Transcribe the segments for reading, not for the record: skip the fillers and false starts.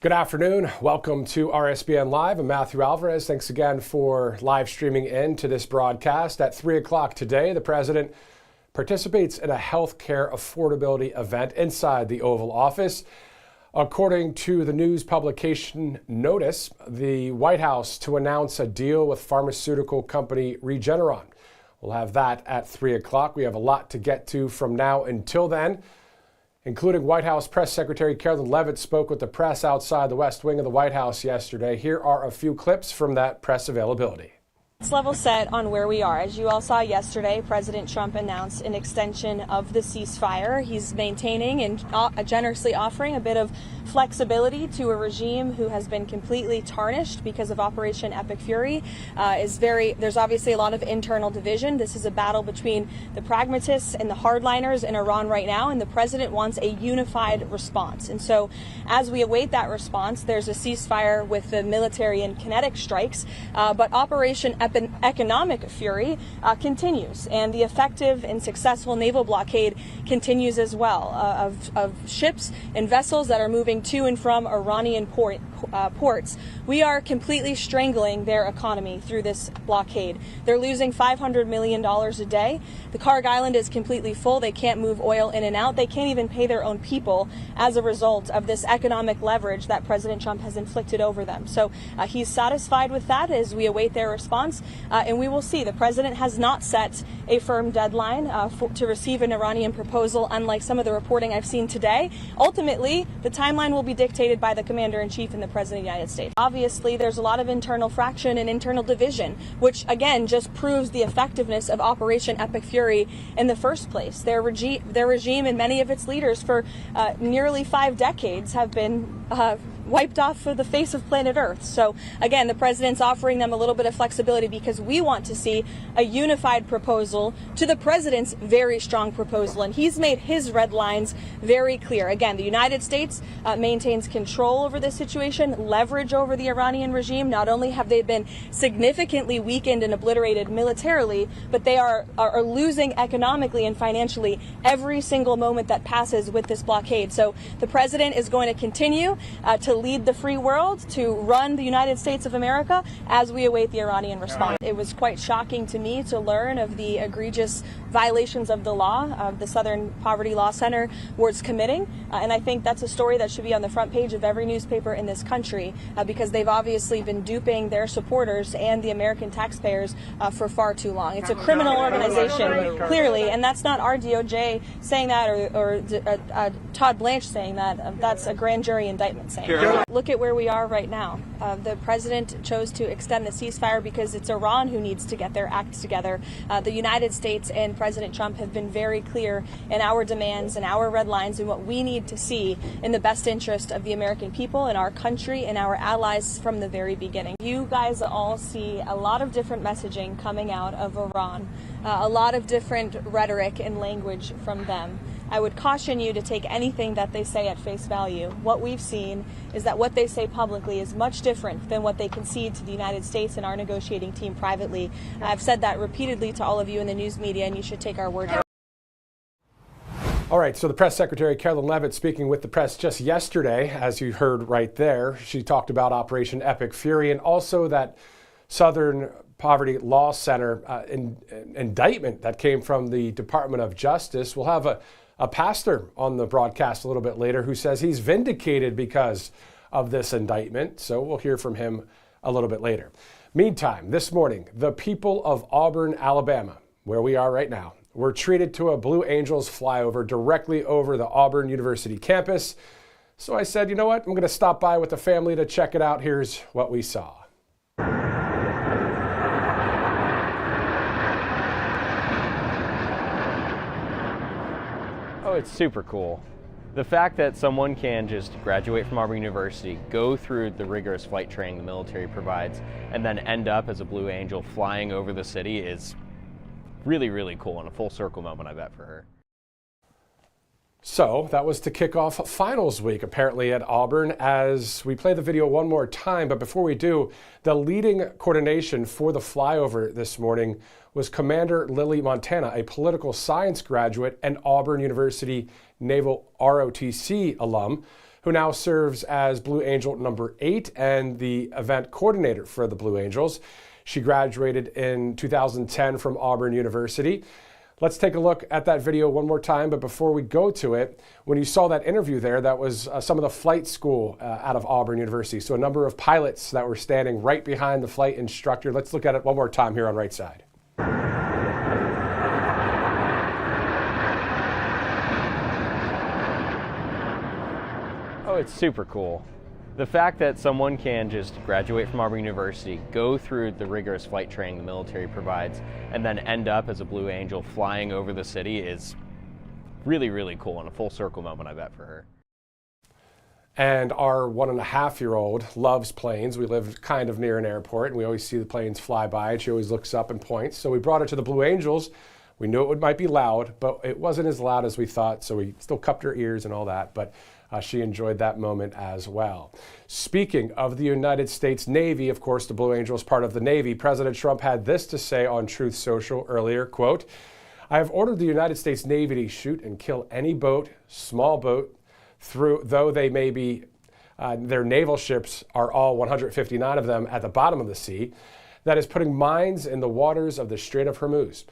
Good afternoon. Welcome to RSBN Live. I'm Matthew Alvarez. Thanks again for live streaming in to this broadcast. At 3 o'clock today, the president participates in a healthcare affordability event inside the Oval Office. According to the news publication Notice, the White House to announce a deal with pharmaceutical company Regeneron. We'll have that at 3 o'clock. We have a lot to get to from now until then, including White House Press Secretary Carolyn Leavitt spoke with the press outside the West Wing of the White House yesterday. Here are a few clips from that press availability. Let's level set on where we are. As you all saw yesterday, President Trump announced an extension of the ceasefire. He's maintaining and generously offering a bit of flexibility to a regime who has been completely tarnished because of Operation Epic Fury. There's obviously a lot of internal division. This is a battle between the pragmatists and the hardliners in Iran right now, and the president wants a unified response. And so as we await that response, there's a ceasefire with the military and kinetic strikes, but Operation Economic Fury continues, and the effective and successful naval blockade continues as well of ships and vessels that are moving to and from Iranian ports. We are completely strangling their economy through this blockade. They're losing $500 million a day. The Karg Island is completely full. They can't move oil in and out. They can't even pay their own people as a result of this economic leverage that President Trump has inflicted over them. So he's satisfied with that as we await their response, and we will see. The president has not set a firm deadline to receive an Iranian proposal, unlike some of the reporting I've seen today. Ultimately, the timeline will be dictated by the commander-in-chief and the president of the United States. Obviously, there's a lot of internal fraction and internal division, which again just proves the effectiveness of Operation Epic Fury in the first place. Their regime and many of its leaders for nearly 5 decades have been wiped off of the face of planet Earth. So again, the president's offering them a little bit of flexibility because we want to see a unified proposal to the president's very strong proposal, and he's made his red lines very clear. Again, the United States maintains control over this situation, leverage over the Iranian regime. Not only have they been significantly weakened and obliterated militarily, but they are losing economically and financially every single moment that passes with this blockade. So the president is going to continue to lead the free world, to run the United States of America as we await the Iranian response. It was quite shocking to me to learn of the egregious violations of the law of the Southern Poverty Law Center was committing, and I think that's a story that should be on the front page of every newspaper in this country because they've obviously been duping their supporters and the American taxpayers for far too long. It's a criminal organization, clearly, and that's not our DOJ saying that or Todd Blanche saying that. That's a grand jury indictment saying that. Look at where we are right now. The president chose to extend the ceasefire because it's Iran who needs to get their act together. The United States and President Trump have been very clear in our demands and our red lines and what we need to see in the best interest of the American people and our country and our allies from the very beginning. You guys all see a lot of different messaging coming out of Iran, a lot of different rhetoric and language from them. I would caution you to take anything that they say at face value. What we've seen is that what they say publicly is much different than what they concede to the United States and our negotiating team privately. I've said that repeatedly to all of you in the news media, and you should take our word for it. All right, so the press secretary, Carolyn Leavitt, speaking with the press just yesterday, as you heard right there. She talked about Operation Epic Fury and also that Southern Poverty Law Center indictment that came from the Department of Justice. We'll have a pastor on the broadcast a little bit later who says he's vindicated because of this indictment. So we'll hear from him a little bit later. Meantime, this morning, the people of Auburn, Alabama, where we are right now, were treated to a Blue Angels flyover directly over the Auburn University campus. So I said, you know what? I'm going to stop by with the family to check it out. Here's what we saw. Oh, it's super cool. The fact that someone can just graduate from Auburn University, go through the rigorous flight training the military provides, and then end up as a Blue Angel flying over the city is really, really cool and a full circle moment, I bet, for her. So that was to kick off finals week, apparently, at Auburn. As we play the video one more time, but before we do, the leading coordination for the flyover this morning was Commander Lily Montana, a political science graduate and Auburn University Naval ROTC alum. who now serves as Blue Angel number 8 and the event coordinator for the Blue Angels. She graduated in 2010 from Auburn University. Let's take a look at that video one more time, but before we go to it, when you saw that interview there, that was some of the flight school out of Auburn University. So a number of pilots that were standing right behind the flight instructor. Let's look at it one more time here on right side. Oh, it's super cool. The fact that someone can just graduate from Auburn University, go through the rigorous flight training the military provides, and then end up as a Blue Angel flying over the city is really, really cool and a full circle moment, I bet, for her. And our 1.5-year-old loves planes. We live kind of near an airport, and we always see the planes fly by, and she always looks up and points. So we brought her to the Blue Angels. We knew it might be loud, but it wasn't as loud as we thought, so we still cupped her ears and all that. But she enjoyed that moment as well. Speaking of the United States Navy, of course, the Blue Angel is part of the Navy. President Trump had this to say on Truth Social earlier, quote, "I have ordered the United States Navy to shoot and kill any boat, small boat, though they may be, their naval ships are all 159 of them at the bottom of the sea, that is putting mines in the waters of the Strait of Hormuz.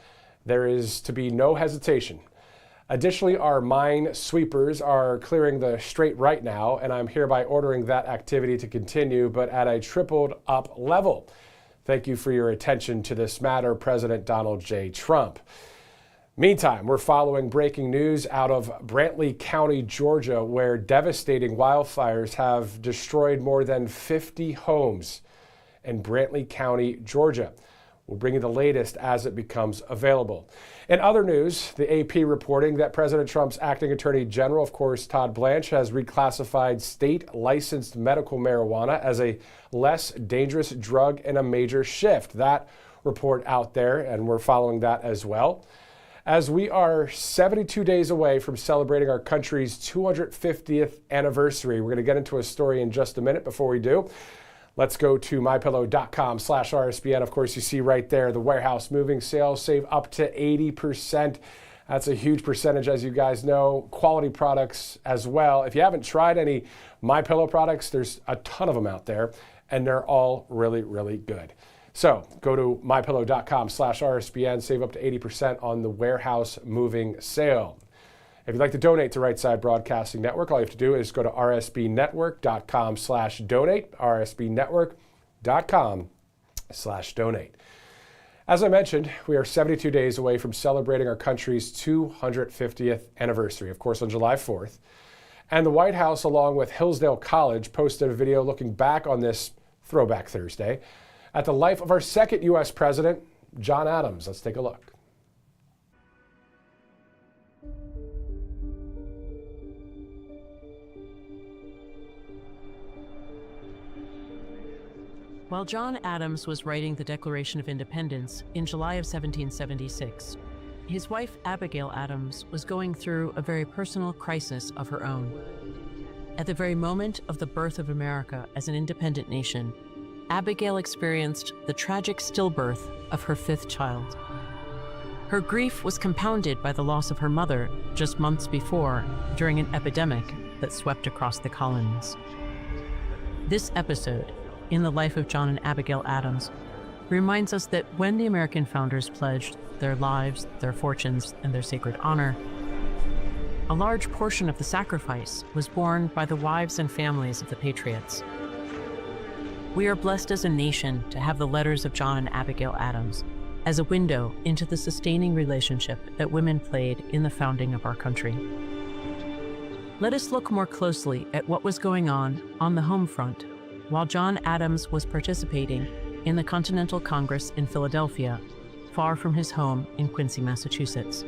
There is to be no hesitation. Additionally, our mine sweepers are clearing the strait right now, and I'm hereby ordering that activity to continue, but at a tripled up level. Thank you for your attention to this matter, President Donald J. Trump." Meantime, we're following breaking news out of Brantley County, Georgia, where devastating wildfires have destroyed more than 50 homes in Brantley County, Georgia. We'll bring you the latest as it becomes available. In other news, the AP reporting that President Trump's acting attorney general, of course, Todd Blanche, has reclassified state-licensed medical marijuana as a less dangerous drug in a major shift. That report out there, and we're following that as well. As we are 72 days away from celebrating our country's 250th anniversary, we're going to get into a story in just a minute. Before we do, let's go to mypillow.com/RSBN. Of course, you see right there the warehouse moving sales save up to 80%. That's a huge percentage, as you guys know. Quality products as well. If you haven't tried any MyPillow products, there's a ton of them out there, and they're all really, really good. So go to mypillow.com/RSBN, save up to 80% on the warehouse moving sale. If you'd like to donate to Right Side Broadcasting Network, all you have to do is go to rsbnetwork.com/donate, rsbnetwork.com/donate. As I mentioned, we are 72 days away from celebrating our country's 250th anniversary, of course, on July 4th. And the White House, along with Hillsdale College, posted a video looking back on this Throwback Thursday at the life of our second U.S. president, John Adams. Let's take a look. While John Adams was writing the Declaration of Independence in July of 1776, his wife Abigail Adams was going through a very personal crisis of her own. At the very moment of the birth of America as an independent nation, Abigail experienced the tragic stillbirth of her 5th child. Her grief was compounded by the loss of her mother just months before during an epidemic that swept across the colonies. This episode in the life of John and Abigail Adams reminds us that when the American founders pledged their lives, their fortunes, and their sacred honor, a large portion of the sacrifice was borne by the wives and families of the patriots. We are blessed as a nation to have the letters of John and Abigail Adams as a window into the sustaining relationship that women played in the founding of our country. Let us look more closely at what was going on the home front while John Adams was participating in the Continental Congress in Philadelphia, far from his home in Quincy, Massachusetts.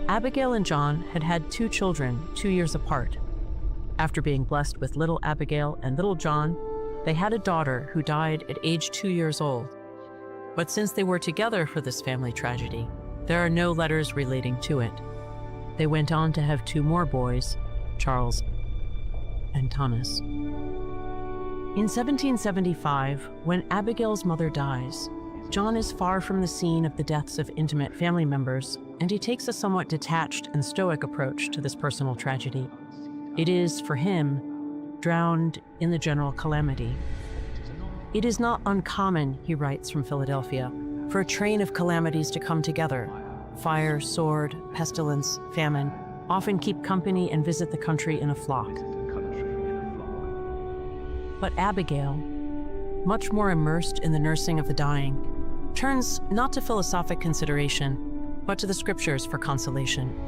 Abigail and John had had 2 children 2 years apart. After being blessed with little Abigail and little John, they had a daughter who died at age 2 years old. But since they were together for this family tragedy, there are no letters relating to it. They went on to have 2 more boys, Charles and Thomas. In 1775, when Abigail's mother dies, John is far from the scene of the deaths of intimate family members, and he takes a somewhat detached and stoic approach to this personal tragedy. It is, for him, drowned in the general calamity. It is not uncommon, he writes from Philadelphia, for a train of calamities to come together. Fire, sword, pestilence, famine often keep company and visit the country in a flock. But Abigail, much more immersed in the nursing of the dying, turns not to philosophic consideration, but to the scriptures for consolation.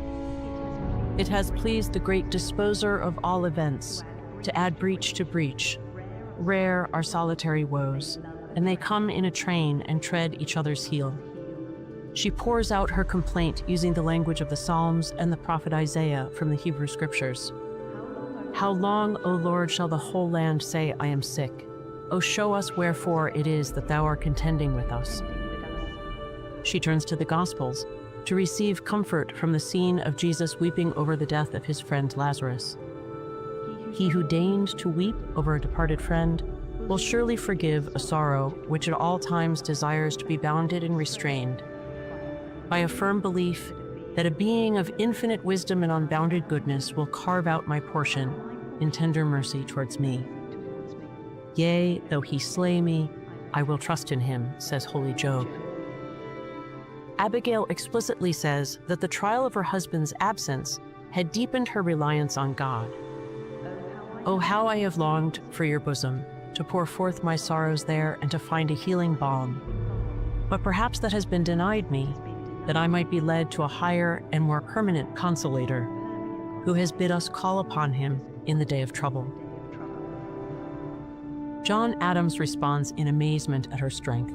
It has pleased the great disposer of all events to add breach to breach. Rare are solitary woes, and they come in a train and tread each other's heel. She pours out her complaint using the language of the Psalms and the prophet Isaiah from the Hebrew Scriptures. How long, O Lord, shall the whole land say, I am sick? O show us wherefore it is that thou art contending with us. She turns to the Gospels to receive comfort from the scene of Jesus weeping over the death of his friend Lazarus. He who deigned to weep over a departed friend will surely forgive a sorrow which at all times desires to be bounded and restrained by a firm belief that a being of infinite wisdom and unbounded goodness will carve out my portion in tender mercy towards me. Yea, though he slay me, I will trust in him, says holy Job. Abigail explicitly says that the trial of her husband's absence had deepened her reliance on God. Oh, how I have longed for your bosom, to pour forth my sorrows there and to find a healing balm. But perhaps that has been denied me, that I might be led to a higher and more permanent consolator, who has bid us call upon him in the day of trouble. John Adams responds in amazement at her strength.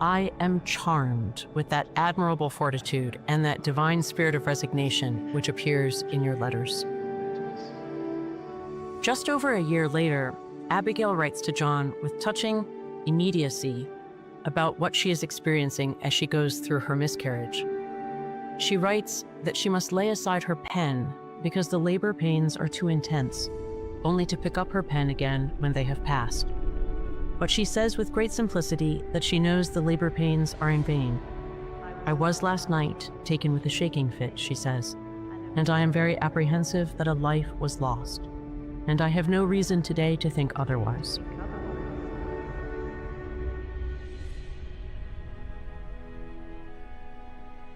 I am charmed with that admirable fortitude and that divine spirit of resignation which appears in your letters. Just over a year later, Abigail writes to John with touching immediacy about what she is experiencing as she goes through her miscarriage. She writes that she must lay aside her pen because the labor pains are too intense, only to pick up her pen again when they have passed. But she says with great simplicity that she knows the labor pains are in vain. I was last night taken with a shaking fit, she says, and I am very apprehensive that a life was lost, and I have no reason today to think otherwise.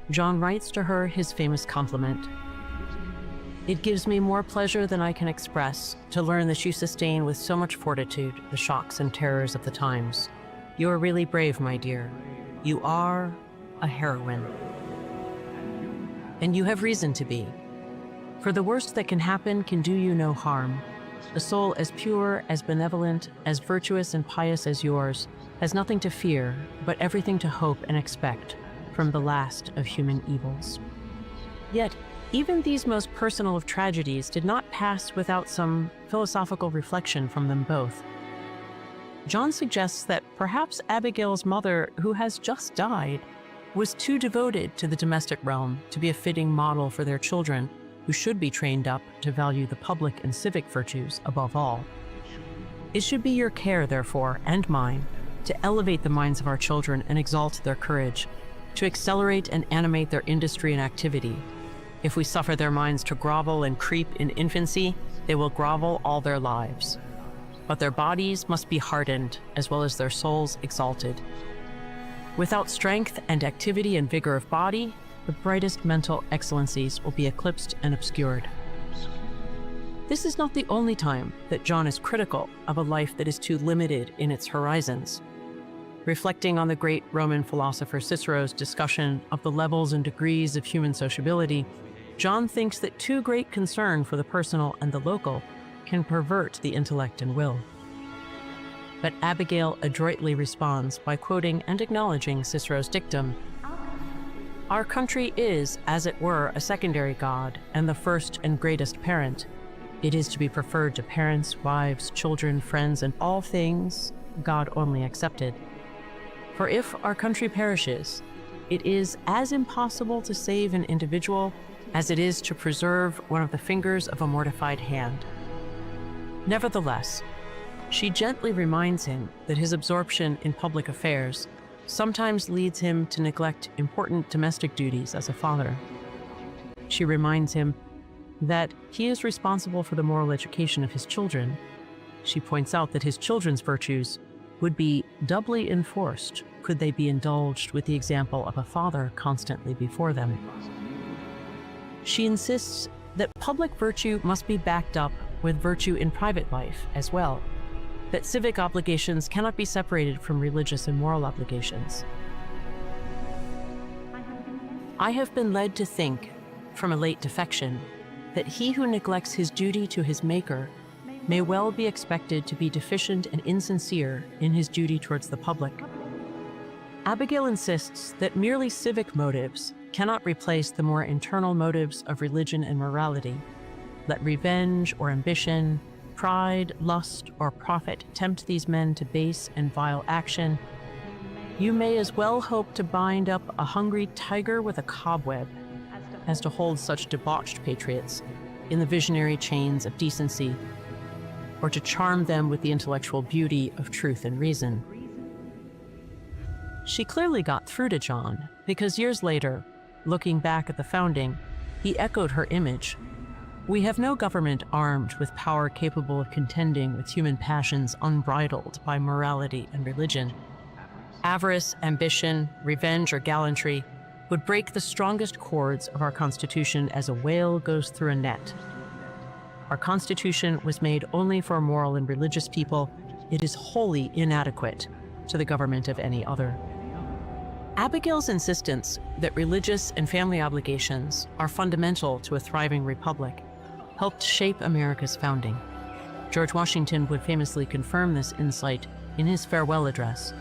John writes to her his famous compliment. It gives me more pleasure than I can express to learn that you sustain with so much fortitude the shocks and terrors of the times. You are really brave, my dear. You are a heroine. And you have reason to be. For the worst that can happen can do you no harm. A soul as pure, as benevolent, as virtuous and pious as yours has nothing to fear, but everything to hope and expect from the last of human evils. Yet, even these most personal of tragedies did not pass without some philosophical reflection from them both. John suggests that perhaps Abigail's mother, who has just died, was too devoted to the domestic realm to be a fitting model for their children, who should be trained up to value the public and civic virtues above all. It should be your care, therefore, and mine, to elevate the minds of our children and exalt their courage, to accelerate and animate their industry and activity. If we suffer their minds to grovel and creep in infancy, they will grovel all their lives. But their bodies must be hardened, as well as their souls exalted. Without strength and activity and vigor of body, the brightest mental excellencies will be eclipsed and obscured. This is not the only time that John is critical of a life that is too limited in its horizons. Reflecting on the great Roman philosopher Cicero's discussion of the levels and degrees of human sociability, John thinks that too great concern for the personal and the local can pervert the intellect and will. But Abigail adroitly responds by quoting and acknowledging Cicero's dictum, "Our country is, as it were, a secondary god and the first and greatest parent. It is to be preferred to parents, wives, children, friends, and all things, God only excepted. For if our country perishes, it is as impossible to save an individual as it is to preserve one of the fingers of a mortified hand." Nevertheless, she gently reminds him that his absorption in public affairs sometimes leads him to neglect important domestic duties as a father. She reminds him, that he is responsible for the moral education of his children. She points out that his children's virtues would be doubly enforced could they be indulged with the example of a father constantly before them. She insists that public virtue must be backed up with virtue in private life as well, that civic obligations cannot be separated from religious and moral obligations. I have been led to think, from a late defection, that he who neglects his duty to his Maker may well be expected to be deficient and insincere in his duty towards the public. Abigail insists that merely civic motives cannot replace the more internal motives of religion and morality. Let revenge or ambition, pride, lust, or profit tempt these men to base and vile action. You may as well hope to bind up a hungry tiger with a cobweb as to hold such debauched patriots in the visionary chains of decency, or to charm them with the intellectual beauty of truth and reason. She clearly got through to John, because years later, looking back at the founding, he echoed her image. We have no government armed with power capable of contending with human passions unbridled by morality and religion. Avarice, ambition, revenge, or gallantry would break the strongest cords of our Constitution as a whale goes through a net. Our Constitution was made only for moral and religious people. It is wholly inadequate to the government of any other. Abigail's insistence that religious and family obligations are fundamental to a thriving republic helped shape America's founding. George Washington would famously confirm this insight in his farewell address.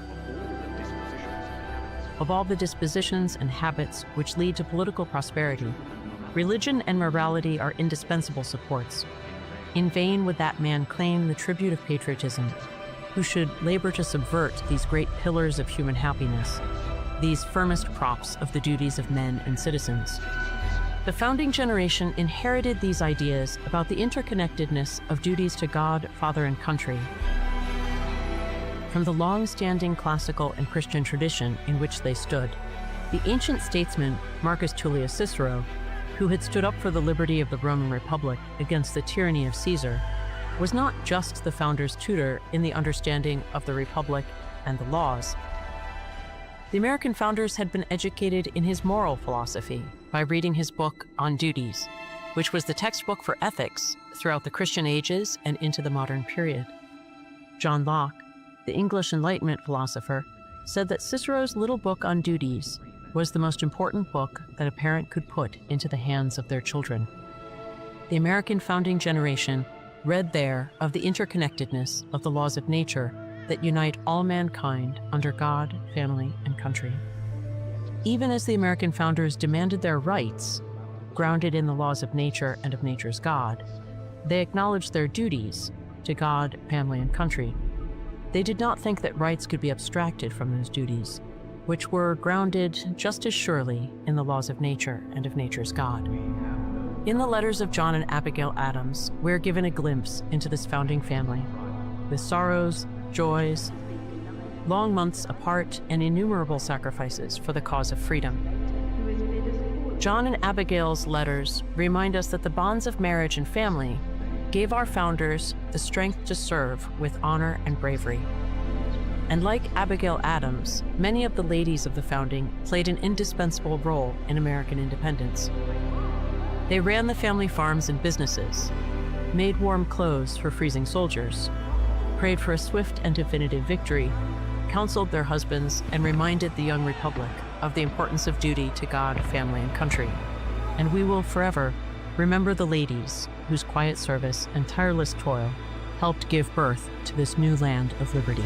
Of all the dispositions and habits which lead to political prosperity, religion and morality are indispensable supports. In vain would that man claim the tribute of patriotism, who should labor to subvert these great pillars of human happiness, these firmest props of the duties of men and citizens. The founding generation inherited these ideas about the interconnectedness of duties to God, father, and country from the long-standing classical and Christian tradition in which they stood. The ancient statesman Marcus Tullius Cicero, who had stood up for the liberty of the Roman Republic against the tyranny of Caesar, was not just the founders' tutor in the understanding of the Republic and the laws. The American founders had been educated in his moral philosophy by reading his book On Duties, which was the textbook for ethics throughout the Christian ages and into the modern period. John Locke, the English Enlightenment philosopher, said that Cicero's little book on duties was the most important book that a parent could put into the hands of their children. The American founding generation read there of the interconnectedness of the laws of nature that unite all mankind under God, family, and country. Even as the American founders demanded their rights, grounded in the laws of nature and of nature's God, they acknowledged their duties to God, family, and country. They did not think that rights could be abstracted from those duties, which were grounded just as surely in the laws of nature and of nature's God. In the letters of John and Abigail Adams, we're given a glimpse into this founding family, with sorrows, joys, long months apart, and innumerable sacrifices for the cause of freedom. John and Abigail's letters remind us that the bonds of marriage and family gave our founders the strength to serve with honor and bravery. And like Abigail Adams, many of the ladies of the founding played an indispensable role in American independence. They ran the family farms and businesses, made warm clothes for freezing soldiers, prayed for a swift and definitive victory, counseled their husbands, and reminded the young republic of the importance of duty to God, family, and country. And we will forever remember the ladies whose quiet service and tireless toil helped give birth to this new land of liberty.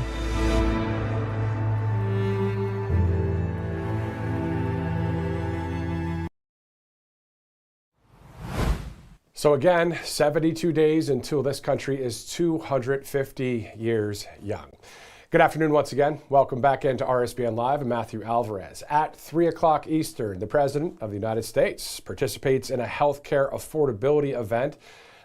So again, 72 days until this country is 250 years young. Good afternoon once again. Welcome back into RSBN Live. I'm Matthew Alvarez. At 3 o'clock Eastern, the President of the United States participates in a healthcare affordability event.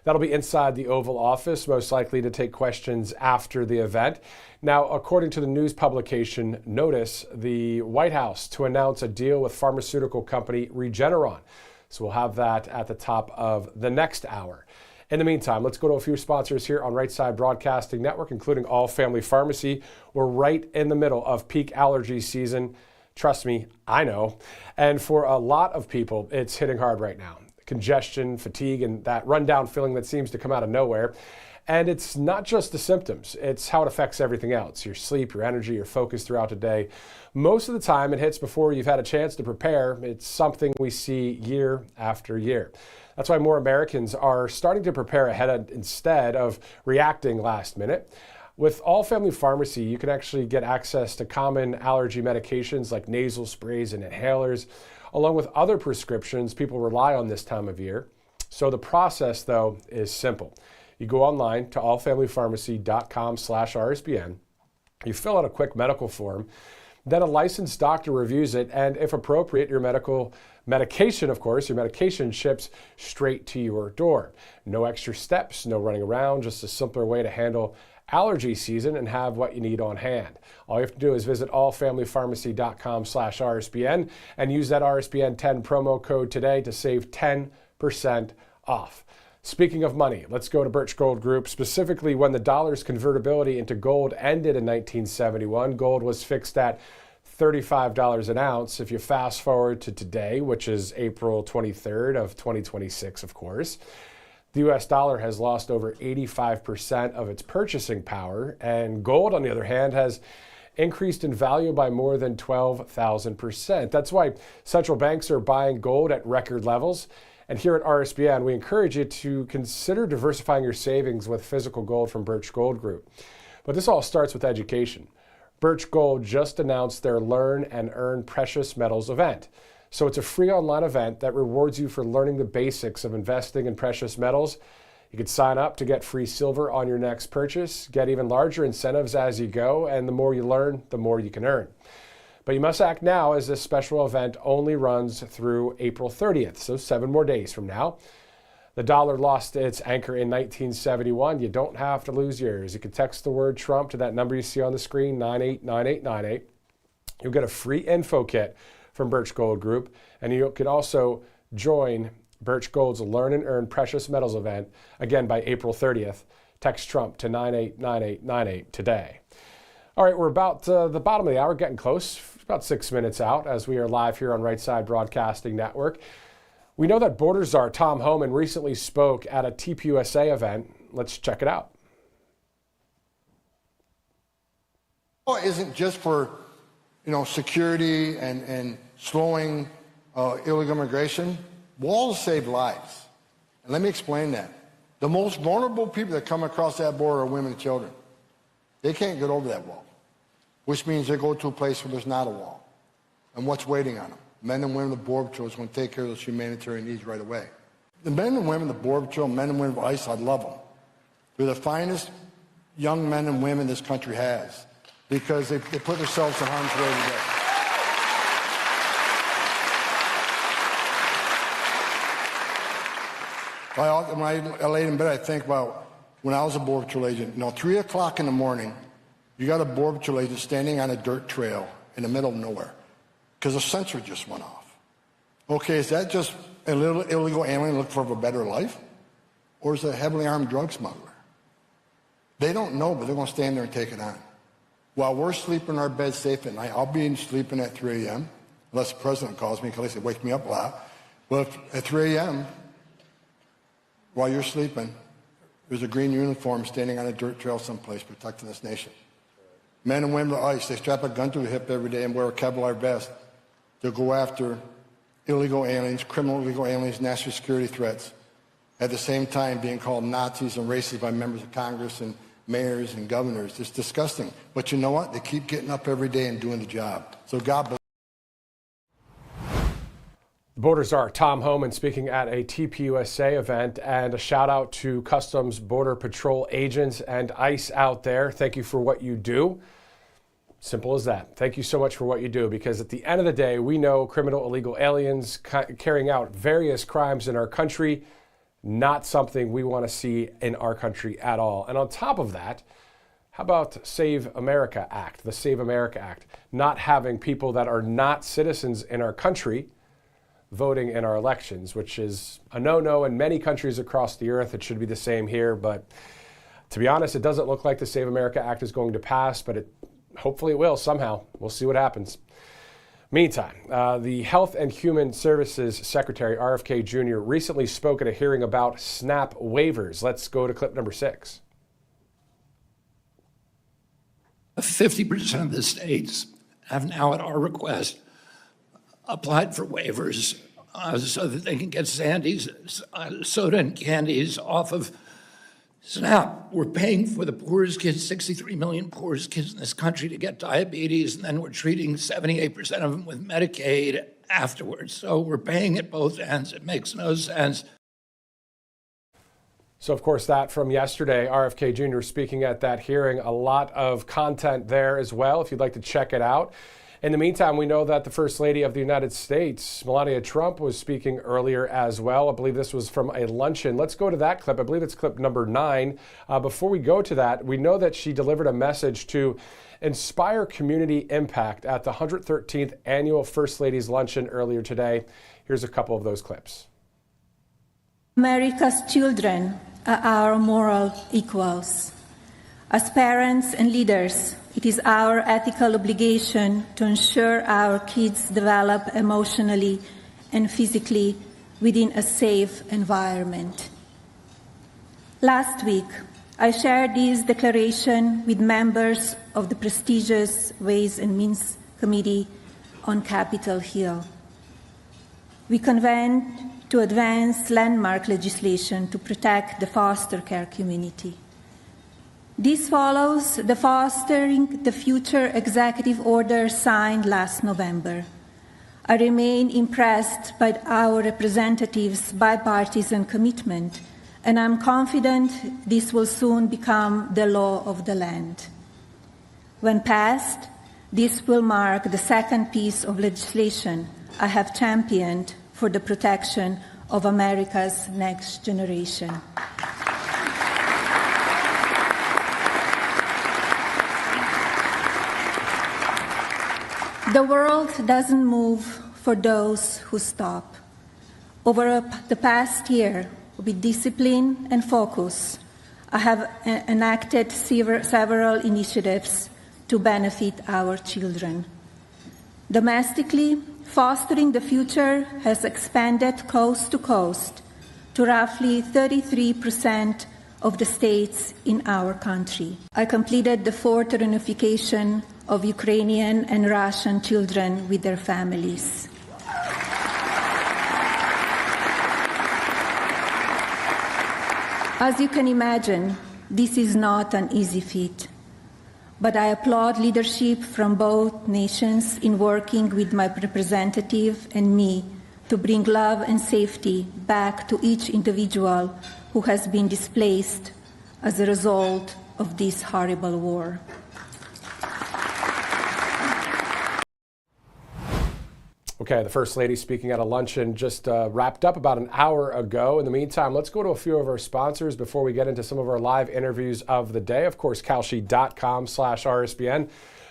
That'll be inside the Oval Office, most likely to take questions after the event. Now, according to the news publication Notice, the White House to announce a deal with pharmaceutical company Regeneron So we'll have that at the top of the next hour. In the meantime, let's go to a few sponsors here on Right Side Broadcasting Network, including All Family Pharmacy. We're right in the middle of peak allergy season. Trust me, I know. And for a lot of people, it's hitting hard right now. Congestion, fatigue, and that rundown feeling that seems to come out of nowhere. And it's not just the symptoms, it's how it affects everything else. Your sleep, your energy, your focus throughout the day. Most of the time it hits before you've had a chance to prepare. It's something we see year after year. That's why more Americans are starting to prepare ahead instead of reacting last minute. With All Family Pharmacy, you can actually get access to common allergy medications like nasal sprays and inhalers, along with other prescriptions people rely on this time of year. So the process, though, is simple. You go online to allfamilypharmacy.com/RSBN. You fill out a quick medical form. Then a licensed doctor reviews it, and if appropriate, your medication ships straight to your door. No extra steps, no running around, just a simpler way to handle allergy season and have what you need on hand. All you have to do is visit allfamilypharmacy.com/RSBN and use that RSBN 10 promo code today to save 10% off. Speaking of money, let's go to Birch Gold Group. Specifically, when the dollar's convertibility into gold ended in 1971, gold was fixed at $35 an ounce. If you fast forward to today, which is April 23rd of 2026, of course, the US dollar has lost over 85% of its purchasing power, and gold, on the other hand, has increased in value by more than 12,000%. That's why central banks are buying gold at record levels. And here at RSBN, we encourage you to consider diversifying your savings with physical gold from Birch Gold Group. But this all starts with education. Birch Gold just announced their Learn and Earn Precious Metals event. So it's a free online event that rewards you for learning the basics of investing in precious metals. You can sign up to get free silver on your next purchase, get even larger incentives as you go, and the more you learn, the more you can earn. But you must act now, as this special event only runs through April 30th, so 7 more days from now. The dollar lost its anchor in 1971. You don't have to lose yours. You can text the word Trump to that number you see on the screen, 989898. You'll get a free info kit from Birch Gold Group, and you can also join Birch Gold's Learn and Earn Precious Metals event, again by April 30th. Text Trump to 989898 today. All right, we're about the bottom of the hour, getting close, about 6 minutes out as we are live here on Right Side Broadcasting Network. We know that Border Czar Tom Homan recently spoke at a TPUSA event. Let's check it out. Law isn't just for, security and slowing illegal immigration. Walls save lives. And let me explain that. The most vulnerable people that come across that border are women and children. They can't get over that wall, which means they go to a place where there's not a wall. And what's waiting on them? Men and women of the Border Patrol is going to take care of those humanitarian needs right away. The men and women of the Border Patrol, men and women of ICE, I love them. They're the finest young men and women this country has because they put themselves in harm's way today. When I lay in bed, I think about when I was a Border Patrol agent. 3 o'clock in the morning, you got a Border Patrol agent standing on a dirt trail in the middle of nowhere because a sensor just went off. Okay, is that just a little illegal alien looking for a better life? Or is it a heavily armed drug smuggler? They don't know, but they're going to stand there and take it on. While we're sleeping in our bed safe at night, I'll be sleeping at 3 a.m., unless the president calls me, because they wake me up a lot. But at 3 a.m., while you're sleeping, there's a green uniform standing on a dirt trail someplace protecting this nation. Men and women of ICE, they strap a gun to their hip every day and wear a Kevlar vest. They'll go after illegal aliens, criminal illegal aliens, national security threats, at the same time being called Nazis and racist by members of Congress and mayors and governors. It's disgusting. But you know what? They keep getting up every day and doing the job. So God bless. Border Czar Tom Homan speaking at a TPUSA event, and a shout out to Customs Border Patrol agents and ICE out there. Thank you for what you do. Simple as that. Thank you so much for what you do, because at the end of the day, we know criminal illegal aliens carrying out various crimes in our country, not something we want to see in our country at all. And on top of that, how about Save America Act, the Save America Act, not having people that are not citizens in our country voting in our elections, which is a no-no in many countries across the earth. It should be the same here, but to be honest, it doesn't look like the Save America Act is going to pass, but hopefully it will somehow. We'll see what happens. Meantime, the Health and Human Services Secretary, RFK Jr., recently spoke at a hearing about SNAP waivers. Let's go to clip number 6. 50% of the states have now, at our request, applied for waivers so that they can get Sandy's soda and candies off of SNAP. We're paying for the poorest kids, 63 million poorest kids in this country, to get diabetes, and then we're treating 78% of them with Medicaid afterwards. So we're paying at both ends. It makes no sense. So, of course, that from yesterday, RFK Jr. speaking at that hearing. A lot of content there as well, if you'd like to check it out. In the meantime, we know that the First Lady of the United States, Melania Trump, was speaking earlier as well. I believe this was from a luncheon. Let's go to that clip. I believe it's clip number 9. Before we go to that, we know that she delivered a message to inspire community impact at the 113th Annual First Ladies Luncheon earlier today. Here's a couple of those clips. America's children are our moral equals. As parents and leaders, it is our ethical obligation to ensure our kids develop emotionally and physically within a safe environment. Last week, I shared this declaration with members of the prestigious Ways and Means Committee on Capitol Hill. We convened to advance landmark legislation to protect the foster care community. This follows the Fostering the Future executive order signed last November. I remain impressed by our representatives' bipartisan commitment, and I'm confident this will soon become the law of the land. When passed, this will mark the second piece of legislation I have championed for the protection of America's next generation. The world doesn't move for those who stop. Over the past year, with discipline and focus, I have enacted several initiatives to benefit our children. Domestically, Fostering the Future has expanded coast to coast to roughly 33% of the states in our country. I completed the 4th reunification of Ukrainian and Russian children with their families. As you can imagine, this is not an easy feat, but I applaud leadership from both nations in working with my representative and me to bring love and safety back to each individual who has been displaced as a result of this horrible war. Okay, the First Lady speaking at a luncheon just wrapped up about an hour ago. In the meantime, let's go to a few of our sponsors before we get into some of our live interviews of the day. Of course, Kalshi.com/RSBN.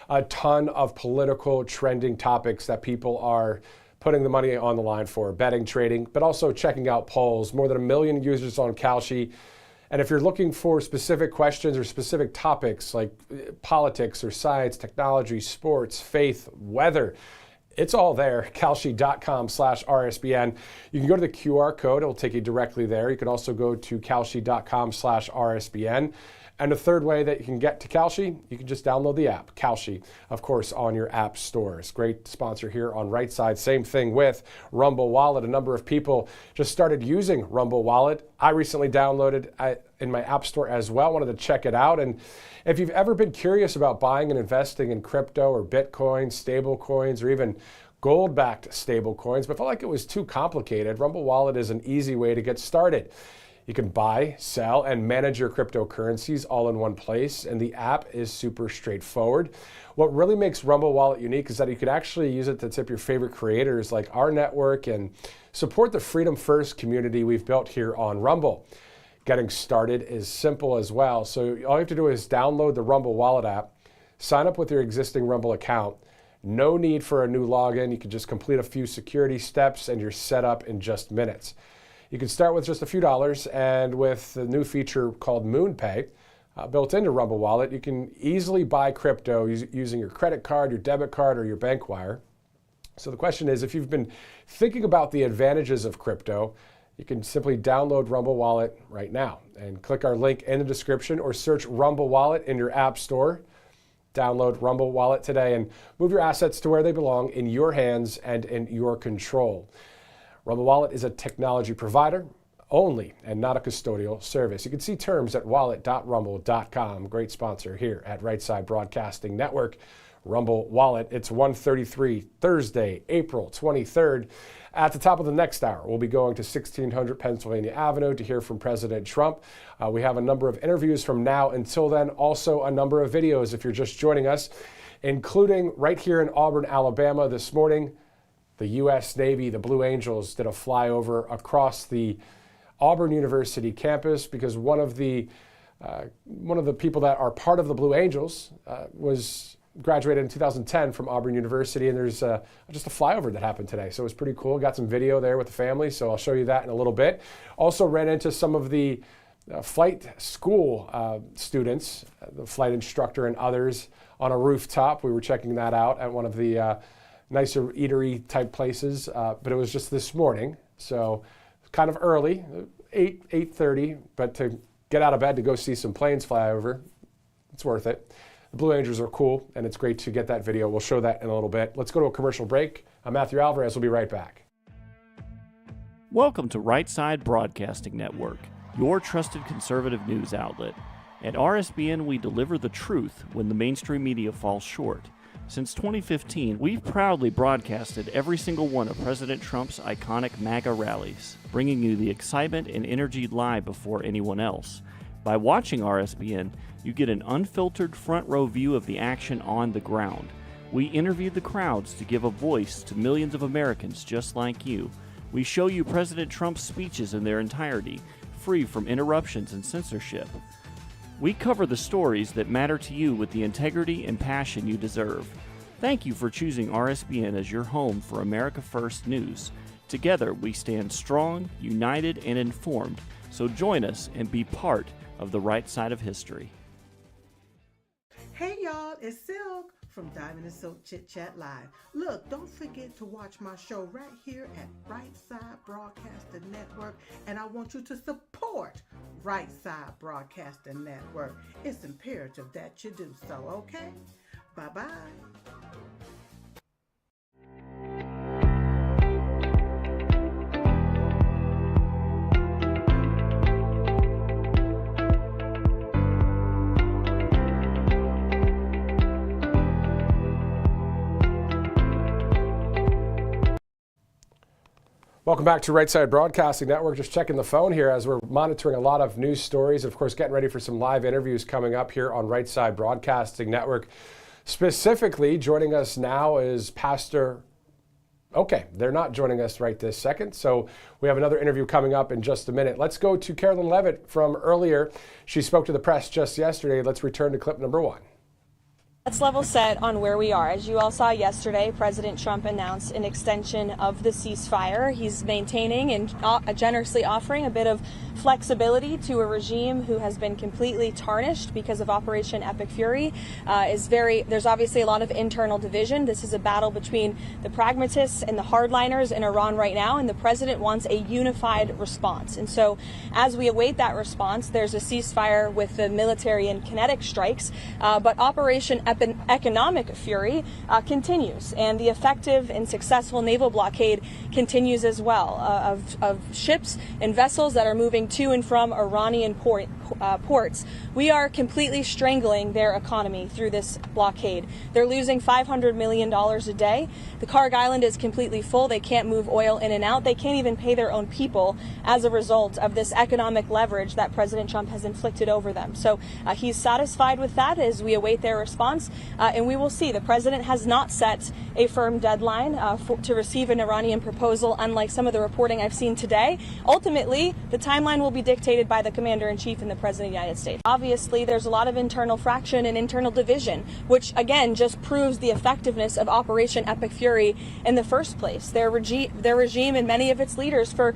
A ton of political trending topics that people are putting the money on the line for, betting, trading, but also checking out polls. More than 1 million users on Kalshi. And if you're looking for specific questions or specific topics like politics or science, technology, sports, faith, weather, it's all there, Kalshi.com/RSBN. You can go to the QR code. It'll take you directly there. You can also go to Kalshi.com/RSBN. And the third way that you can get to Kalshi, you can just download the app, Kalshi, of course, on your app stores. Great sponsor here on Right Side. Same thing with Rumble Wallet. A number of people just started using Rumble Wallet. I recently downloaded it in my app store as well. Wanted to check it out. And if you've ever been curious about buying and investing in crypto or Bitcoin, stable coins, or even gold-backed stable coins, but felt like it was too complicated, Rumble Wallet is an easy way to get started. You can buy, sell, and manage your cryptocurrencies all in one place, and the app is super straightforward. What really makes Rumble Wallet unique is that you could actually use it to tip your favorite creators like our network and support the Freedom First community we've built here on Rumble. Getting started is simple as well. So all you have to do is download the Rumble Wallet app, sign up with your existing Rumble account. No need for a new login. You can just complete a few security steps and you're set up in just minutes. You can start with just a few dollars, and with the new feature called MoonPay built into Rumble Wallet, you can easily buy crypto using your credit card, your debit card, or your bank wire. So the question is, if you've been thinking about the advantages of crypto, you can simply download Rumble Wallet right now and click our link in the description or search Rumble Wallet in your app store. Download Rumble Wallet today and move your assets to where they belong, in your hands and in your control. Rumble Wallet is a technology provider only and not a custodial service. You can see terms at wallet.rumble.com. Great sponsor here at Right Side Broadcasting Network. Rumble Wallet. It's 1:33 Thursday, April 23rd. At the top of the next hour, we'll be going to 1600 Pennsylvania Avenue to hear from President Trump. We have a number of interviews from now until then, also a number of videos if you're just joining us, including right here in Auburn, Alabama this morning. The U.S. Navy, the Blue Angels, did a flyover across the Auburn University campus because one of the people that are part of the Blue Angels was graduated in 2010 from Auburn University, and there's just a flyover that happened today. So it was pretty cool. Got some video there with the family, so I'll show you that in a little bit. Also ran into some of the flight school students, the flight instructor and others on a rooftop. We were checking that out at one of the nicer eatery type places, but it was just this morning. So kind of early, 8:30, but to get out of bed to go see some planes fly over, it's worth it. The Blue Angels are cool, and it's great to get that video. We'll show that in a little bit. Let's go to a commercial break. I'm Matthew Alvarez. We'll be right back. Welcome to Right Side Broadcasting Network, your trusted conservative news outlet. At RSBN, we deliver the truth when the mainstream media falls short. Since 2015, we've proudly broadcasted every single one of President Trump's iconic MAGA rallies, bringing you the excitement and energy live before anyone else. By watching RSBN, you get an unfiltered front row view of the action on the ground. We interview the crowds to give a voice to millions of Americans just like you. We show you President Trump's speeches in their entirety, free from interruptions and censorship. We cover the stories that matter to you with the integrity and passion you deserve. Thank you for choosing RSBN as your home for America First News. Together, we stand strong, united, and informed. So join us and be part of the right side of history. Hey y'all, it's Silk from Diamond and Silk Chit Chat Live. Look, don't forget to watch my show right here at Right Side Broadcasting Network, and I want you to support Right Side Broadcasting Network. It's imperative that you do so, okay? Bye-bye. Welcome back to Right Side Broadcasting Network. Just checking the phone here as we're monitoring a lot of news stories. Of course, getting ready for some live interviews coming up here on Right Side Broadcasting Network. Specifically, joining us now is Pastor... Okay, they're not joining us right this second, so we have another interview coming up in just a minute. Let's go to Carolyn Levitt from earlier. She spoke to the press just yesterday. Let's return to clip number 1. Let's level set on where we are. As you all saw yesterday, President Trump announced an extension of the ceasefire. He's maintaining and generously offering a bit of flexibility to a regime who has been completely tarnished because of Operation Epic Fury. There's obviously a lot of internal division. This is a battle between the pragmatists and the hardliners in Iran right now, and the president wants a unified response. And so as we await that response, there's a ceasefire with the military and kinetic strikes, but Operation Economic Fury continues, and the effective and successful naval blockade continues as well of ships and vessels that are moving to and from Iranian ports. We are completely strangling their economy through this blockade. They're losing $500 million a day. The Karg Island is completely full. They can't move oil in and out. They can't even pay their own people as a result of this economic leverage that President Trump has inflicted over them. So he's satisfied with that as we await their response, and we will see. The president has not set a firm deadline to receive an Iranian proposal, unlike some of the reporting I've seen today. Ultimately, the timeline will be dictated by the commander-in-chief and the the President of the United States. Obviously, there's a lot of internal fraction and internal division, which again just proves the effectiveness of Operation Epic Fury in the first place. Their regime and many of its leaders for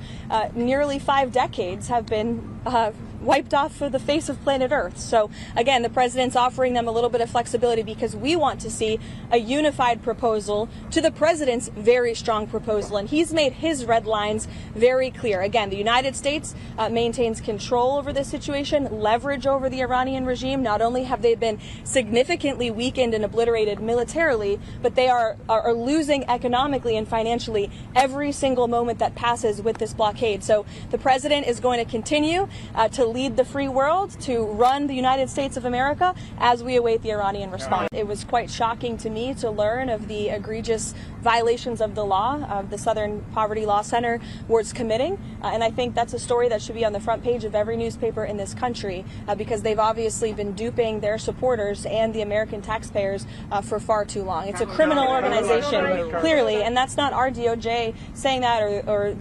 nearly 5 decades have been wiped off of the face of planet Earth. So again, the president's offering them a little bit of flexibility because we want to see a unified proposal to the president's very strong proposal, and he's made his red lines very clear. Again, the United States maintains control over this situation, leverage over the Iranian regime. Not only have they been significantly weakened and obliterated militarily, but they are losing economically and financially every single moment that passes with this blockade. So the president is going to continue to lead the free world, to run the United States of America as we await the Iranian response. It was quite shocking to me to learn of the egregious violations of the law of the Southern Poverty Law Center was committing, and I think that's a story that should be on the front page of every newspaper in this country because they've obviously been duping their supporters and the American taxpayers for far too long. It's a criminal organization, clearly, and that's not our DOJ saying that or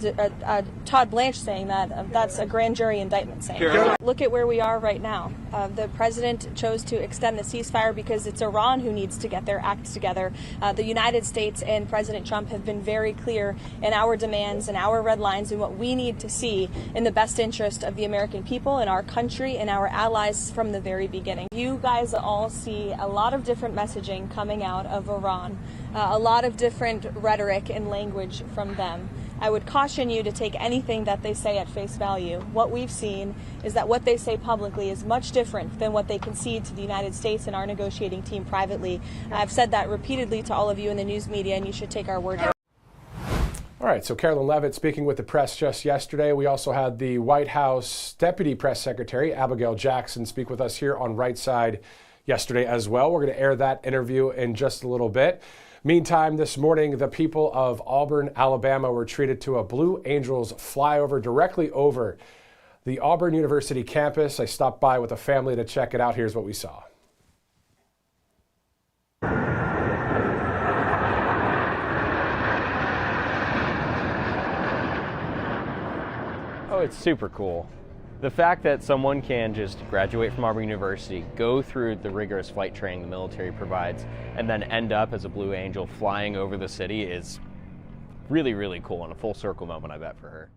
Todd Blanche saying that. That's a grand jury indictment saying that. Look at where we are right now. The president chose to extend the ceasefire because it's Iran who needs to get their act together. The United States and President Trump have been very clear in our demands and our red lines and what we need to see in the best interest of the American people and our country and our allies from the very beginning. You guys all see a lot of different messaging coming out of Iran, a lot of different rhetoric and language from them. I would caution you to take anything that they say at face value. What we've seen is that what they say publicly is much different than what they concede to the United States and our negotiating team privately. I've said that repeatedly to all of you in the news media, and you should take our word for it. All right, so Carolyn Levitt speaking with the press just yesterday. We also had the White House Deputy Press Secretary, Abigail Jackson, speak with us here on Right Side yesterday as well. We're going to air that interview in just a little bit. Meantime, this morning, the people of Auburn, Alabama were treated to a Blue Angels flyover directly over the Auburn University campus. I stopped by with a family to check it out. Here's what we saw. Oh, it's super cool. The fact that someone can just graduate from Auburn University, go through the rigorous flight training the military provides, and then end up as a Blue Angel flying over the city is really, really cool and a full circle moment, I bet, for her.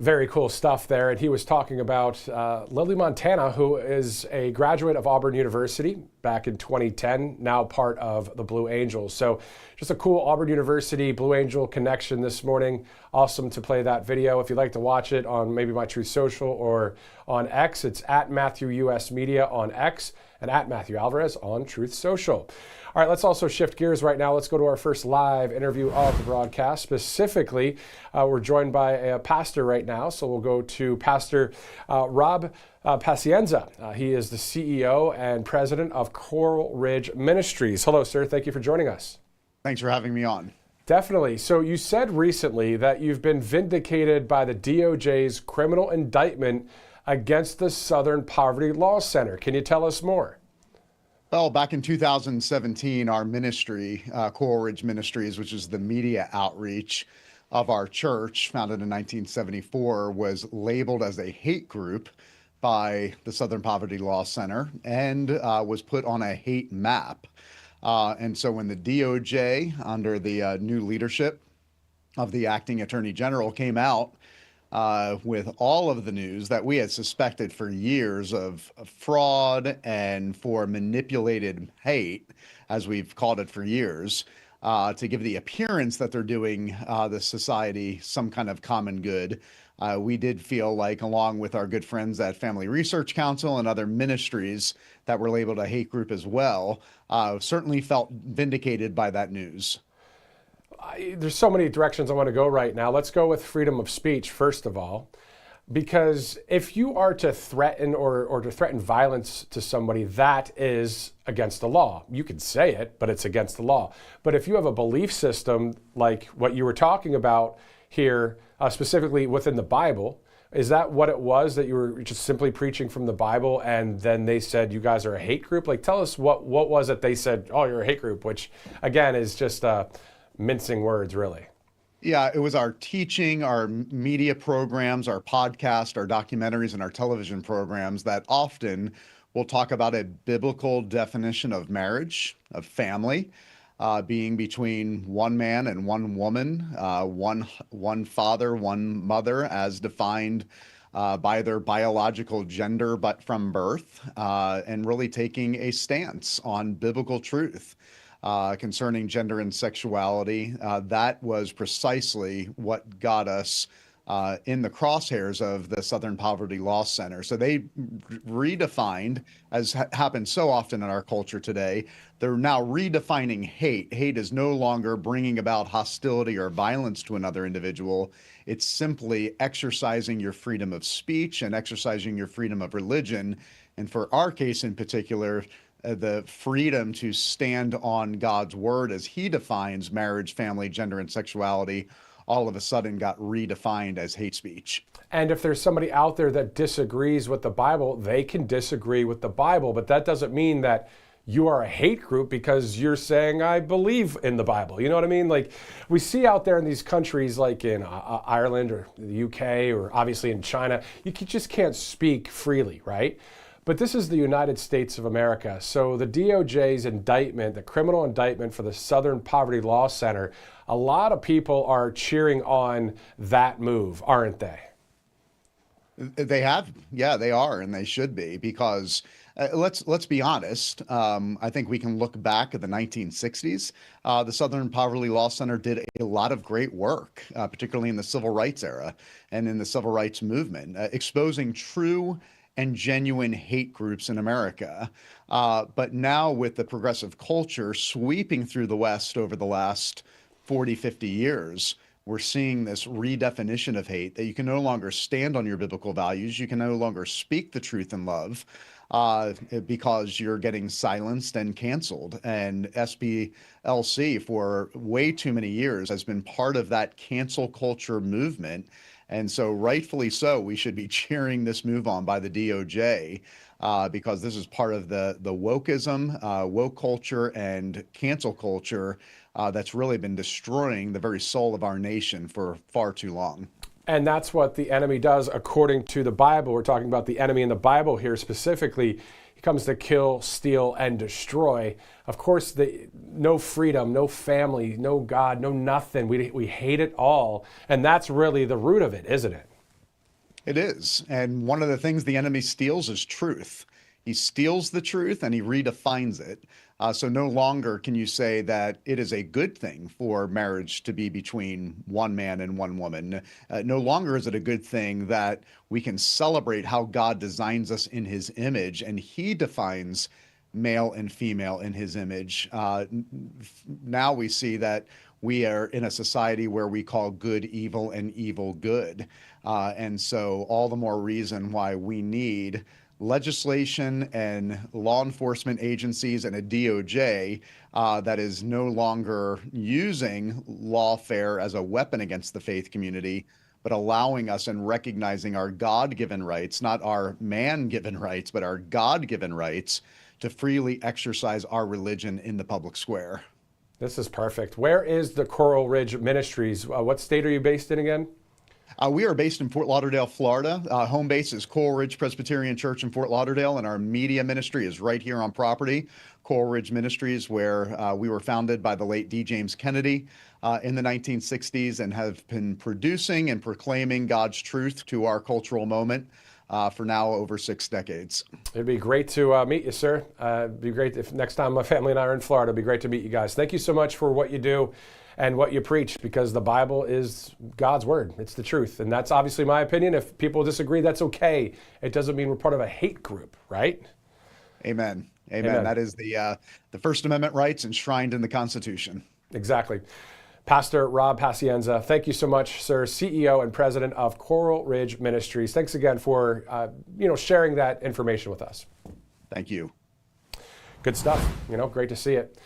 Very cool stuff there. And he was talking about Lily Montana, who is a graduate of Auburn University back in 2010, now part of the Blue Angels. So just a cool Auburn University Blue Angel connection this morning. Awesome to play that video. If you'd like to watch it on maybe my Truth Social or on X, it's at Matthew US Media on X and at Matthew Alvarez on Truth Social. All right, let's also shift gears right now. Let's go to our first live interview of the broadcast. Specifically, we're joined by a pastor right now, so we'll go to Pastor Rob Pacienza. He is the CEO and president of Coral Ridge Ministries. Hello, sir. Thank you for joining us. Thanks for having me on. Definitely. So you said recently that you've been vindicated by the DOJ's criminal indictment against the Southern Poverty Law Center. Can you tell us more? Well, back in 2017, our ministry, Coral Ridge Ministries, which is the media outreach of our church, founded in 1974, was labeled as a hate group by the Southern Poverty Law Center and was put on a hate map. And so when the DOJ, under the new leadership of the acting attorney general, came out with all of the news that we had suspected for years of fraud and for manipulated hate, as we've called it for years, to give the appearance that they're doing the society some kind of common good. We did feel like, along with our good friends at Family Research Council and other ministries that were labeled a hate group as well, certainly felt vindicated by that news. There's so many directions I want to go right now. Let's go with freedom of speech, first of all, because if you are to threaten or to threaten violence to somebody, that is against the law. You can say it, but it's against the law. But if you have a belief system like what you were talking about here, specifically within the Bible, is that what it was, that you were just simply preaching from the Bible and then they said you guys are a hate group? Like, tell us what was it they said, oh, you're a hate group, which again is just mincing words, really. Yeah, it was our teaching, our media programs, our podcast, our documentaries, and our television programs that often will talk about a biblical definition of marriage, of family, being between one man and one woman, one father, one mother, as defined by their biological gender, but from birth, and really taking a stance on biblical truth concerning gender and sexuality. That was precisely what got us in the crosshairs of the Southern Poverty Law Center. So they redefined, as happens so often in our culture today, they're now redefining hate. Hate is no longer bringing about hostility or violence to another individual. It's simply exercising your freedom of speech and exercising your freedom of religion. And for our case in particular, the freedom to stand on God's word as he defines marriage, family, gender, and sexuality all of a sudden got redefined as hate speech. And if there's somebody out there that disagrees with the Bible, they can disagree with the Bible, but that doesn't mean that you are a hate group because you're saying, I believe in the Bible. You know what I mean? Like we see out there in these countries like in Ireland or the UK or obviously in China, you just can't speak freely, right? But this is the United States of America. So the DOJ's indictment, the criminal indictment for the Southern Poverty Law Center, a lot of people are cheering on that move, aren't they? They have, yeah, they are, and they should be, because let's be honest. I think we can look back at the 1960s. The Southern Poverty Law Center did a lot of great work, particularly in the civil rights era and in the civil rights movement, exposing true and genuine hate groups in America. But now with the progressive culture sweeping through the West over the last 40, 50 years, we're seeing this redefinition of hate, that you can no longer stand on your biblical values. You can no longer speak the truth in love because you're getting silenced and canceled. And SPLC for way too many years has been part of that cancel culture movement. And so rightfully so, we should be cheering this move on by the DOJ because this is part of the wokeism, woke culture, and cancel culture that's really been destroying the very soul of our nation for far too long. And that's what the enemy does according to the Bible. We're talking about the enemy in the Bible here specifically. He comes to kill, steal, and destroy. Of course, no freedom, no family, no God, no nothing. We hate it all. And that's really the root of it, isn't it? It is. And one of the things the enemy steals is truth. He steals the truth and he redefines it. So no longer can you say that it is a good thing for marriage to be between one man and one woman. No longer is it a good thing that we can celebrate how God designs us in his image, and he defines male and female in his image. Now we see that we are in a society where we call good evil and evil good. And so all the more reason why we need legislation and law enforcement agencies and a DOJ that is no longer using lawfare as a weapon against the faith community, but allowing us and recognizing our God-given rights, not our man-given rights, but our God-given rights to freely exercise our religion in the public square. This is perfect. Where is the Coral Ridge Ministries? What state are you based in again? We are based in Fort Lauderdale, Florida. Home base is Coral Ridge Presbyterian Church in Fort Lauderdale, and our media ministry is right here on property, Coral Ridge Ministries, where we were founded by the late D. James Kennedy in the 1960s and have been producing and proclaiming God's truth to our cultural moment for now over 6 decades. It'd be great to meet you, sir. It'd be great if next time my family and I are in Florida. It'd be great to meet you guys. Thank you so much for what you do and what you preach, because the Bible is God's word. It's the truth. And that's obviously my opinion. If people disagree, that's okay. It doesn't mean we're part of a hate group, right? Amen. Amen. That is the First Amendment rights enshrined in the Constitution. Exactly. Pastor Rob Pacienza, thank you so much, sir, CEO and president of Coral Ridge Ministries. Thanks again for sharing that information with us. Thank you. Good stuff. Great to see it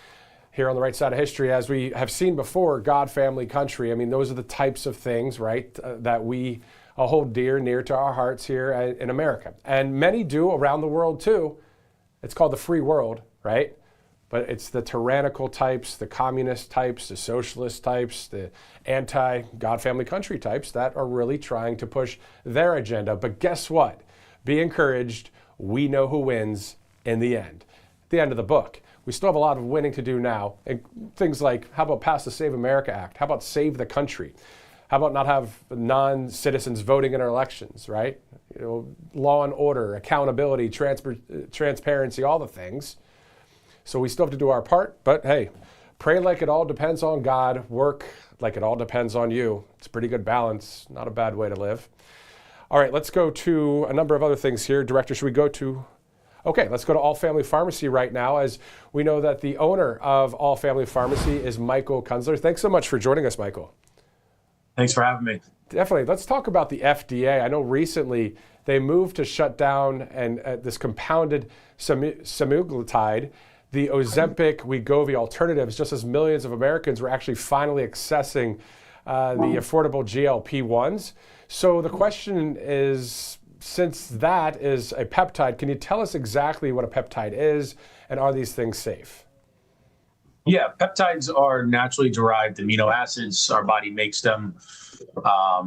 here on the right side of history. As we have seen before, God, family, country. I mean, those are the types of things, right, that we hold near to our hearts here in America. And many do around the world too. It's called the free world, right? but it's the tyrannical types, the communist types, the socialist types, the anti-God, family, country types that are really trying to push their agenda. But guess what? Be encouraged. We know who wins in the end. At the end of the book. We still have a lot of winning to do now. And things like, how about pass the Save America Act? How about save the country? How about not have non-citizens voting in our elections, right? Law and order, accountability, transparency, all the things. So we still have to do our part, but hey, pray like it all depends on God, work like it all depends on you. It's a pretty good balance, not a bad way to live. All right, let's go to a number of other things here. Director, should we go to... Okay, let's go to All Family Pharmacy right now, as we know that the owner of All Family Pharmacy is Michael Kunzler. Thanks so much for joining us, Michael. Thanks for having me. Definitely. Let's talk about the FDA. I know recently they moved to shut down this compounded semaglutide, the Ozempic, Wegovy alternatives, just as millions of Americans were actually finally accessing the affordable GLP-1s. So the question is, since that is a peptide, can you tell us exactly what a peptide is, and are these things safe? Yeah, peptides are naturally derived amino acids. Our body makes them.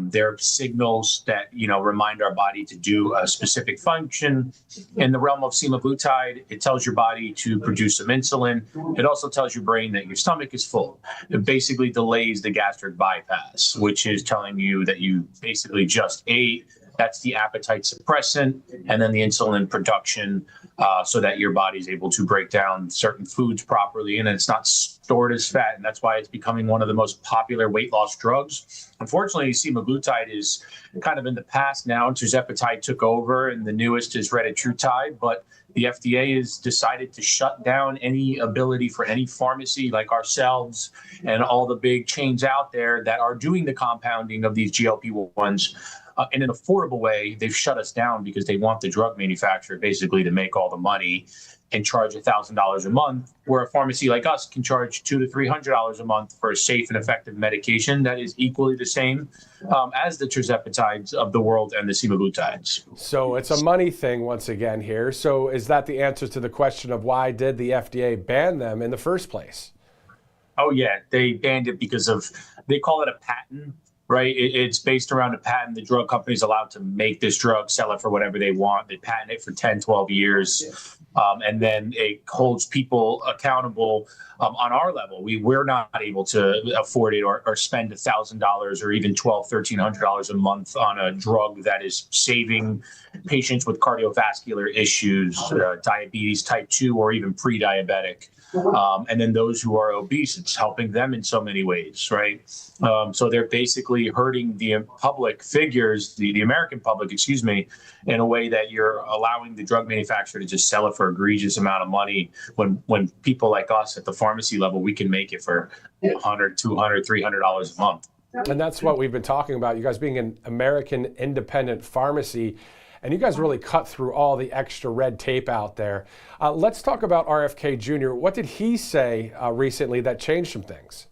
They're signals that, remind our body to do a specific function. In the realm of semaglutide, it tells your body to produce some insulin. It also tells your brain that your stomach is full. It basically delays the gastric bypass, which is telling you that you basically just ate. That's the appetite suppressant, and then the insulin production so that your body's able to break down certain foods properly, and it's not stored as fat, and that's why it's becoming one of the most popular weight loss drugs. Unfortunately, semaglutide is kind of in the past now. Tirzepatide took over, and the newest is retatrutide, but the FDA has decided to shut down any ability for any pharmacy like ourselves and all the big chains out there that are doing the compounding of these GLP-1s. In an affordable way. They've shut us down because they want the drug manufacturer basically to make all the money and charge $1,000 a month, where a pharmacy like us can charge $200 to $300 a month for a safe and effective medication that is equally the same as the tirzepatides of the world and the semaglutides. So it's a money thing once again here. So is that the answer to the question of why did the FDA ban them in the first place? Oh yeah, they banned it because they call it a patent. Right. It's based around a patent. The drug company's allowed to make this drug, sell it for whatever they want. They patent it for 10, 12 years. And then it holds people accountable on our level. We're not able to afford it or spend $1,000 or even $1,200, $1,300 a month on a drug that is saving patients with cardiovascular issues, diabetes type 2, or even pre-diabetic. And then those who are obese, it's helping them in so many ways, right? So they're basically hurting the public figures, the American public, in a way that you're allowing the drug manufacturer to just sell it for egregious amount of money when people like us at the pharmacy level, we can make it for $100, $200, $300 a month. And that's what we've been talking about, you guys being an American independent pharmacy. And you guys really cut through all the extra red tape out there. Let's talk about RFK Jr. What did he say recently that changed some things?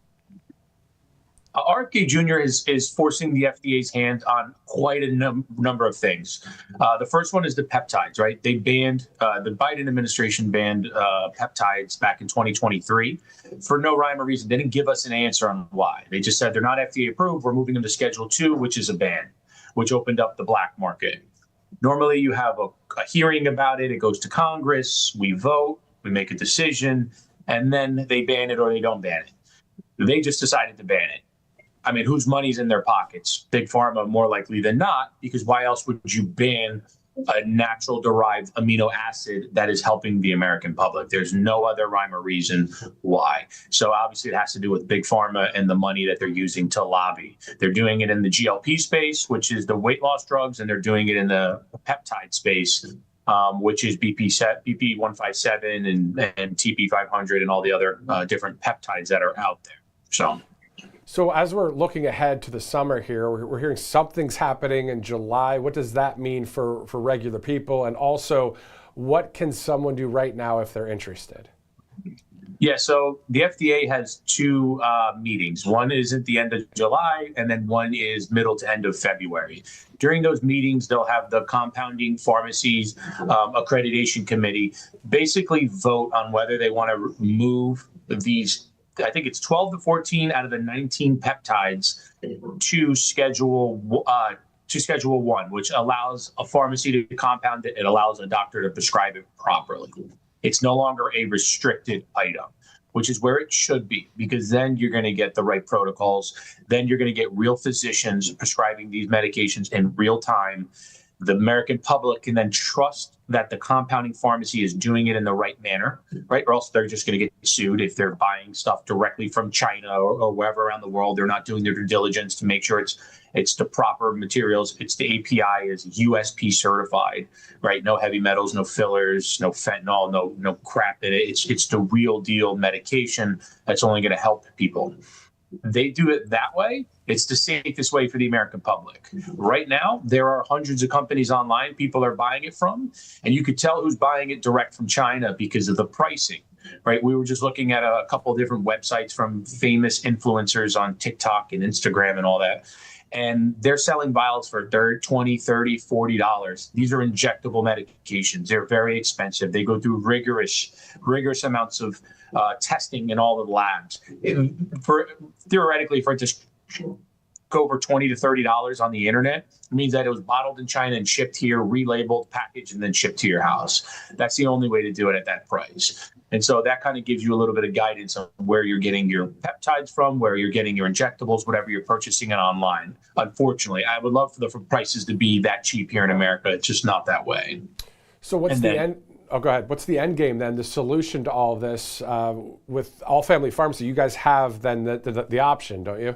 RFK Jr. is forcing the FDA's hand on quite a number of things. The first one is the peptides, right? They banned, the Biden administration banned peptides back in 2023 for no rhyme or reason. They didn't give us an answer on why. They just said they're not FDA approved. We're moving them to Schedule 2, which is a ban, which opened up the black market. Normally, you have a hearing about it. It goes to Congress. We vote. We make a decision. And then they ban it or they don't ban it. They just decided to ban it. I mean, whose money's in their pockets? Big Pharma, more likely than not, because why else would you ban a natural derived amino acid that is helping the American public? There's no other rhyme or reason why. So obviously it has to do with Big Pharma and the money that they're using to lobby. They're doing it in the GLP space, which is the weight loss drugs, and they're doing it in the peptide space, which is BP157 and TP500 and all the other different peptides that are out there. So as we're looking ahead to the summer here, we're hearing something's happening in July. What does that mean for regular people? And also, what can someone do right now if they're interested? Yeah, so the FDA has two meetings. One is at the end of July, and then one is middle to end of February. During those meetings, they'll have the compounding pharmacies accreditation committee basically vote on whether they want to move these, I think it's 12 to 14 out of the 19 peptides to Schedule 1, which allows a pharmacy to compound it. It allows a doctor to prescribe it properly. It's no longer a restricted item, which is where it should be, because then you're going to get the right protocols. Then you're going to get real physicians prescribing these medications in real time. The American public can then trust that the compounding pharmacy is doing it in the right manner, right? Or else they're just going to get sued if they're buying stuff directly from China or wherever around the world. They're not doing their due diligence to make sure it's the proper materials. It's the API is USP certified, right? No heavy metals, no fillers, no fentanyl, no crap in it. It's the real deal medication that's only going to help people. They do it that way. It's the safest way for the American public. Right now, there are hundreds of companies online people are buying it from, and you could tell who's buying it direct from China because of the pricing, right? We were just looking at a couple of different websites from famous influencers on TikTok and Instagram and all that. And they're selling vials for $20, $30, $40. These are injectable medications. They're very expensive. They go through rigorous amounts of testing in all the labs. Theoretically, for it to go over $20 to $30 on the internet, it means that it was bottled in China and shipped here, relabeled, packaged, and then shipped to your house. That's the only way to do it at that price. And so that kind of gives you a little bit of guidance on where you're getting your peptides from, where you're getting your injectables, whatever you're purchasing it online. Unfortunately, I would love for the prices to be that cheap here in America. It's just not that way. So what's the end? Oh, go ahead. What's the end game then? The solution to all of this with All Family Pharmacy, you guys have then the option, don't you?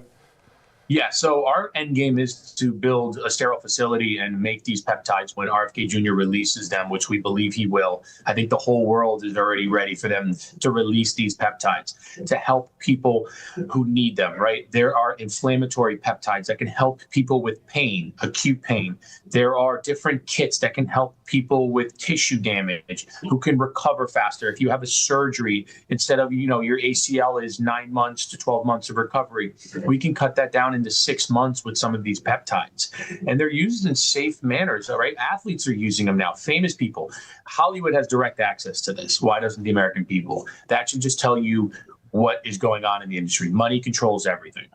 Yeah, so our end game is to build a sterile facility and make these peptides when RFK Jr. releases them, which we believe he will. I think the whole world is already ready for them to release these peptides to help people who need them, right? There are inflammatory peptides that can help people with pain, acute pain. There are different kits that can help people with tissue damage who can recover faster. If you have a surgery, instead of, your ACL is 9 months to 12 months of recovery, we can cut that down into 6 months with some of these peptides. And they're used in safe manners, all right? Athletes are using them now, famous people. Hollywood has direct access to this. Why doesn't the American people? That should just tell you what is going on in the industry. Money controls everything.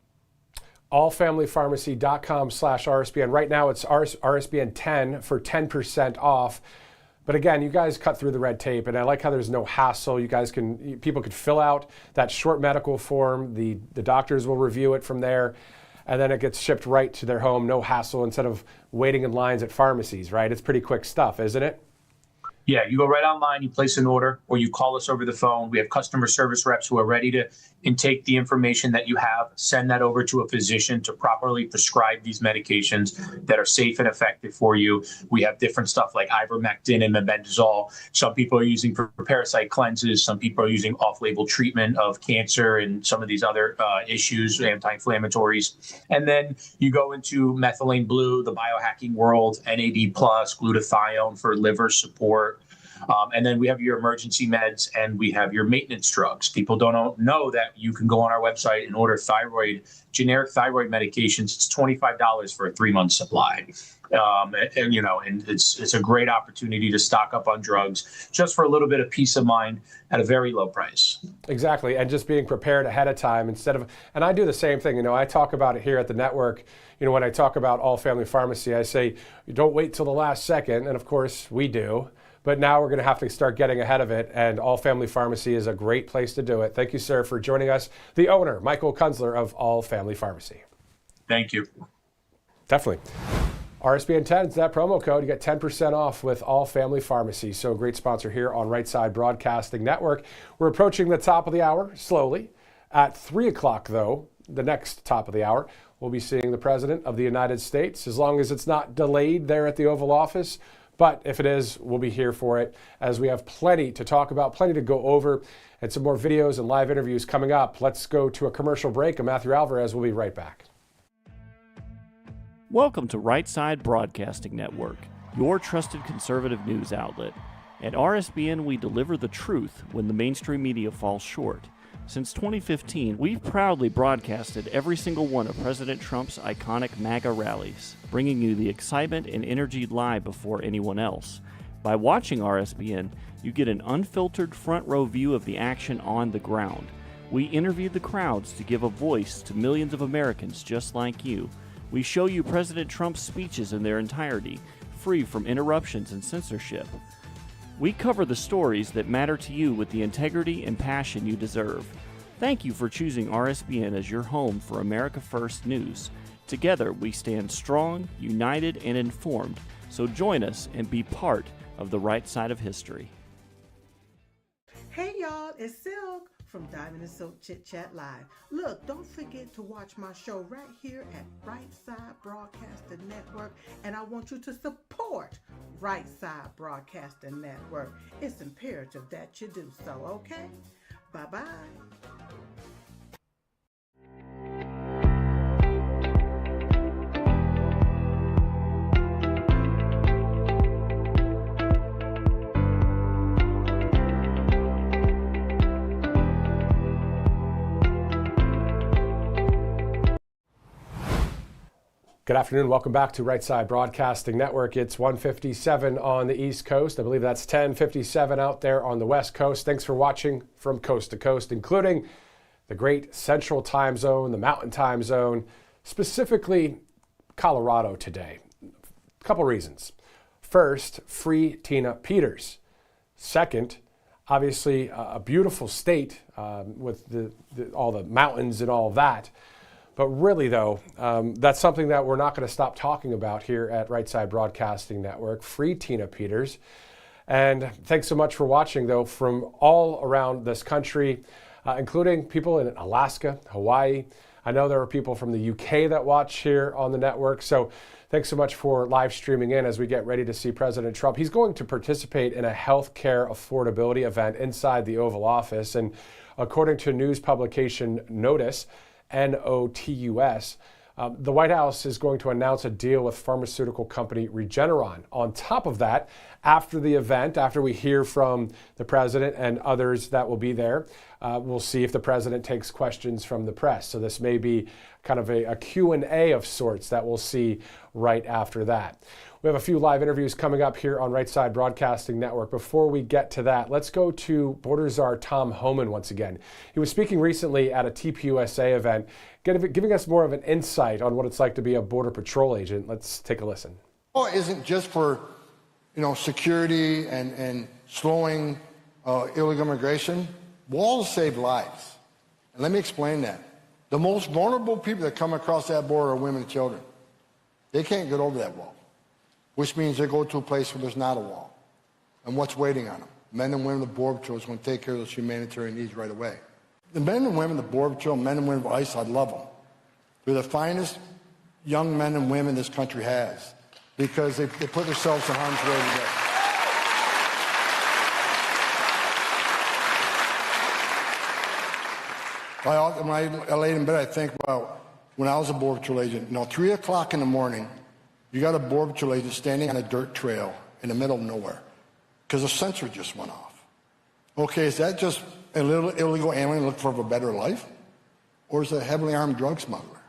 allfamilypharmacy.com/RSBN. Right now it's RSBN 10 for 10% off. But again, you guys cut through the red tape, and I like how there's no hassle. People could fill out that short medical form. The doctors will review it from there, and then it gets shipped right to their home, no hassle, instead of waiting in lines at pharmacies, right? It's pretty quick stuff, isn't it? Yeah, you go right online, you place an order, or you call us over the phone. We have customer service reps who are ready to intake the information that you have, send that over to a physician to properly prescribe these medications that are safe and effective for you. We have different stuff like ivermectin and mebendazole. Some people are using for parasite cleanses. Some people are using off-label treatment of cancer and some of these other issues, anti-inflammatories. And then you go into methylene blue, the biohacking world, NAD+, glutathione for liver support. And then we have your emergency meds and we have your maintenance drugs. People don't know that you can go on our website and order generic thyroid medications. It's $25 for a 3-month supply. And it's a great opportunity to stock up on drugs just for a little bit of peace of mind at a very low price. Exactly. And just being prepared ahead of time and I do the same thing. I talk about it here at the network. When I talk about All Family Pharmacy, I say, don't wait till the last second. And of course we do. But now we're going to have to start getting ahead of it, and All Family Pharmacy is a great place to do it. Thank you, sir, for joining us. The owner, Michael Kunzler of All Family Pharmacy. Thank you. Definitely. RSBN 10 is that promo code. You get 10% off with All Family Pharmacy. So great sponsor here on Right Side Broadcasting Network. We're approaching the top of the hour slowly. At 3 o'clock, though, the next top of the hour, we'll be seeing the President of the United States, as long as it's not delayed there at the Oval Office. But if it is, we'll be here for it, as we have plenty to talk about, plenty to go over, and some more videos and live interviews coming up. Let's go to a commercial break, and Matthew Alvarez will be right back. Welcome to Right Side Broadcasting Network, your trusted conservative news outlet. At RSBN, we deliver the truth when the mainstream media falls short. Since 2015, we've proudly broadcasted every single one of President Trump's iconic MAGA rallies, bringing you the excitement and energy live before anyone else. By watching RSBN, you get an unfiltered front row view of the action on the ground. We interview the crowds to give a voice to millions of Americans just like you. We show you President Trump's speeches in their entirety, free from interruptions and censorship. We cover the stories that matter to you with the integrity and passion you deserve. Thank you for choosing RSBN as your home for America First News. Together, we stand strong, united, and informed. So join us and be part of the right side of history. Hey y'all, it's Silk from Diamond and Silk Chit Chat Live. Look, don't forget to watch my show right here at Right Side Broadcasting Network, and I want you to support Right Side Broadcasting Network. It's imperative that you do so, okay? Bye-bye. Good afternoon. Welcome back to Right Side Broadcasting Network. It's 1:57 on the East Coast. I believe that's 10:57 out there on the West Coast. Thanks for watching from coast to coast, including the great Central Time Zone, the Mountain Time Zone, specifically Colorado today. A couple reasons. First, free Tina Peters. Second, obviously a beautiful state with all the mountains and all of that. But really, though, that's something that we're not going to stop talking about here at Right Side Broadcasting Network. Free Tina Peters. And thanks so much for watching, though, from all around this country, including people in Alaska, Hawaii. I know there are people from the UK that watch here on the network. So thanks so much for live streaming in as we get ready to see President Trump. He's going to participate in a healthcare affordability event inside the Oval Office. And according to news publication Notice, NOTUS, the White House is going to announce a deal with pharmaceutical company Regeneron. On top of that, after the event, after we hear from the president and others that will be there, we'll see if the president takes questions from the press. So this may be kind of a Q&A of sorts that we'll see right after that. We have a few live interviews coming up here on Right Side Broadcasting Network. Before we get to that, let's go to border czar Tom Homan once again. He was speaking recently at a TPUSA event, giving us more of an insight on what it's like to be a Border Patrol agent. Let's take a listen. Law isn't just for, security and slowing illegal immigration. Walls save lives. And let me explain that. The most vulnerable people that come across that border are women and children. They can't get over that wall, which means they go to a place where there's not a wall. And what's waiting on them? Men and women of the Border Patrol is going to take care of those humanitarian needs right away. The men and women of the Border Patrol, men and women of ICE, I love them. They're the finest young men and women this country has because they put themselves in harm's way today. When I laid in bed, I think about when I was a Border Patrol agent. 3 o'clock in the morning, you got a Border Patrol agent standing on a dirt trail in the middle of nowhere because a sensor just went off. Okay, is that just a little illegal alien looking for a better life? Or is it a heavily armed drug smuggler?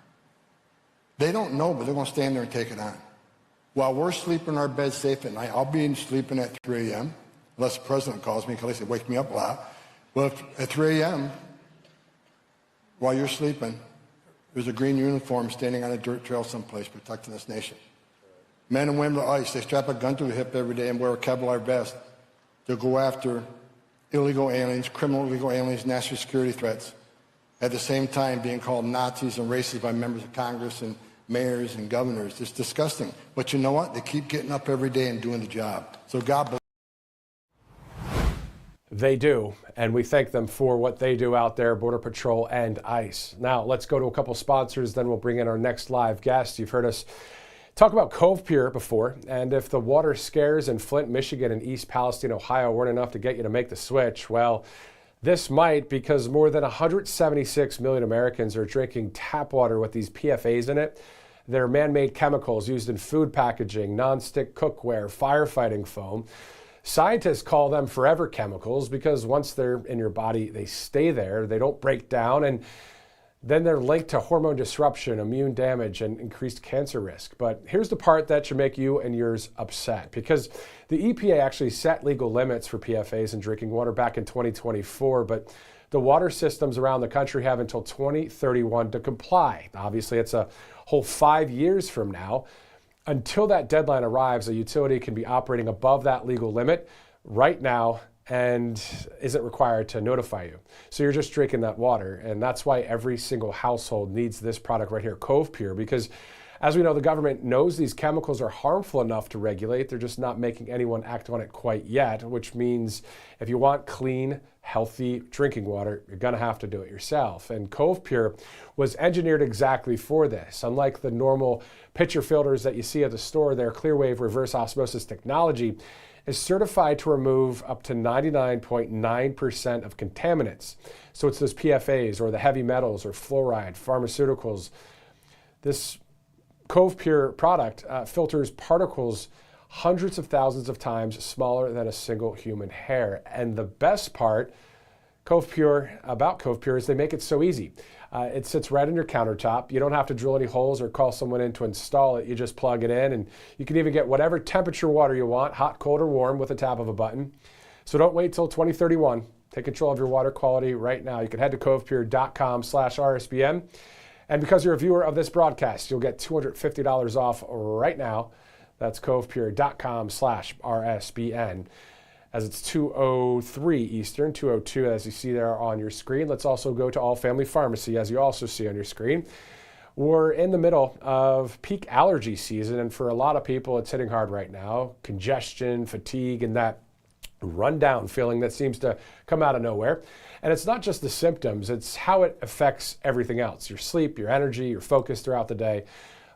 They don't know, but they're going to stand there and take it on. While we're sleeping in our bed safe at night, I'll be sleeping at 3 a.m., unless the president calls me, because they wake me up a lot. But at 3 a.m., while you're sleeping, there's a green uniform standing on a dirt trail someplace protecting this nation. Men and women of ICE, they strap a gun to their hip every day and wear a Kevlar vest to go after illegal aliens, criminal illegal aliens, national security threats, at the same time being called Nazis and racist by members of Congress and mayors and governors. It's disgusting. But you know what? They keep getting up every day and doing the job. So God bless. They do, and we thank them for what they do out there, Border Patrol and ICE. Now, let's go to a couple sponsors, then we'll bring in our next live guest. You've heard us talk about Cove Pier before, and if the water scares in Flint, Michigan, and East Palestine, Ohio weren't enough to get you to make the switch, well, this might, because more than 176 million Americans are drinking tap water with these PFAs in it. They're man-made chemicals used in food packaging, nonstick cookware, firefighting foam. Scientists call them forever chemicals because once they're in your body, they stay there, they don't break down, and then they're linked to hormone disruption, immune damage, and increased cancer risk. But here's the part that should make you and yours upset, because the EPA actually set legal limits for PFAS in drinking water back in 2024, but the water systems around the country have until 2031 to comply. Obviously, it's a whole 5 years from now. Until that deadline arrives, a utility can be operating above that legal limit right now and isn't required to notify you. So you're just drinking that water. And that's why every single household needs this product right here, Cove Pure, because as we know, the government knows these chemicals are harmful enough to regulate. They're just not making anyone act on it quite yet, which means if you want clean, healthy drinking water, you're gonna have to do it yourself. And Cove Pure was engineered exactly for this. Unlike the normal pitcher filters that you see at the store, their Clearwave reverse osmosis technology is certified to remove up to 99.9% of contaminants. So it's those PFAs or the heavy metals or fluoride, pharmaceuticals. This Cove Pure product filters particles hundreds of thousands of times smaller than a single human hair. And the best part about Cove Pure is they make it so easy. It sits right on your countertop. You don't have to drill any holes or call someone in to install it. You just plug it in, and you can even get whatever temperature water you want, hot, cold, or warm, with a tap of a button. So don't wait till 2031. Take control of your water quality right now. You can head to covepure.com/RSBN. And because you're a viewer of this broadcast, you'll get $250 off right now. That's covepure.com/RSBN. As it's 2:03 Eastern, 2:02 as you see there on your screen. Let's also go to All Family Pharmacy, as you also see on your screen. We're in the middle of peak allergy season, and for a lot of people, it's hitting hard right now. Congestion, fatigue, and that rundown feeling that seems to come out of nowhere. And it's not just the symptoms, it's how it affects everything else. Your sleep, your energy, your focus throughout the day.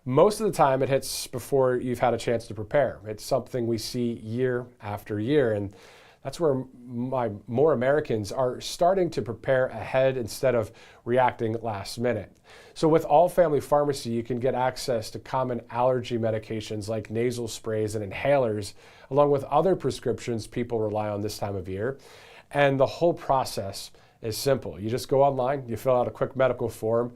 Most of the time it hits before you've had a chance to prepare. It's something we see year after year, and that's where more Americans are starting to prepare ahead instead of reacting last minute. So with All Family Pharmacy, you can get access to common allergy medications like nasal sprays and inhalers, along with other prescriptions people rely on this time of year. And the whole process is simple. You just go online, you fill out a quick medical form,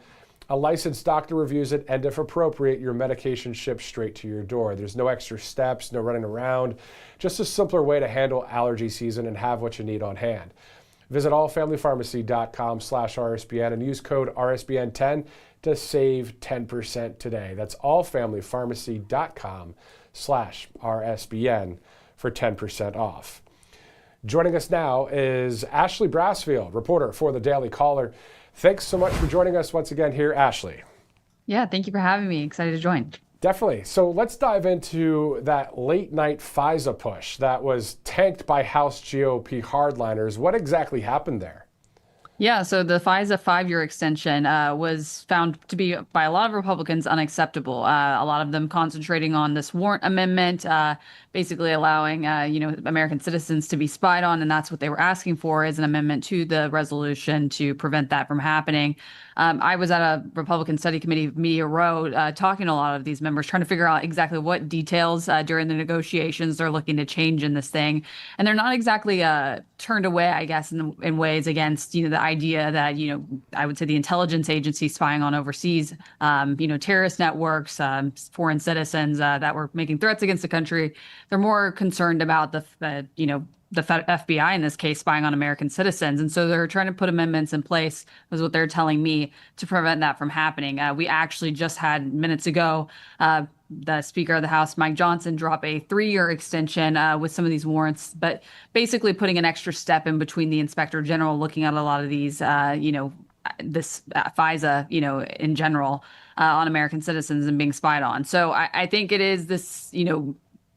a licensed doctor reviews it, and if appropriate, your medication ships straight to your door. There's no extra steps, no running around, just a simpler way to handle allergy season and have what you need on hand. Visit allfamilypharmacy.com/RSBN and use code RSBN10 to save 10% today. That's allfamilypharmacy.com/RSBN for 10% off. Joining us now is Ashley Brassfield, reporter for the Daily Caller. Thanks so much for joining us once again here, Ashley. Yeah, thank you for having me. Excited to join. Definitely. So let's dive into that late night FISA push that was tanked by House GOP hardliners. What exactly happened there? Yeah, so the FISA 5-year extension was found to be, by a lot of Republicans, unacceptable. A lot of them concentrating on this warrant amendment, basically allowing, American citizens to be spied on. And that's what they were asking for, is an amendment to the resolution to prevent that from happening. I was at a Republican Study Committee of Media Row talking to a lot of these members, trying to figure out exactly what details during the negotiations they're looking to change in this thing. And they're not exactly turned away, I guess, in ways against, the idea that, I would say the intelligence agency spying on overseas, terrorist networks, foreign citizens that were making threats against the country. They're more concerned about the FBI in this case spying on American citizens. And so they're trying to put amendments in place, is what they're telling me, to prevent that from happening. We actually just had minutes ago, the Speaker of the House, Mike Johnson, drop a 3-year extension with some of these warrants, but basically putting an extra step in between the Inspector General looking at a lot of these, this FISA, in general, on American citizens and being spied on. So I think it is this,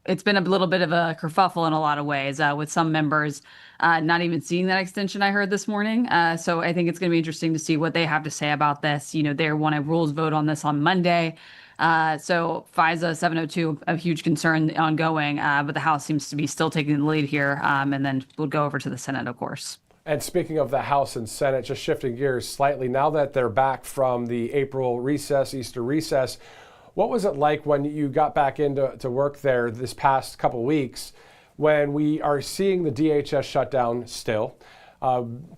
it's been a little bit of a kerfuffle in a lot of ways, with some members not even seeing that extension I heard this morning. So I think it's going to be interesting to see what they have to say about this. They want a rules vote on this on Monday. So FISA 702, a huge concern ongoing, but the House seems to be still taking the lead here. And then we'll go over to the Senate, of course. And speaking of the House and Senate, just shifting gears slightly, now that they're back from the April recess, Easter recess, what was it like when you got back into work there this past couple weeks? when we are seeing the DHS shutdown still,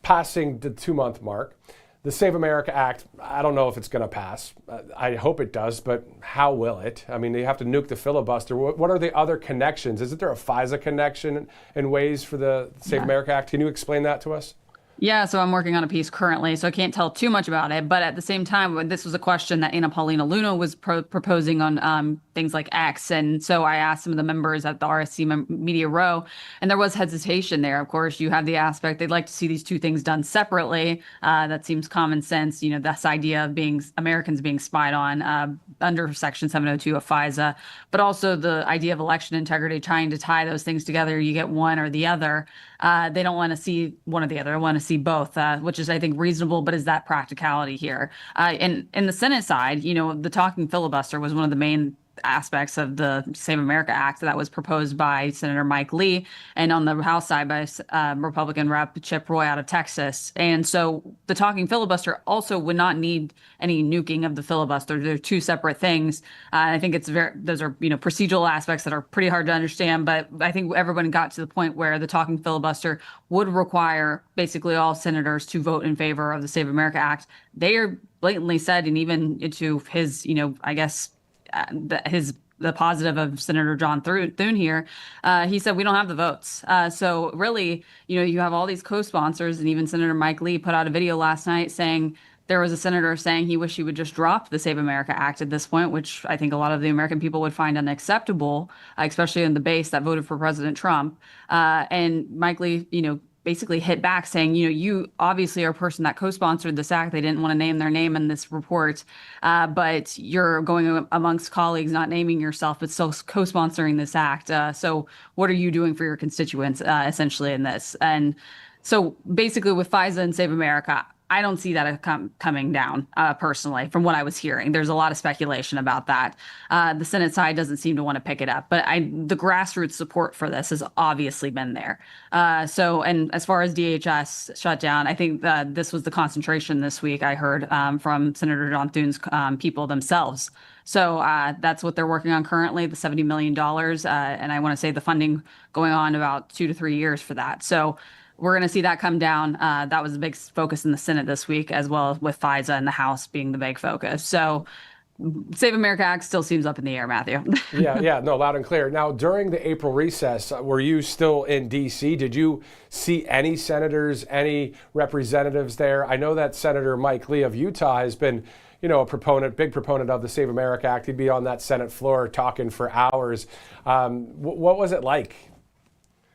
passing the 2-month mark. The Save America Act, I don't know if it's going to pass. I hope it does, but how will it? I mean, they have to nuke the filibuster. What are the other connections? Isn't there a FISA connection in ways for the Save America Act? Can you explain that to us? Yeah, so I'm working on a piece currently, so I can't tell too much about it. But at the same time, this was a question that Anna Paulina Luna was proposing on things like X. And so I asked some of the members at the RSC Media Row, and there was hesitation there. Of course, you have the aspect they'd like to see these two things done separately. That seems common sense. You know, this idea of Americans being spied on under Section 702 of FISA, but also the idea of election integrity, trying to tie those things together. You get one or the other. They don't want to see one or the other. They want to see both, which is, I think, reasonable, but is that practicality here? And in the Senate side, you know, the talking filibuster was one of the main aspects of the Save America Act that was proposed by Senator Mike Lee, and on the House side by Republican Rep. Chip Roy out of Texas. And so the talking filibuster also would not need any nuking of the filibuster. They're two separate things. I think those are, you know, procedural aspects that are pretty hard to understand, but I think everyone got to the point where the talking filibuster would require basically all senators to vote in favor of the Save America Act. They are blatantly said, and even into his, you know, I guess, the positive of Senator John Thune here, he said we don't have the votes. So really, you know, you have all these co-sponsors, and even Senator Mike Lee put out a video last night saying there was a senator saying he wished he would just drop the Save America Act at this point, which I think a lot of the American people would find unacceptable, especially in the base that voted for President Trump. And Mike Lee, you know, basically hit back saying, you know, you obviously are a person that co-sponsored this act. They didn't want to name their name in this report, but you're going amongst colleagues, not naming yourself, but still co-sponsoring this act. So what are you doing for your constituents, essentially, in this? And so basically with FISA and Save America, I don't see that coming down, personally, from what I was hearing. There's a lot of speculation about that. The Senate side doesn't seem to want to pick it up, but the grassroots support for this has obviously been there. And as far as DHS shutdown, I think this was the concentration this week, I heard from Senator John Thune's people themselves. So that's what they're working on currently, the $70 million. And I want to say the funding going on about 2 to 3 years for that. So we're going to see that come down. That was a big focus in the Senate this week, as well as with FISA and the House being the big focus. So Save America Act still seems up in the air, Matthew. Yeah, no, loud and clear. Now, during the April recess, were you still in D.C.? Did you see any senators, any representatives there? I know that Senator Mike Lee of Utah has been, you know, big proponent of the Save America Act. He'd be on that Senate floor talking for hours. What was it like?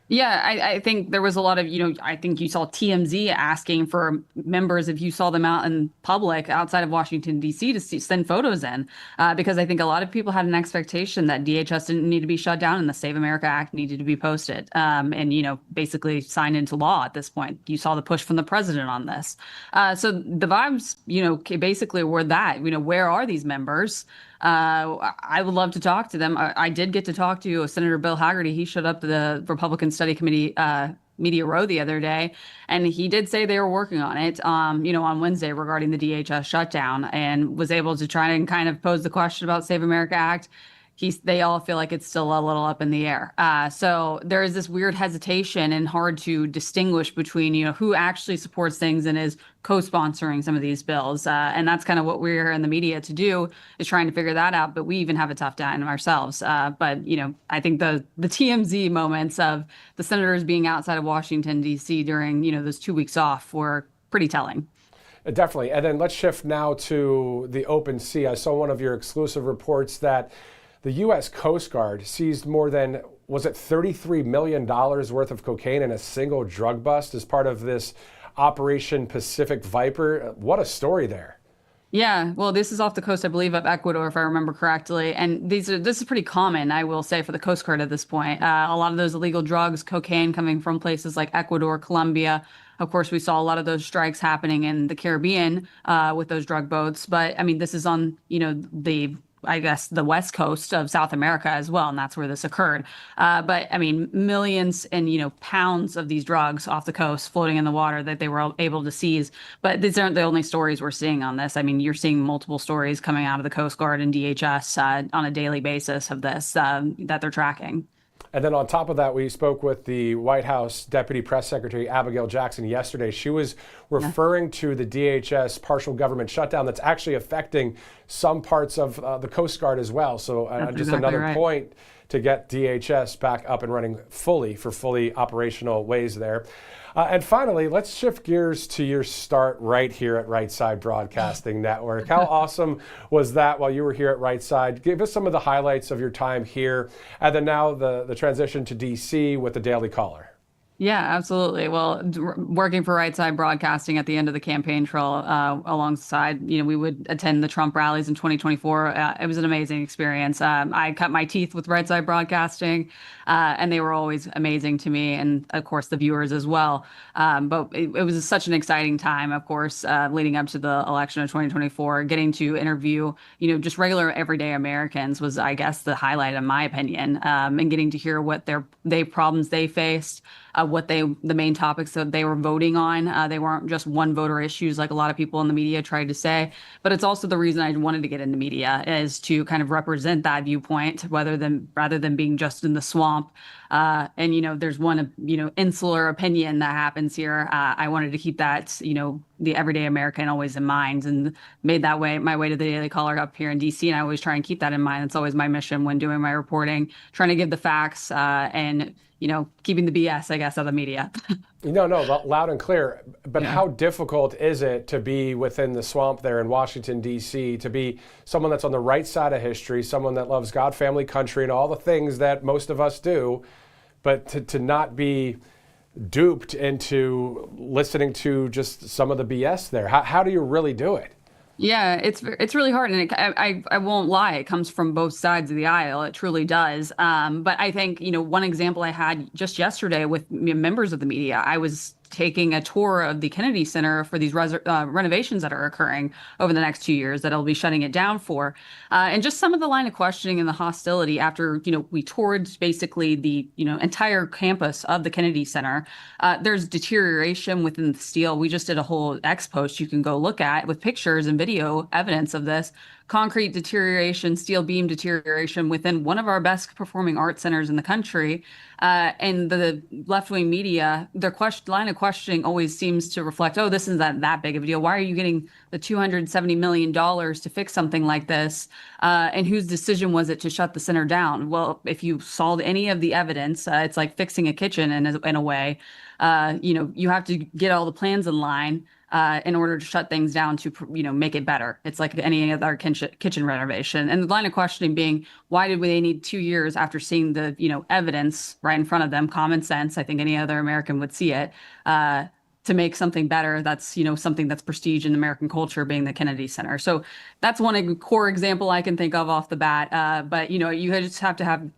Yeah, I think there was a lot of, you know, I think you saw TMZ asking for members, if you saw them out in public outside of Washington, D.C., to send photos in, because I think a lot of people had an expectation that DHS didn't need to be shut down and the Save America Act needed to be posted and, you know, basically signed into law at this point. You saw the push from the president on this. So the vibes, you know, basically were that, you know, where are these members? I would love to talk to them. I did get to talk to Senator Bill Hagerty. He showed up to the Republican Study Committee Media Row the other day, and he did say they were working on it, you know, on Wednesday regarding the DHS shutdown, and was able to try and kind of pose the question about Save America Act. They all feel like it's still a little up in the air. So there is this weird hesitation and hard to distinguish between, you know, who actually supports things and is co-sponsoring some of these bills. And that's kind of what we're in the media to do, is trying to figure that out. But we even have a tough time ourselves. But, you know, I think the TMZ moments of the senators being outside of Washington, D.C. during, you know, those 2 weeks off were pretty telling. Definitely. And then let's shift now to the open sea. I saw one of your exclusive reports that the U.S. Coast Guard seized more than, was it $33 million worth of cocaine in a single drug bust as part of this Operation Pacific Viper? What a story there. Yeah, well, this is off the coast, I believe, of Ecuador, if I remember correctly. And this is pretty common, I will say, for the Coast Guard at this point. A lot of those illegal drugs, cocaine, coming from places like Ecuador, Colombia. Of course, we saw a lot of those strikes happening in the Caribbean with those drug boats. But I mean, this is on, you know, I guess the west coast of South America as well, and that's where this occurred. But I mean, millions and, you know, pounds of these drugs off the coast floating in the water that they were able to seize. But these aren't the only stories we're seeing on this. I mean, you're seeing multiple stories coming out of the Coast Guard and DHS on a daily basis of this that they're tracking. And then on top of that, we spoke with the White House Deputy Press Secretary Abigail Jackson yesterday. She was referring to the DHS partial government shutdown that's actually affecting some parts of the Coast Guard as well. So just exactly another right. point to get DHS back up and running fully operational ways there. And finally, let's shift gears to your start right here at Right Side Broadcasting Network. How awesome was that while you were here at Right Side? Give us some of the highlights of your time here, and then now the transition to DC with the Daily Caller. Yeah, absolutely. Well, working for Right Side Broadcasting at the end of the campaign trail, alongside, we would attend the Trump rallies in 2024. It was an amazing experience. I cut my teeth with Right Side Broadcasting, and they were always amazing to me, and of course the viewers as well. But it was such an exciting time, of course, leading up to the election of 2024. Getting to interview, just regular everyday Americans was, I guess, the highlight in my opinion, and getting to hear what their problems they faced. The main topics that they were voting on. They weren't just one voter issues like a lot of people in the media tried to say, but it's also the reason I wanted to get into media is to kind of represent that viewpoint rather than being just in the swamp. And there's one, insular opinion that happens here. I wanted to keep that, the everyday American always in mind, and made that my way to the Daily Caller up here in DC. And I always try and keep that in mind. It's always my mission when doing my reporting, trying to give the facts, and keeping the BS, I guess, out of the media. No, loud and clear. But how difficult is it to be within the swamp there in Washington, D.C., to be someone that's on the right side of history, someone that loves God, family, country, and all the things that most of us do, but to not be duped into listening to just some of the BS there? How do you really do it? Yeah, it's really hard, and I won't lie, it comes from both sides of the aisle. It truly does. But I think one example I had just yesterday with members of the media, I was taking a tour of the Kennedy Center for these renovations that are occurring over the next 2 years that I'll be shutting it down for, and just some of the line of questioning and the hostility after we toured basically the entire campus of the Kennedy Center. There's deterioration within the steel. We just did a whole X post you can go look at with pictures and video evidence of this. Concrete deterioration, steel beam deterioration within one of our best performing art centers in the country. And the left-wing media, their line of questioning always seems to reflect, oh, this isn't that big of a deal. Why are you getting the $270 million to fix something like this? And whose decision was it to shut the center down? Well, if you saw any of the evidence, it's like fixing a kitchen in a way. You have to get all the plans in line in order to shut things down to make it better. It's like any other kitchen renovation. And the line of questioning being, why did they need 2 years after seeing the evidence right in front of them, common sense, I think any other American would see it, to make something better that's something that's prestige in American culture, being the Kennedy Center. So that's one core example I can think of off the bat. But you just have to have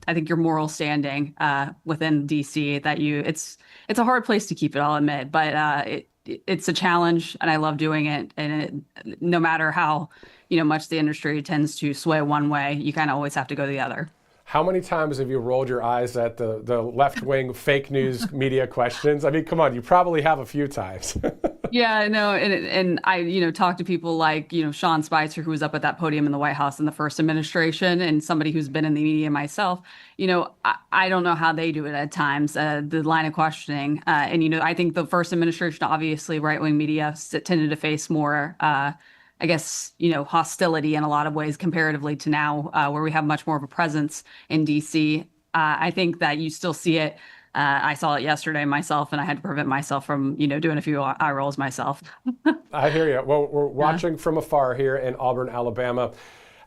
I think your moral standing within DC that it's a hard place to keep it, I'll admit, but it's a challenge, and I love doing it. And no matter how much the industry tends to sway one way, you kind of always have to go the other. How many times have you rolled your eyes at the left-wing fake news media questions? I mean, come on, you probably have a few times. Yeah, no, and I, talk to people like, Sean Spicer, who was up at that podium in the White House in the first administration, and somebody who's been in the media myself. I don't know how they do it at times, the line of questioning. And, I think the first administration, obviously, right-wing media tended to face more I guess, hostility in a lot of ways comparatively to now, where we have much more of a presence in DC. I think that you still see it. I saw it yesterday myself, and I had to prevent myself from, doing a few eye rolls myself. I hear you. Well, we're watching from afar here in Auburn, Alabama.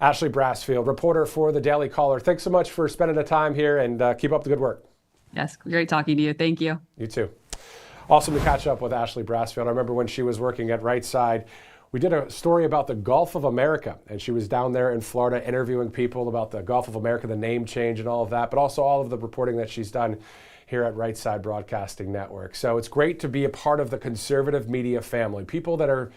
Ashley Brassfield, reporter for the Daily Caller. Thanks so much for spending the time here, and keep up the good work. Yes, great talking to you. Thank you. You too. Awesome to catch up with Ashley Brassfield. I remember when she was working at Right Side, we did a story about the Gulf of America, and she was down there in Florida interviewing people about the Gulf of America, the name change and all of that, but also all of the reporting that she's done here at Right Side Broadcasting Network. So it's great to be a part of the conservative media family, people that are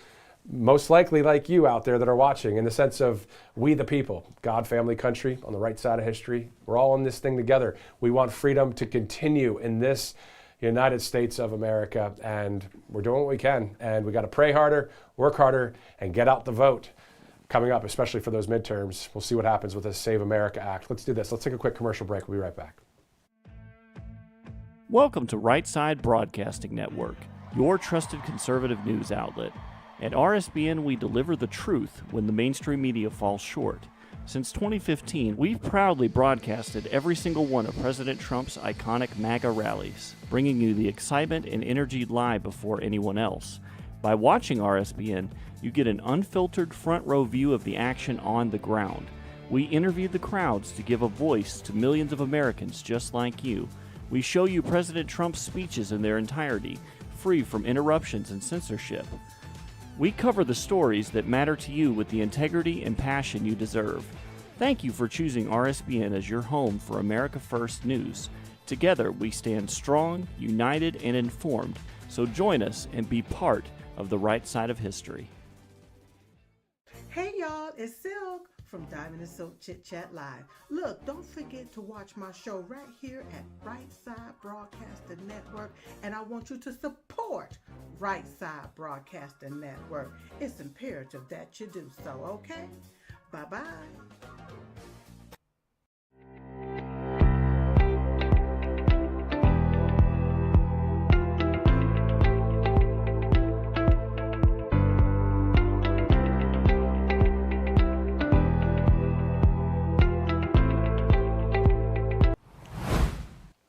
most likely like you out there that are watching, in the sense of we the people, God, family, country, on the right side of history. We're all in this thing together. We want freedom to continue in this United States of America, and we're doing what we can, and we got to pray harder, work harder, and get out the vote coming up, especially for those midterms. We'll see what happens with this Save America Act. Let's do this. Let's take a quick commercial break. We'll be right back. Welcome to Right Side Broadcasting Network, your trusted conservative news outlet. At RSBN, we deliver the truth when the mainstream media falls short. Since 2015, we've proudly broadcasted every single one of President Trump's iconic MAGA rallies, bringing you the excitement and energy live before anyone else. By watching RSBN, you get an unfiltered front row view of the action on the ground. We interview the crowds to give a voice to millions of Americans just like you. We show you President Trump's speeches in their entirety, free from interruptions and censorship. We cover the stories that matter to you with the integrity and passion you deserve. Thank you for choosing RSBN as your home for America First News. Together, we stand strong, united, and informed. So join us and be part of the right side of history. Hey y'all, it's Silk from Diamond and Silk Chit Chat Live. Look, don't forget to watch my show right here at Right Side Broadcasting Network, and I want you to support Right Side Broadcasting Network. It's imperative that you do so, okay? Bye-bye.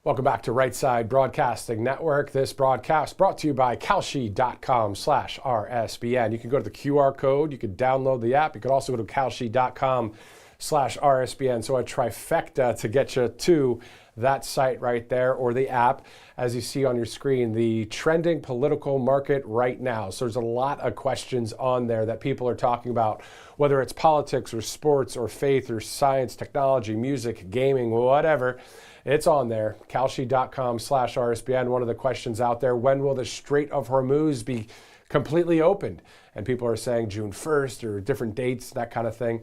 Welcome back to Right Side Broadcasting Network. This broadcast brought to you by Kalshi.com/RSBN. You can go to the QR code. You can download the app. You can also go to Kalshi.com/RSBN. So a trifecta to get you to that site right there, or the app, as you see on your screen, the trending political market right now. So there's a lot of questions on there that people are talking about, whether it's politics or sports or faith or science, technology, music, gaming, whatever. It's on there, Kalshi.com/RSBN. One of the questions out there, when will the Strait of Hormuz be completely opened? And people are saying June 1st or different dates, that kind of thing.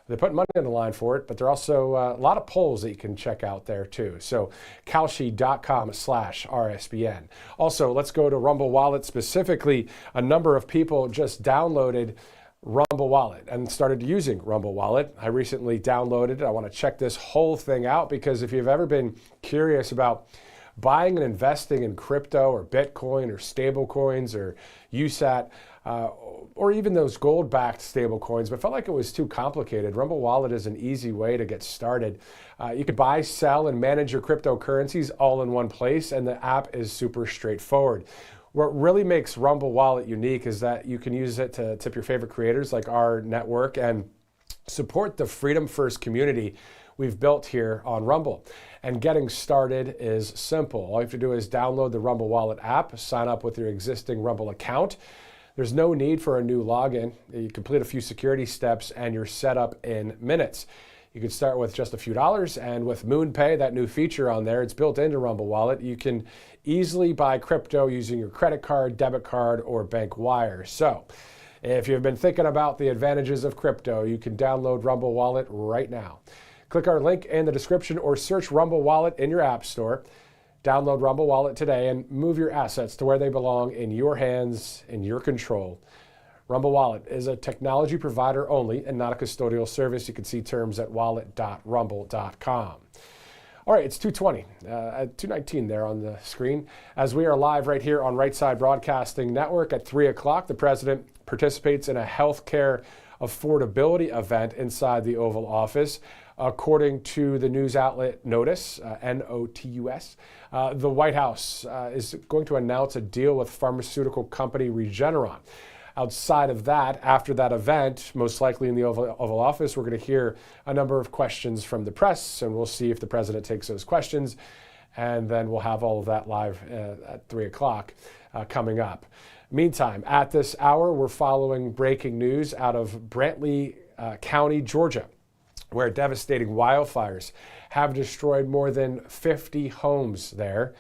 They're putting money on the line for it, but there are also a lot of polls that you can check out there too. So Kalshi.com/RSBN. Also, let's go to Rumble Wallet specifically. A number of people just downloaded Rumble Wallet and started using Rumble Wallet. I recently downloaded it. I want to check this whole thing out because if you've ever been curious about buying and investing in crypto or Bitcoin or stable coins or USAT, or even those gold-backed stable coins, but felt like it was too complicated, Rumble Wallet is an easy way to get started. You can buy, sell, and manage your cryptocurrencies all in one place, and the app is super straightforward. What really makes Rumble Wallet unique is that you can use it to tip your favorite creators like our network and support the Freedom First community we've built here on Rumble. And getting started is simple. All you have to do is download the Rumble Wallet app, sign up with your existing Rumble account. There's no need for a new login. You complete a few security steps and you're set up in minutes. You can start with just a few dollars, and with MoonPay, that new feature on there, it's built into Rumble Wallet. You can easily buy crypto using your credit card, debit card, or bank wire. So if you've been thinking about the advantages of crypto, you can download Rumble Wallet right now. Click our link in the description or search Rumble Wallet in your app store. Download Rumble Wallet today and move your assets to where they belong, in your hands, in your control. Rumble Wallet is a technology provider only and not a custodial service. You can see terms at wallet.rumble.com. All right, it's 2:20, at 2:19 there on the screen. As we are live right here on Right Side Broadcasting Network at 3 o'clock, the president participates in a healthcare affordability event inside the Oval Office. According to the news outlet Notice, NOTUS, the White House is going to announce a deal with pharmaceutical company Regeneron. Outside of that, after that event, most likely in the Oval Office, we're going to hear a number of questions from the press, and we'll see if the president takes those questions, and then we'll have all of that live at 3 o'clock coming up. Meantime, at this hour, we're following breaking news out of Brantley County, Georgia, where devastating wildfires have destroyed more than 50 homes there.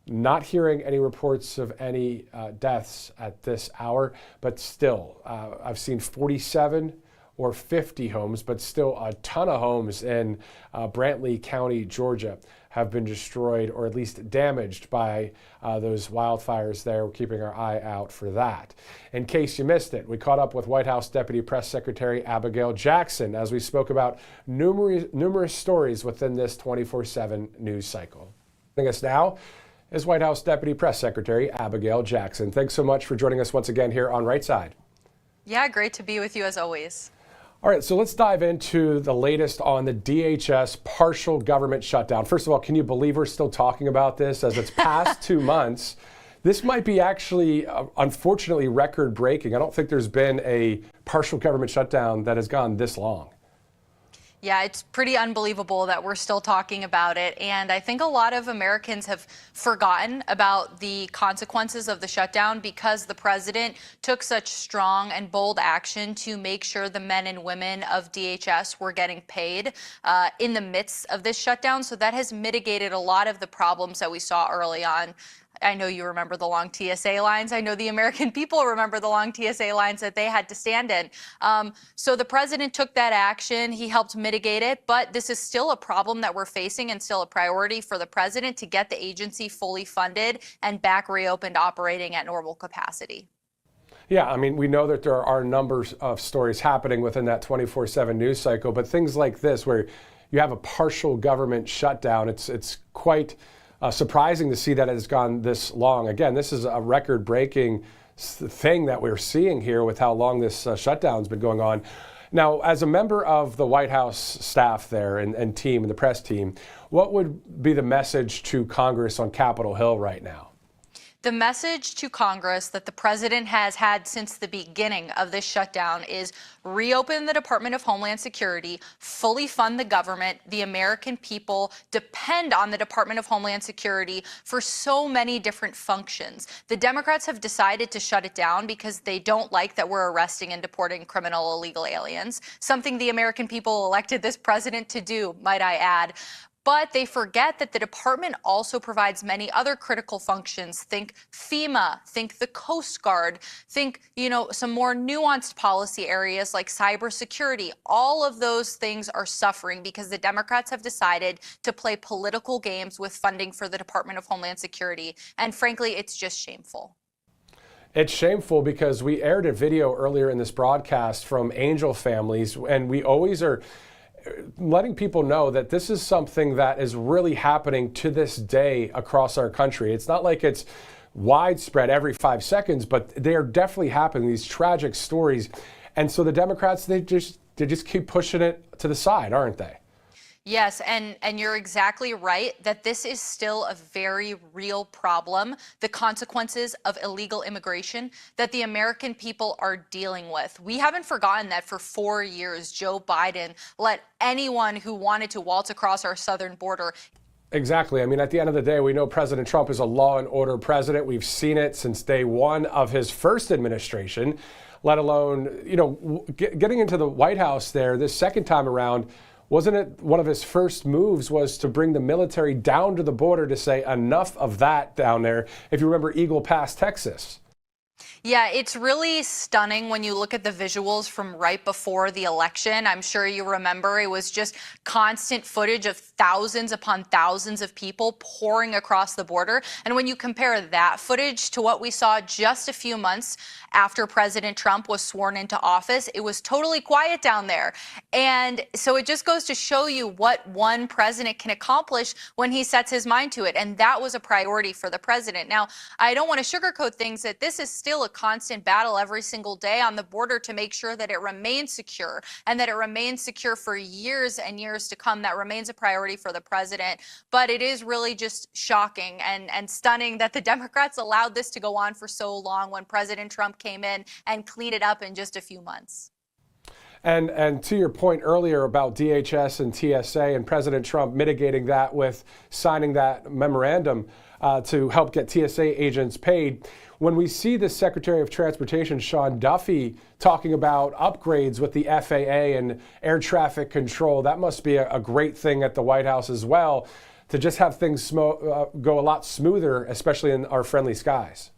Not hearing any reports of any deaths at this hour, but still, I've seen 47 or 50 homes, but still a ton of homes in Brantley County, Georgia, have been destroyed or at least damaged by those wildfires there. We're keeping our eye out for that. In case you missed it, we caught up with White House Deputy Press Secretary Abigail Jackson as we spoke about numerous stories within this 24/7 news cycle. Joining us now is White House Deputy Press Secretary Abigail Jackson. Thanks so much for joining us once again here on Right Side. Yeah, great to be with you as always. All right, so let's dive into the latest on the DHS partial government shutdown. First of all, can you believe we're still talking about this as it's past 2 months? This might be actually, unfortunately, record breaking. I don't think there's been a partial government shutdown that has gone this long. Yeah, it's pretty unbelievable that we're still talking about it. And I think a lot of Americans have forgotten about the consequences of the shutdown because the president took such strong and bold action to make sure the men and women of DHS were getting paid in the midst of this shutdown. So that has mitigated a lot of the problems that we saw early on. I know you remember the long TSA lines. I know the American people remember the long TSA lines that they had to stand in. So the president took that action. He helped mitigate it. But this is still a problem that we're facing and still a priority for the president to get the agency fully funded and back reopened operating at normal capacity. Yeah, I mean, we know that there are numbers of stories happening within that 24/7 news cycle, but things like this where you have a partial government shutdown, it's quite surprising to see that it has gone this long. Again, this is a record-breaking thing that we're seeing here with how long this shutdown's been going on. Now, as a member of the White House staff there and team and the press team, what would be the message to Congress on Capitol Hill right now? The message to Congress that the president has had since the beginning of this shutdown is reopen the Department of Homeland Security, fully fund the government. The American people depend on the Department of Homeland Security for so many different functions. The Democrats have decided to shut it down because they don't like that we're arresting and deporting criminal illegal aliens, something the American people elected this president to do, might I add. But they forget that the department also provides many other critical functions. Think FEMA, think the Coast Guard, think, some more nuanced policy areas like cybersecurity. All of those things are suffering because the Democrats have decided to play political games with funding for the Department of Homeland Security. And frankly, it's just shameful. It's shameful because we aired a video earlier in this broadcast from angel families, and we always are letting people know that this is something that is really happening to this day across our country. It's not like it's widespread every 5 seconds, but they are definitely happening, these tragic stories. And so the Democrats, they just keep pushing it to the side, aren't they? Yes, and you're exactly right that this is still a very real problem, the consequences of illegal immigration that the American people are dealing with. We haven't forgotten that for 4 years, Joe Biden let anyone who wanted to waltz across our southern border. Exactly. I mean, at the end of the day, we know President Trump is a law and order president. We've seen it since day one of his first administration, let alone, getting into the White House there this second time around. Wasn't it one of his first moves was to bring the military down to the border to say enough of that down there, if you remember Eagle Pass, Texas? Yeah, it's really stunning when you look at the visuals from right before the election. I'm sure you remember it was just constant footage of thousands upon thousands of people pouring across the border. And when you compare that footage to what we saw just a few months after President Trump was sworn into office, it was totally quiet down there. And so it just goes to show you what one president can accomplish when he sets his mind to it. And that was a priority for the president. Now, I don't want to sugarcoat things that this is still a constant battle every single day on the border to make sure that it remains secure and that it remains secure for years and years to come. That remains a priority for the president. But it is really just shocking and stunning that the Democrats allowed this to go on for so long when President Trump came in and cleaned it up in just a few months. And to your point earlier about DHS and TSA and President Trump mitigating that with signing that memorandum to help get TSA agents paid, when we see the Secretary of Transportation, Sean Duffy, talking about upgrades with the FAA and air traffic control, that must be a great thing at the White House as well, to just have things go a lot smoother, especially in our friendly skies.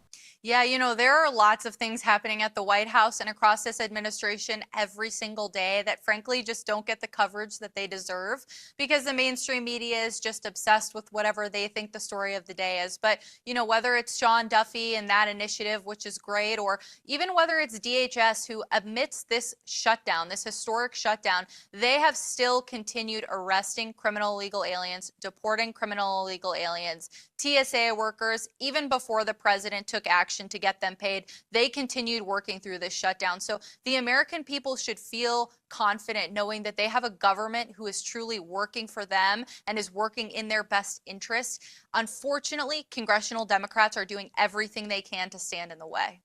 Yeah, there are lots of things happening at the White House and across this administration every single day that frankly just don't get the coverage that they deserve because the mainstream media is just obsessed with whatever they think the story of the day is. But, whether it's Sean Duffy and that initiative, which is great, or even whether it's DHS who amidst this shutdown, this historic shutdown, they have still continued arresting criminal illegal aliens, deporting criminal illegal aliens. TSA workers, even before the president took action to get them paid, they continued working through this shutdown. So the American people should feel confident knowing that they have a government who is truly working for them and is working in their best interest. Unfortunately, congressional Democrats are doing everything they can to stand in the way.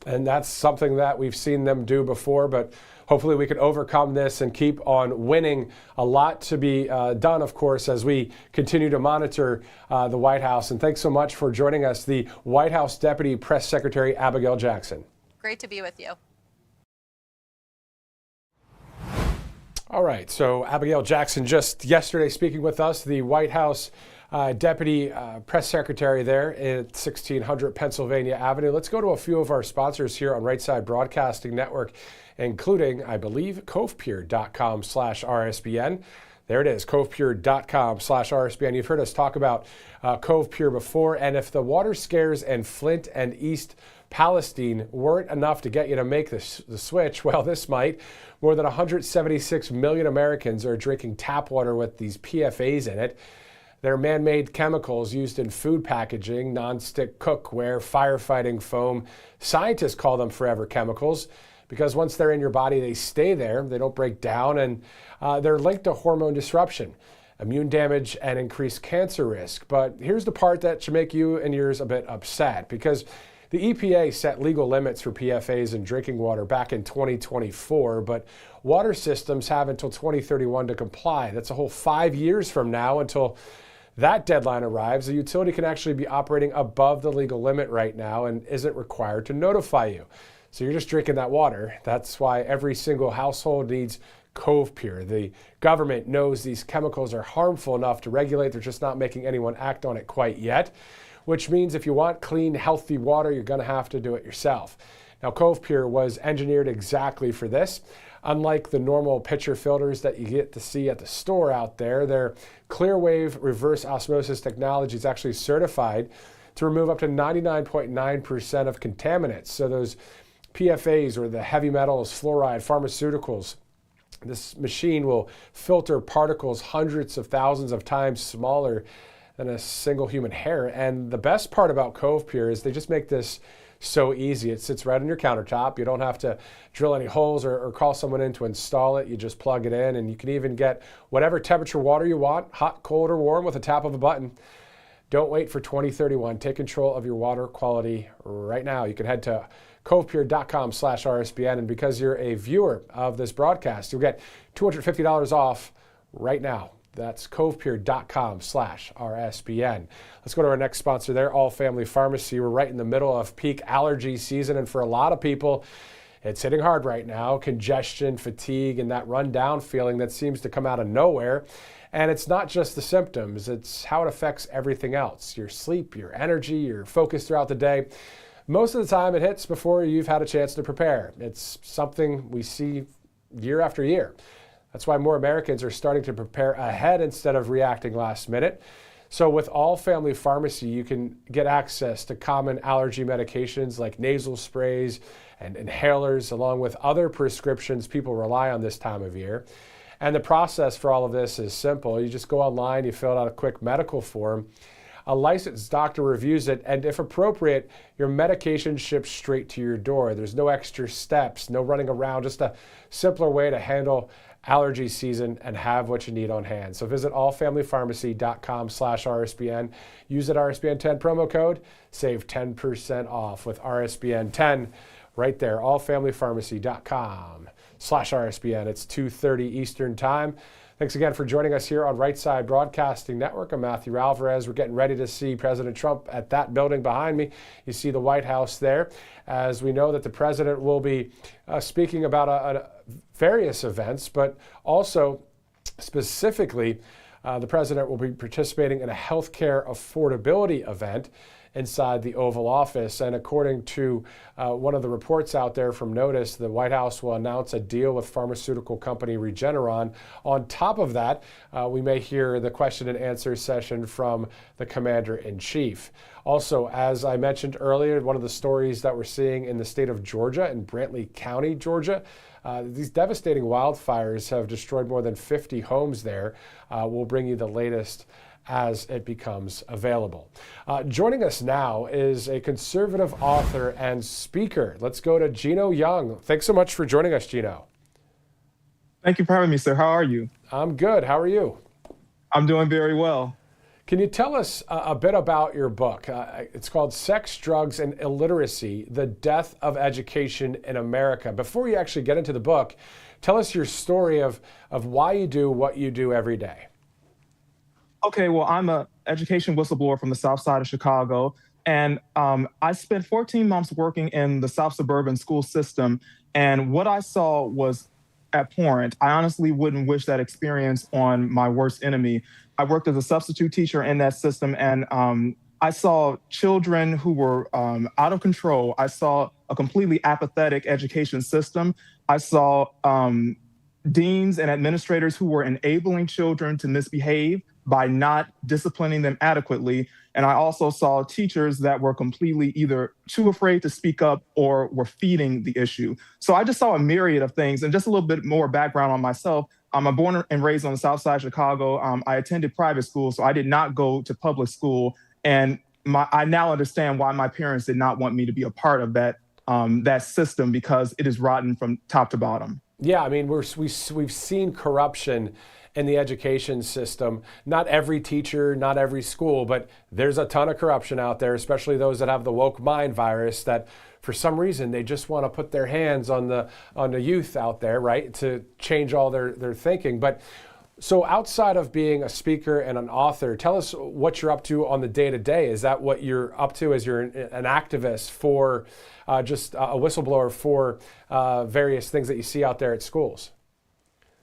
And that's something that we've seen them do before, but hopefully we can overcome this and keep on winning. A lot to be done, of course, as we continue to monitor the White House. And thanks so much for joining us, the White House Deputy Press Secretary Abigail Jackson. Great to be with you. All right, so Abigail Jackson just yesterday speaking with us, the White House Deputy Press Secretary there at 1600 Pennsylvania Avenue. Let's go to a few of our sponsors here on Right Side Broadcasting Network, including, I believe, CovePure.com/RSBN. There it is, CovePure.com/RSBN. You've heard us talk about Cove Pure before, and if the water scares in Flint and East Palestine weren't enough to get you to make the switch, well, this might. More than 176 million Americans are drinking tap water with these PFAs in it. They're man-made chemicals used in food packaging, nonstick cookware, firefighting foam. Scientists call them forever chemicals because once they're in your body, they stay there. They don't break down, and they're linked to hormone disruption, immune damage, and increased cancer risk. But here's the part that should make you and yours a bit upset, because the EPA set legal limits for PFAs in drinking water back in 2024, but water systems have until 2031 to comply. That's a whole 5 years from now until that deadline arrives. The utility can actually be operating above the legal limit right now and isn't required to notify you. So you're just drinking that water. That's why every single household needs Cove Pure. The government knows these chemicals are harmful enough to regulate. They're just not making anyone act on it quite yet, which means if you want clean, healthy water, you're going to have to do it yourself. Now, Cove Pure was engineered exactly for this. Unlike the normal pitcher filters that you get to see at the store out there, their Clearwave reverse osmosis technology is actually certified to remove up to 99.9% of contaminants. So those PFAs, or the heavy metals, fluoride, pharmaceuticals, this machine will filter particles hundreds of thousands of times smaller than a single human hair. And the best part about Cove Pure is they just make this so easy. It sits right on your countertop. You don't have to drill any holes or call someone in to install it. You just plug it in, and you can even get whatever temperature water you want, hot, cold, or warm, with a tap of a button. Don't wait for 2031. Take control of your water quality right now. You can head to CovePure.com/RSBN, and because you're a viewer of this broadcast, you'll get $250 off right now. That's CovePure.com/RSBN. Let's go to our next sponsor there, All Family Pharmacy. We're right in the middle of peak allergy season, and for a lot of people, it's hitting hard right now. Congestion, fatigue, and that run-down feeling that seems to come out of nowhere. And it's not just the symptoms, it's how it affects everything else. Your sleep, your energy, your focus throughout the day. Most of the time it hits before you've had a chance to prepare. It's something we see year after year. That's why more Americans are starting to prepare ahead instead of reacting last minute. So with All Family Pharmacy, you can get access to common allergy medications like nasal sprays and inhalers, along with other prescriptions people rely on this time of year. And the process for all of this is simple. You just go online, you fill out a quick medical form, a licensed doctor reviews it, and if appropriate, your medication ships straight to your door. There's no extra steps, no running around, just a simpler way to handle allergy season and have what you need on hand. So visit allfamilypharmacy.com/RSBN. Use that RSBN10 promo code. Save 10% off with RSBN10 right there. allfamilypharmacy.com/RSBN. It's 2:30 Eastern Time. Thanks again for joining us here on Right Side Broadcasting Network. I'm Matthew Alvarez. We're getting ready to see President Trump at that building behind me. You see the White House there, as we know that the president will be speaking about various events, but also specifically, the president will be participating in a healthcare affordability event inside the Oval Office. And according to one of the reports out there from Notice, the White House will announce a deal with pharmaceutical company Regeneron. On top of that, we may hear the question and answer session from the Commander-in-Chief. Also, as I mentioned earlier, one of the stories that we're seeing in the state of Georgia, in Brantley County, Georgia, these devastating wildfires have destroyed more than 50 homes there. We'll bring you the latest as it becomes available. Joining us now is a conservative author and speaker. Let's go to Gino Young. Thanks so much for joining us, Gino. Thank you for having me, sir. How are you? I'm good. How are you? I'm doing very well. Can you tell us a bit about your book? It's called Sex, Drugs, and Illiteracy, The Death of Education in America. Before you actually get into the book, tell us your story of why you do what you do every day. Okay, well, I'm an education whistleblower from the South Side of Chicago, and I spent 14 months working in the South suburban school system, and what I saw was abhorrent. I honestly wouldn't wish that experience on my worst enemy. I worked as a substitute teacher in that system, and I saw children who were out of control. I saw a completely apathetic education system. I saw deans and administrators who were enabling children to misbehave by not disciplining them adequately. And I also saw teachers that were completely either too afraid to speak up or were feeding the issue. So I just saw a myriad of things. And just a little bit more background on myself. I'm born and raised on the South Side of Chicago. I attended private school, so I did not go to public school. And I now understand why my parents did not want me to be a part of that system, because it is rotten from top to bottom. Yeah, I mean, we've seen corruption in the education system. Not every teacher, not every school, but there's a ton of corruption out there, especially those that have the woke mind virus that for some reason they just want to put their hands on the youth out there, right, to change all their thinking. But so outside of being a speaker and an author, tell us what you're up to on the day-to-day. Is that what you're up to as you're an activist for just a whistleblower for various things that you see out there at schools?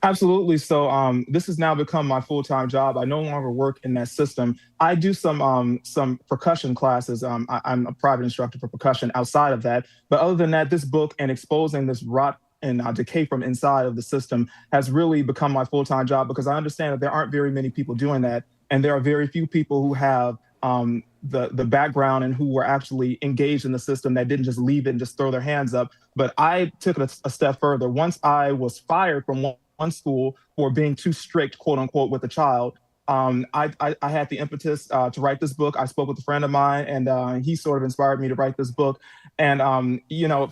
Absolutely. So this has now become my full-time job. I no longer work in that system. I do some percussion classes. I'm a private instructor for percussion outside of that. But other than that, this book and exposing this rot and decay from inside of the system has really become my full-time job, because I understand that there aren't very many people doing that. And there are very few people who have the background and who were actually engaged in the system that didn't just leave it and just throw their hands up. But I took it a step further. Once I was fired from one school for being too strict, quote unquote, with a child, I had the impetus to write this book. I spoke with a friend of mine, and he sort of inspired me to write this book. And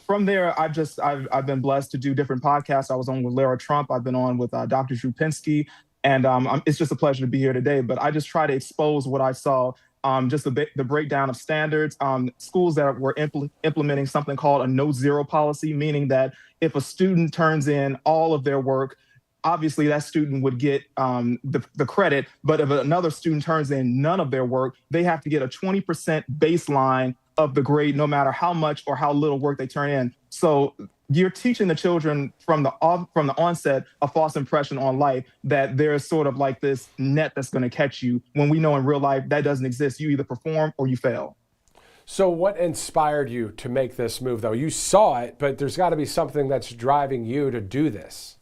from there, I've been blessed to do different podcasts. I was on with Melania Trump. I've been on with Dr. Drew Pinsky, and it's just a pleasure to be here today. But I just try to expose what I saw. Just the breakdown of standards, schools that were implementing something called a no-zero policy, meaning that if a student turns in all of their work, obviously that student would get the credit, but if another student turns in none of their work, they have to get a 20% baseline of the grade, no matter how much or how little work they turn in. So you're teaching the children from the onset a false impression on life that there's sort of like this net that's going to catch you, when we know in real life that doesn't exist. You either perform or you fail. So what inspired you to make this move, though? You saw it, but there's got to be something that's driving you to do this.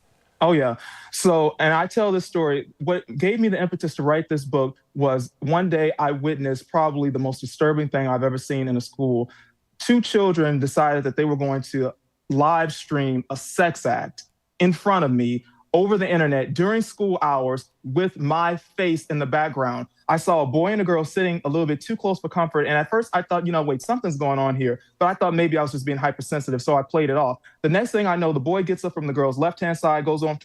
Oh, yeah. So, and I tell this story, what gave me the impetus to write this book was one day I witnessed probably the most disturbing thing I've ever seen in a school. Two children decided that they were going to live stream a sex act in front of me over the internet during school hours with my face in the background. I saw a boy and a girl sitting a little bit too close for comfort. And at first I thought, wait, something's going on here. But I thought maybe I was just being hypersensitive, so I played it off. The next thing I know, the boy gets up from the girl's left-hand side, goes on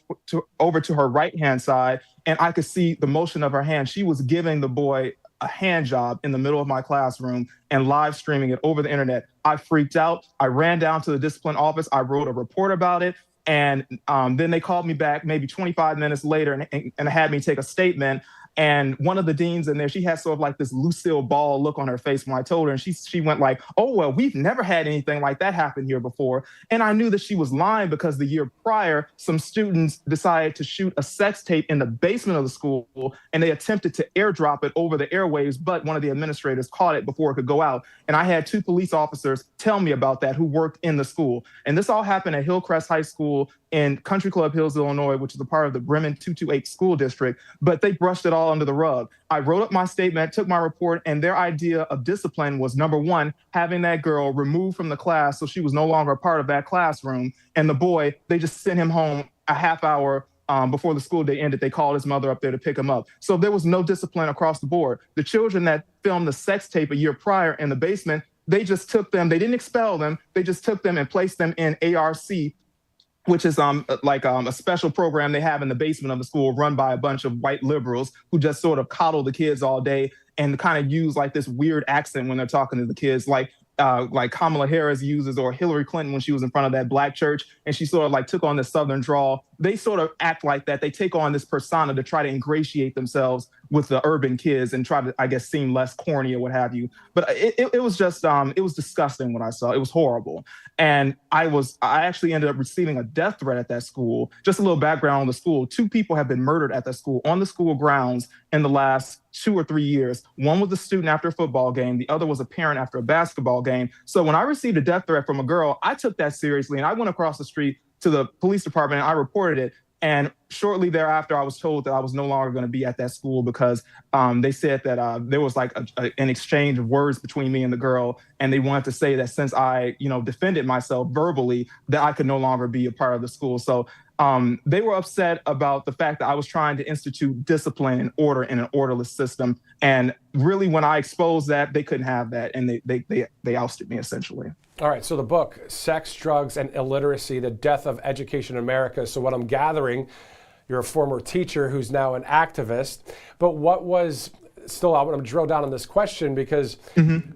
over to her right-hand side, and I could see the motion of her hand. She was giving the boy a hand job in the middle of my classroom and live streaming it over the internet. I freaked out. I ran down to the discipline office. I wrote a report about it. And then they called me back maybe 25 minutes later and had me take a statement. And one of the deans in there, she had sort of like this Lucille Ball look on her face when I told her. And she went like, oh, well, we've never had anything like that happen here before. And I knew that she was lying, because the year prior, some students decided to shoot a sex tape in the basement of the school, and they attempted to airdrop it over the airwaves, but one of the administrators caught it before it could go out. And I had two police officers tell me about that who worked in the school. And this all happened at Hillcrest High School in Country Club Hills, Illinois, which is a part of the Bremen 228 school district, but they brushed it all under the rug. I wrote up my statement, took my report, and their idea of discipline was, number one, having that girl removed from the class so she was no longer a part of that classroom. And the boy, they just sent him home a half hour before the school day ended, they called his mother up there to pick him up. So there was no discipline across the board. The children that filmed the sex tape a year prior in the basement, they just took them, they didn't expel them, they just took them and placed them in ARC, which is a special program they have in the basement of the school run by a bunch of white liberals who just sort of coddle the kids all day and kind of use like this weird accent when they're talking to the kids, like Kamala Harris uses, or Hillary Clinton when she was in front of that black church and she sort of like took on this Southern drawl. They sort of act like that. They take on this persona to try to ingratiate themselves with the urban kids and try to, I guess, seem less corny or what have you. But it was just, it was disgusting what I saw. It was horrible. And I actually ended up receiving a death threat at that school. Just a little background on the school. 2 people have been murdered at that school on the school grounds in the last 2 or 3 years. One was a student after a football game. The other was a parent after a basketball game. So when I received a death threat from a girl, I took that seriously and I went across the street to the police department and I reported it. And shortly thereafter, I was told that I was no longer going to be at that school because they said that there was like an exchange of words between me and the girl. And they wanted to say that since I, defended myself verbally, that I could no longer be a part of the school. So they were upset about the fact that I was trying to institute discipline and order in an orderless system. And really, when I exposed that, they couldn't have that. And they ousted me, essentially. All right, so the book, Sex, Drugs, and Illiteracy, The Death of Education in America. So what I'm gathering, you're a former teacher who's now an activist. But what was, still, I want to drill down on this question because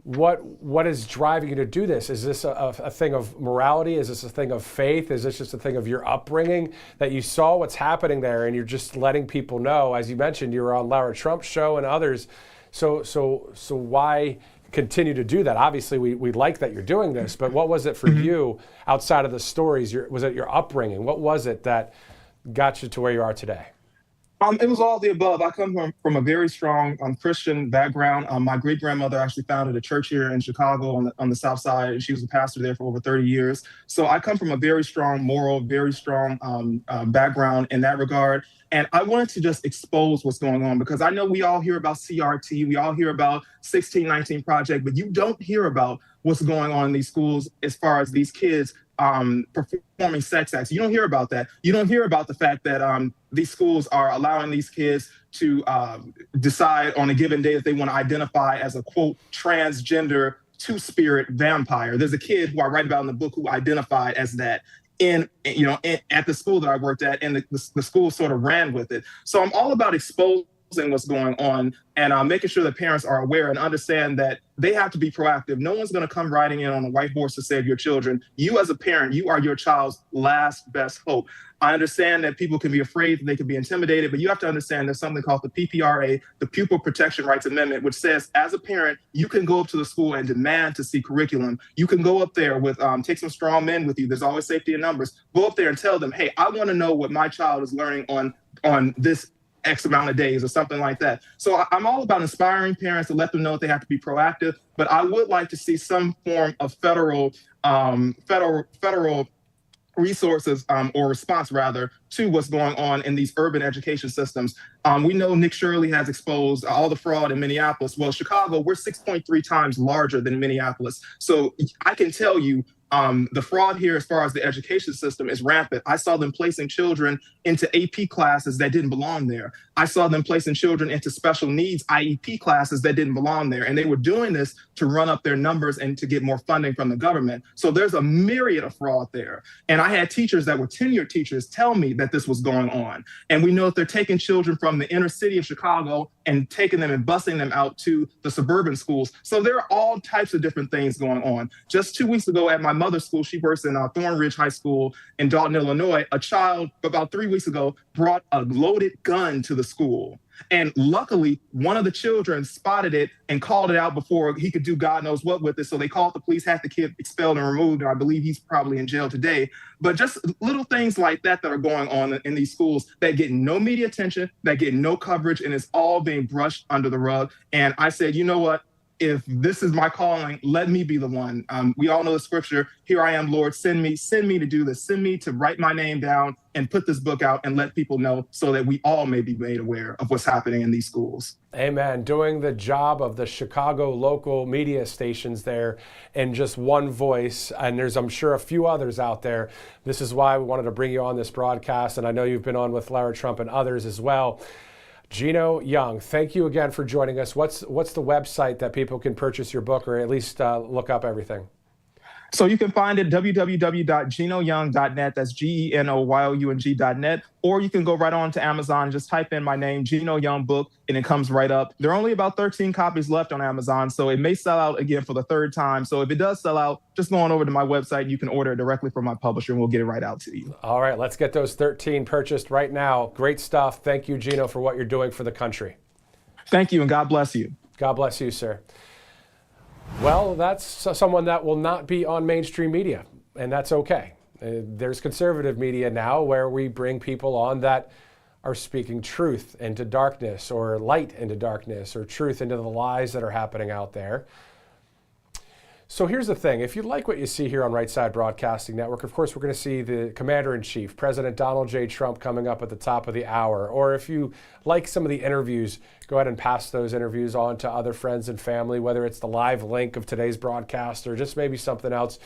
what is driving you to do this? Is this a thing of morality? Is this a thing of faith? Is this just a thing of your upbringing that you saw what's happening there and you're just letting people know? As you mentioned, you were on Melania Trump's show and others. So why continue to do that? Obviously, we like that you're doing this, but what was it for you outside of the stories? Was it your upbringing? What was it that got you to where you are today? It was all the above. I come from a very strong Christian background. My great-grandmother actually founded a church here in Chicago on the South Side, and she was a pastor there for over 30 years. So I come from a very strong moral, very strong background in that regard. And I wanted to just expose what's going on because I know we all hear about CRT, we all hear about 1619 Project, but you don't hear about what's going on in these schools as far as these kids performing sex acts. You don't hear about that. You don't hear about the fact that these schools are allowing these kids to decide on a given day if they want to identify as a, quote, transgender two-spirit vampire. There's a kid who I write about in the book who identified as that at the school that I worked at, and the school sort of ran with it. So I'm all about exposing what's going on and making sure that parents are aware and understand that they have to be proactive. No one's going to come riding in on a white horse to save your children. You as a parent, you are your child's last best hope. I understand that people can be afraid, that they can be intimidated, but you have to understand there's something called the PPRA, the Pupil Protection Rights Amendment, which says as a parent, you can go up to the school and demand to see curriculum. You can go up there with, take some strong men with you. There's always safety in numbers. Go up there and tell them, hey, I want to know what my child is learning on this X amount of days or something like that. So I'm all about inspiring parents to let them know that they have to be proactive, but I would like to see some form of federal resources or response rather to what's going on in these urban education systems. We know Nick Shirley has exposed all the fraud in Minneapolis. Well, Chicago, we're 6.3 times larger than Minneapolis. So I can tell you the fraud here as far as the education system is rampant. I saw them placing children into AP classes that didn't belong there. I saw them placing children into special needs IEP classes that didn't belong there. And they were doing this to run up their numbers and to get more funding from the government. So there's a myriad of fraud there. And I had teachers that were tenured teachers tell me that this was going on. And we know that they're taking children from the inner city of Chicago and taking them and busing them out to the suburban schools. So there are all types of different things going on. Just 2 weeks ago at my mother's school, she works in Thornridge High School in Dalton, Illinois, a child about 3 weeks ago brought a loaded gun to the school. And luckily, one of the children spotted it and called it out before he could do God knows what with it. So they called the police, had the kid expelled and removed, and I believe he's probably in jail today. But just little things like that are going on in these schools that get no media attention, that get no coverage, and it's all being brushed under the rug. And I said, you know what? if this is my calling, let me be the one. We all know the scripture, here I am, Lord, send me to do this. Send me to write my name down and put this book out and let people know so that we all may be made aware of what's happening in these schools. Amen. Doing the job of the Chicago local media stations there in just one voice. And there's, I'm sure, a few others out there. This is why we wanted to bring you on this broadcast. And I know you've been on with Lara Trump and others as well. Gino Young, thank you again for joining us. What's the website that people can purchase your book or at least look up everything? So you can find it www.ginoyoung.net. That's GENOYOUNG.net. Or you can go right on to Amazon, just type in my name, Gino Young book, and it comes right up. There are only about 13 copies left on Amazon, so it may sell out again for the third time. So if it does sell out, just go on over to my website. You can order it directly from my publisher, and we'll get it right out to you. All right, let's get those 13 purchased right now. Great stuff. Thank you, Gino, for what you're doing for the country. Thank you, and God bless you. God bless you, sir. Well, that's someone that will not be on mainstream media, and that's okay. There's conservative media now where we bring people on that are speaking truth into darkness or light into darkness or truth into the lies that are happening out there. So here's the thing. If you like what you see here on Right Side Broadcasting Network, of course, we're going to see the Commander-in-Chief, President Donald J. Trump, coming up at the top of the hour. Or if you like some of the interviews, go ahead and pass those interviews on to other friends and family, whether it's the live link of today's broadcast or just maybe something else.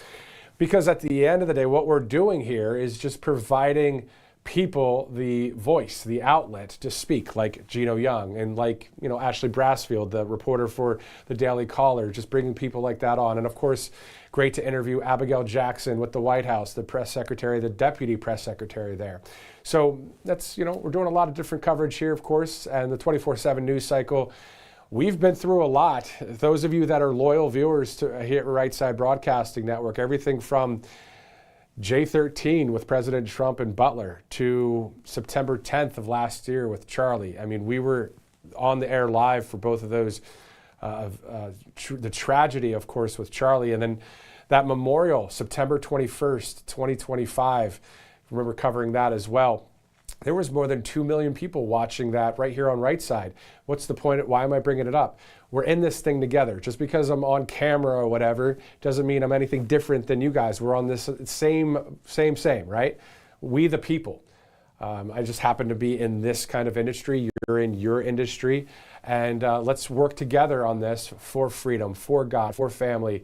Because at the end of the day, what we're doing here is just providing people the voice, the outlet to speak, like Gino Young and like, Ashley Brassfield, the reporter for the Daily Caller, just bringing people like that on. And of course, great to interview Abigail Jackson with the White House, the press secretary, the deputy press secretary there. So that's, we're doing a lot of different coverage here, of course, and the 24/7 news cycle. We've been through a lot. Those of you that are loyal viewers to here at Right Side Broadcasting Network, everything from J13 with President Trump and Butler to September 10th of last year with Charlie. I mean, we were on the air live for both of those. The tragedy, of course, with Charlie, and then that memorial, September 21st, 2025. Remember covering that as well. There was more than 2 million people watching that right here on Right Side. What's the point? Why am I bringing it up? We're in this thing together. Just because I'm on camera or whatever doesn't mean I'm anything different than you guys. We're on this same, right? We the people. I just happen to be in this kind of industry. You're in your industry. And let's work together on this for freedom, for God, for family,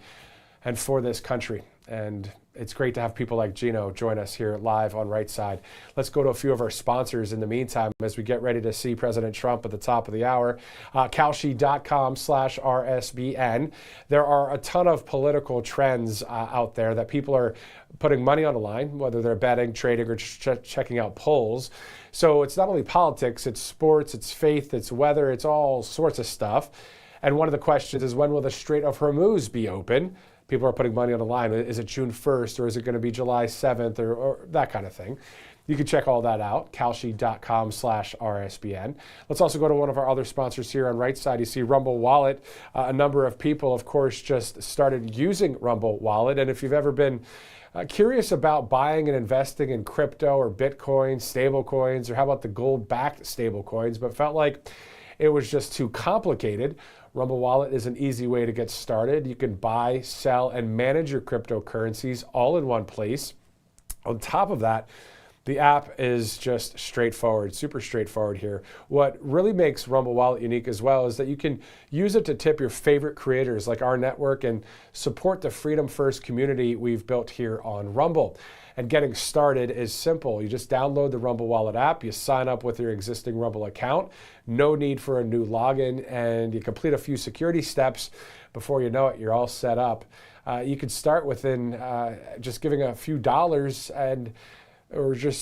and for this country. And it's great to have people like Gino join us here live on Right Side. Let's go to a few of our sponsors in the meantime as we get ready to see President Trump at the top of the hour. Kalshi.com/RSBN. There are a ton of political trends out there that people are putting money on the line, whether they're betting, trading, or checking out polls. So it's not only politics, it's sports, it's faith, it's weather, it's all sorts of stuff. And one of the questions is, when will the Strait of Hormuz be open? People are putting money on the line. Is it June 1st or is it going to be July 7th or that kind of thing? You can check all that out, Kalshi.com/RSBN. Let's also go to one of our other sponsors here on Right Side. You see Rumble Wallet. A number of people, of course, just started using Rumble Wallet. And if you've ever been curious about buying and investing in crypto or Bitcoin, stable coins, or how about the gold-backed stable coins, but felt like it was just too complicated, Rumble Wallet is an easy way to get started. You can buy, sell, and manage your cryptocurrencies all in one place. On top of that, the app is just straightforward, super straightforward here. What really makes Rumble Wallet unique as well is that you can use it to tip your favorite creators like our network and support the Freedom First community we've built here on Rumble. And getting started is simple. You just download the Rumble Wallet app, you sign up with your existing Rumble account, no need for a new login, and you complete a few security steps. Before you know it, you're all set up. You can start within just giving a few dollars,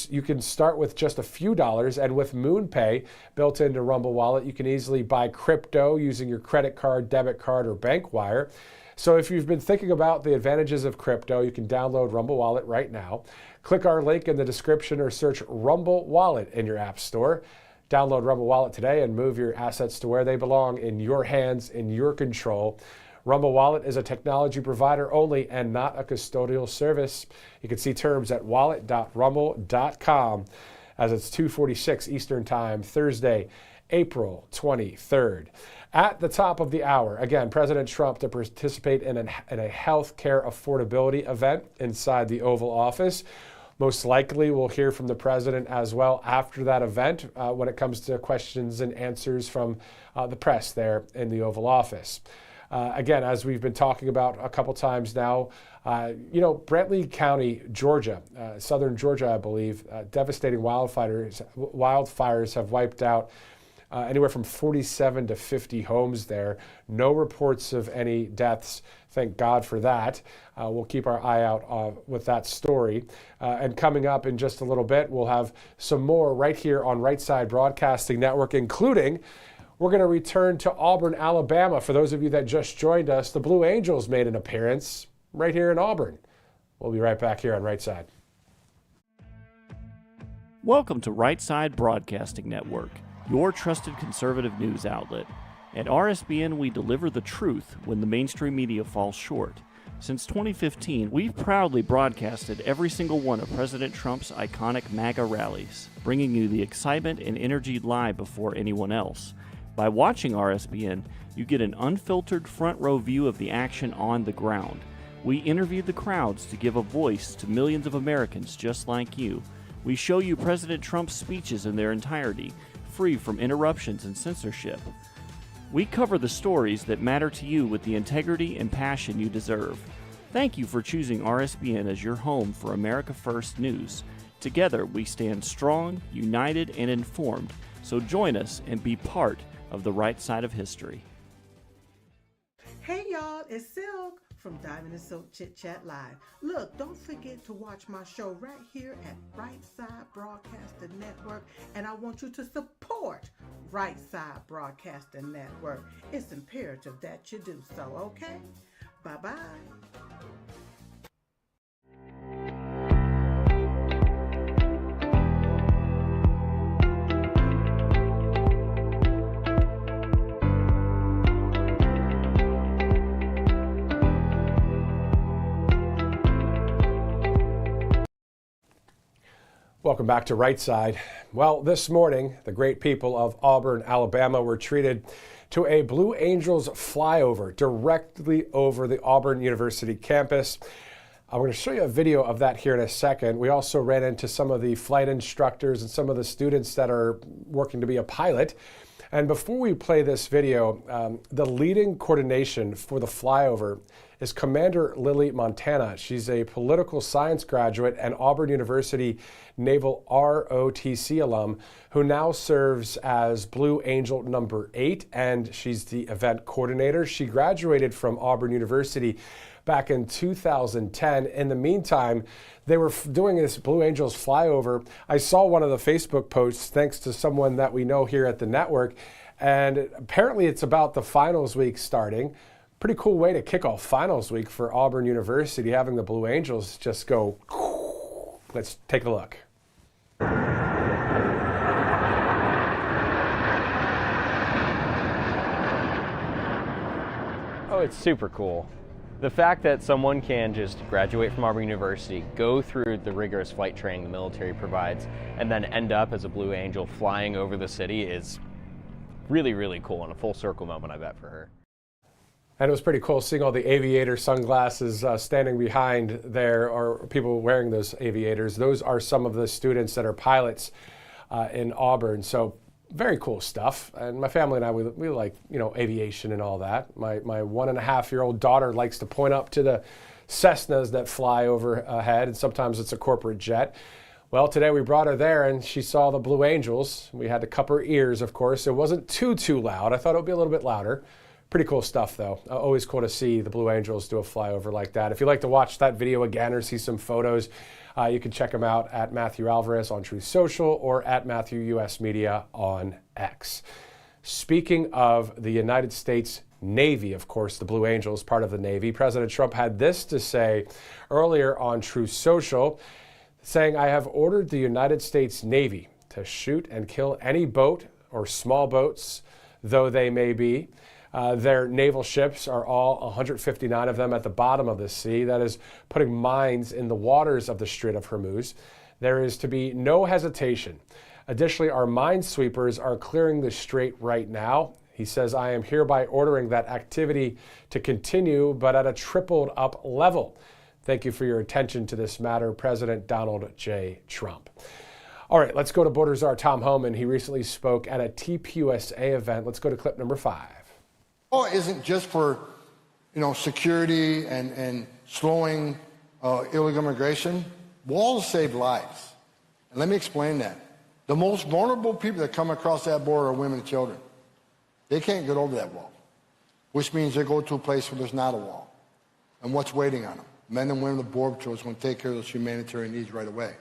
you can start with just a few dollars, and with MoonPay built into Rumble Wallet, you can easily buy crypto using your credit card, debit card, or bank wire. So if you've been thinking about the advantages of crypto, you can download Rumble Wallet right now. Click our link in the description or search Rumble Wallet in your app store. Download Rumble Wallet today and move your assets to where they belong, in your hands, in your control. Rumble Wallet is a technology provider only and not a custodial service. You can see terms at wallet.rumble.com as it's 2:46 Eastern Time, Thursday, April 23rd. At the top of the hour, again, President Trump to participate in a health care affordability event inside the Oval Office. Most likely we'll hear from the president as well after that event when it comes to questions and answers from the press there in the Oval Office. Again, as we've been talking about a couple times now, Brantley County, Georgia, southern Georgia, I believe, devastating wildfires have wiped out anywhere from 47 to 50 homes there. No reports of any deaths. Thank God for that. We'll keep our eye out with that story. And coming up in just a little bit, we'll have some more right here on Right Side Broadcasting Network, including we're going to return to Auburn, Alabama. For those of you that just joined us, the Blue Angels made an appearance right here in Auburn. We'll be right back here on Right Side. Welcome to Right Side Broadcasting Network, your trusted conservative news outlet. At RSBN, we deliver the truth when the mainstream media falls short. Since 2015, we've proudly broadcasted every single one of President Trump's iconic MAGA rallies, bringing you the excitement and energy live before anyone else. By watching RSBN, you get an unfiltered front row view of the action on the ground. We interview the crowds to give a voice to millions of Americans just like you. We show you President Trump's speeches in their entirety, free from interruptions and censorship. We cover the stories that matter to you with the integrity and passion you deserve. Thank you for choosing RSBN as your home for America First News. Together, we stand strong, united, and informed. So join us and be part of the right side of history. Hey y'all, it's Silk from Diamond and Silk Chit Chat Live. Look, don't forget to watch my show right here at Right Side Broadcasting Network, and I want you to support Right Side Broadcasting Network. It's imperative that you do so, okay? Bye-bye. Welcome back to Right Side. Well, this morning, the great people of Auburn, Alabama were treated to a Blue Angels flyover directly over the Auburn University campus. I'm going to show you a video of that here in a second. We also ran into some of the flight instructors and some of the students that are working to be a pilot. And before we play this video, the leading coordination for the flyover is Commander Lily Montana. She's a political science graduate and Auburn University Naval ROTC alum who now serves as Blue Angel number 8, and she's the event coordinator. She graduated from Auburn University back in 2010. In the meantime, they were doing this Blue Angels flyover. I saw one of the Facebook posts thanks to someone that we know here at the network, and apparently it's about the finals week starting. Pretty cool way to kick off finals week for Auburn University, having the Blue Angels just go. Let's take a look. Oh, it's super cool. The fact that someone can just graduate from Auburn University, go through the rigorous flight training the military provides, and then end up as a Blue Angel flying over the city is really, really cool and a full circle moment, I bet, for her. And it was pretty cool seeing all the aviator sunglasses standing behind there, or people wearing those aviators. Those are some of the students that are pilots in Auburn. So very cool stuff. And my family and I, we like, aviation and all that. My 1.5-year-old daughter likes to point up to the Cessnas that fly overhead, and sometimes it's a corporate jet. Well, today we brought her there and she saw the Blue Angels. We had to cup her ears, of course. It wasn't too loud. I thought it would be a little bit louder. Pretty cool stuff, though. Always cool to see the Blue Angels do a flyover like that. If you'd like to watch that video again or see some photos, you can check them out at Matthew Alvarez on Truth Social or at Matthew US Media on X. Speaking of the United States Navy, of course, the Blue Angels, part of the Navy, President Trump had this to say earlier on Truth Social, saying, "I have ordered the United States Navy to shoot and kill any boat or small boats, though they may be. Their naval ships are all 159 of them at the bottom of the sea. That is putting mines in the waters of the Strait of Hormuz. There is to be no hesitation Additionally, our minesweepers are clearing the strait right now. He says, I am hereby ordering that activity to continue, but at a tripled up level. Thank you for your attention to this matter, President Donald J. Trump. All right, let's go to border czar Tom Homan. He recently spoke at a tvOS event. Let's go to clip number 5. Law isn't just for, security and slowing illegal immigration. Walls save lives. And let me explain that. The most vulnerable people that come across that border are women and children. They can't get over that wall, which means they go to a place where there's not a wall. And what's waiting on them? Men and women of the Border Patrol is going to take care of those humanitarian needs right away.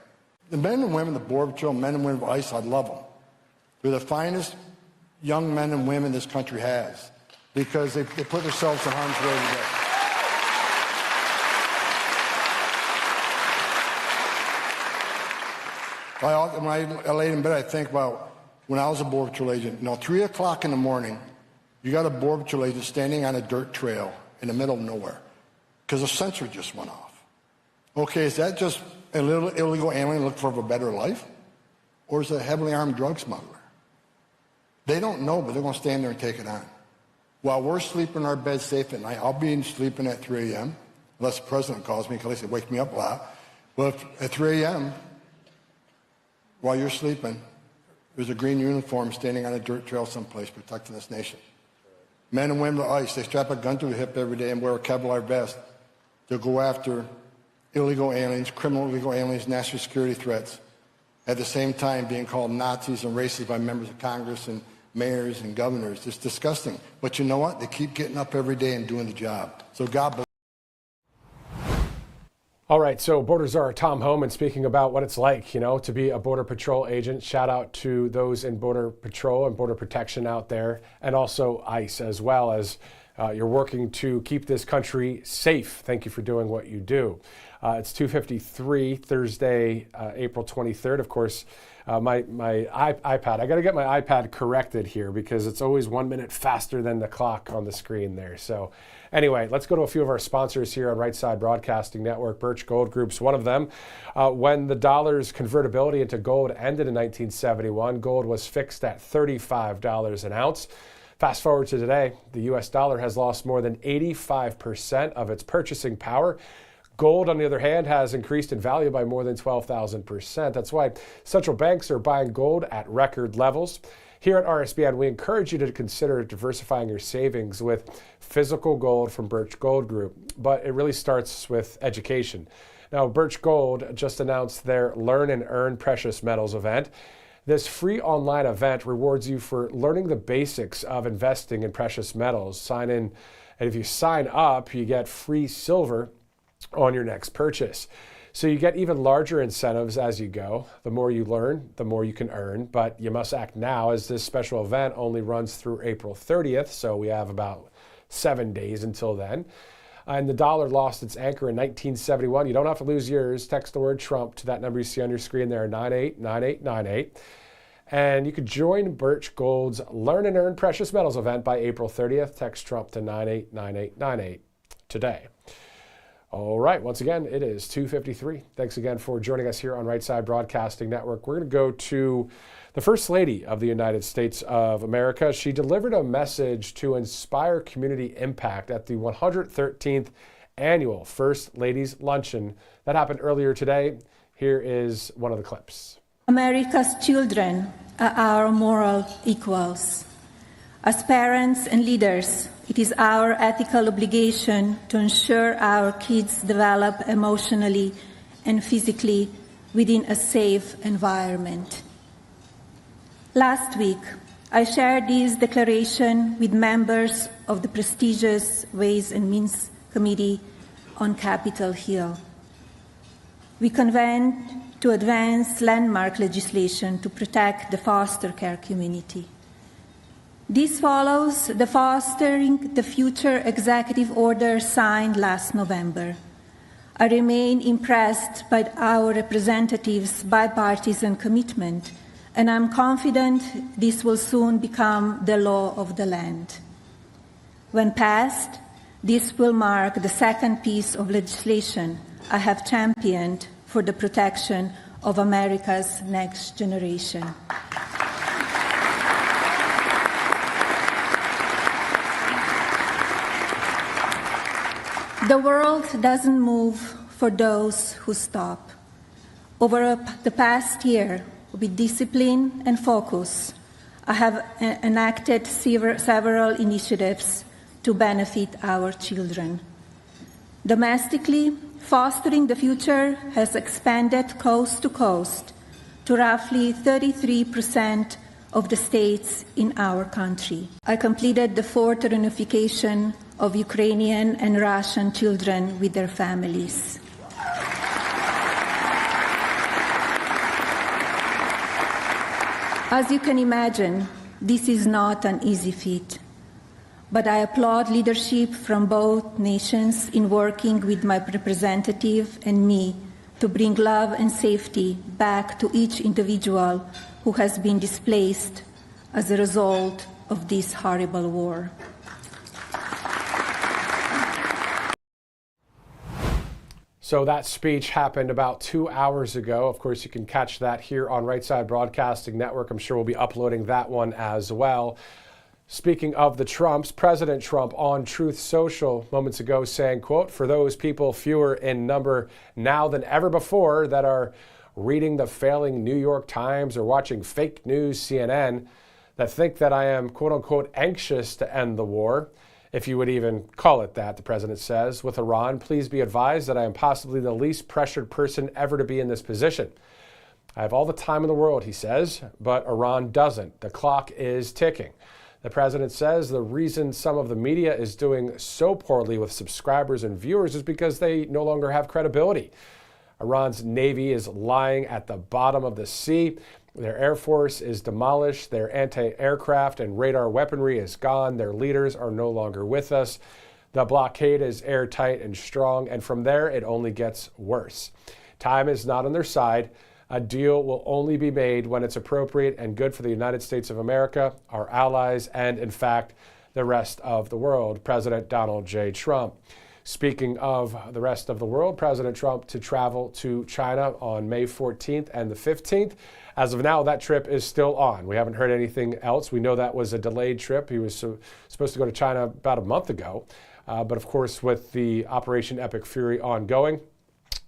The men and women of the Border Patrol, men and women of ICE, I love them. They're the finest young men and women this country has because they put themselves in harm's way today. When I lay in bed, I think about when I was a Border Patrol agent. 3 o'clock in the morning, you got a Border Patrol agent standing on a dirt trail in the middle of nowhere because a sensor just went off. Okay, is that just a little illegal alien looking for a better life? Or is it a heavily armed drug smuggler? They don't know, but they're going to stand there and take it on. While we're sleeping in our bed safe at night, I'll be sleeping at 3 a.m., unless the president calls me, because they wake me up a lot. But at 3 a.m., while you're sleeping, there's a green uniform standing on a dirt trail someplace protecting this nation. Men and women of ICE, they strap a gun to their hip every day and wear a Kevlar vest to go after illegal aliens, criminal illegal aliens, national security threats, at the same time being called Nazis and racist by members of Congress and mayors and governors. It's disgusting. But you know what? They keep getting up every day and doing the job. So God bless. All right, so border czar Tom Homan speaking about what it's like, to be a Border Patrol agent. Shout out to those in Border Patrol and Border Protection out there, and also ICE as well, as you're working to keep this country safe. Thank you for doing what you do. It's 2:53 Thursday, April 23rd. Of course, my iPad, I got to get my iPad corrected here because it's always 1 minute faster than the clock on the screen there. So anyway, let's go to a few of our sponsors here on Right Side Broadcasting Network. Birch Gold Group's one of them. When the dollar's convertibility into gold ended in 1971, gold was fixed at $35 an ounce. Fast forward to today, the U.S. dollar has lost more than 85% of its purchasing power. Gold, on the other hand, has increased in value by more than 12,000%. That's why central banks are buying gold at record levels. Here at RSBN, we encourage you to consider diversifying your savings with physical gold from Birch Gold Group. But it really starts with education. Now, Birch Gold just announced their Learn and Earn Precious Metals event. This free online event rewards you for learning the basics of investing in precious metals. Sign in, and if you sign up, you get free silver on your next purchase. So you get even larger incentives as you go. The more you learn, the more you can earn, but you must act now, as this special event only runs through April 30th, so we have about 7 days until then. And the dollar lost its anchor in 1971. You don't have to lose yours. Text the word Trump to that number you see on your screen there, 989898. And you could join Birch Gold's Learn and Earn Precious Metals event by April 30th. Text Trump to 989898 today. All right, once again, it is 2:53. Thanks again for joining us here on Right Side Broadcasting Network. We're going to go to the First Lady of the United States of America. She delivered a message to inspire community impact at the 113th Annual First Ladies Luncheon that happened earlier today. Here is one of the clips. America's children are our moral equals. As parents and leaders, it is our ethical obligation to ensure our kids develop emotionally and physically within a safe environment. Last week, I shared this declaration with members of the prestigious Ways and Means Committee on Capitol Hill. We convened to advance landmark legislation to protect the foster care community. This follows the Fostering the Future executive order signed last November. I remain impressed by our representatives' bipartisan commitment, and I'm confident this will soon become the law of the land. When passed, this will mark the second piece of legislation I have championed for the protection of America's next generation. The world doesn't move for those who stop. Over the past year, with discipline and focus, I have enacted several initiatives to benefit our children. Domestically, Fostering the Future has expanded coast to coast to roughly 33% of the states in our country. I completed the fourth reunification of Ukrainian and Russian children with their families. As you can imagine, this is not an easy feat, but I applaud leadership from both nations in working with my representative and me to bring love and safety back to each individual who has been displaced as a result of this horrible war. So that speech happened about 2 hours ago. Of course, you can catch that here on Right Side Broadcasting Network. I'm sure we'll be uploading that one as well. Speaking of the Trumps, President Trump on Truth Social moments ago saying, quote, "For those people fewer in number now than ever before that are reading the failing New York Times or watching fake news CNN that think that I am, quote unquote, anxious to end the war, if you would even call it that," the president says, "with Iran, please be advised that I am possibly the least pressured person ever to be in this position. I have all the time in the world," he says, "but Iran doesn't. The clock is ticking." The president says the reason some of the media is doing so poorly with subscribers and viewers is because they no longer have credibility. Iran's navy is lying at the bottom of the sea. Their air force is demolished. Their anti-aircraft and radar weaponry is gone. Their leaders are no longer with us. The blockade is airtight and strong, and from there it only gets worse. Time is not on their side. A deal will only be made when it's appropriate and good for the United States of America, our allies, and in fact, the rest of the world. President Donald J. Trump. Speaking of the rest of the world, President Trump to travel to China on May 14th and the 15th. As of now, that trip is still on. We haven't heard anything else. We know that was a delayed trip. He was supposed to go to China about a month ago. But of course, with the Operation Epic Fury ongoing,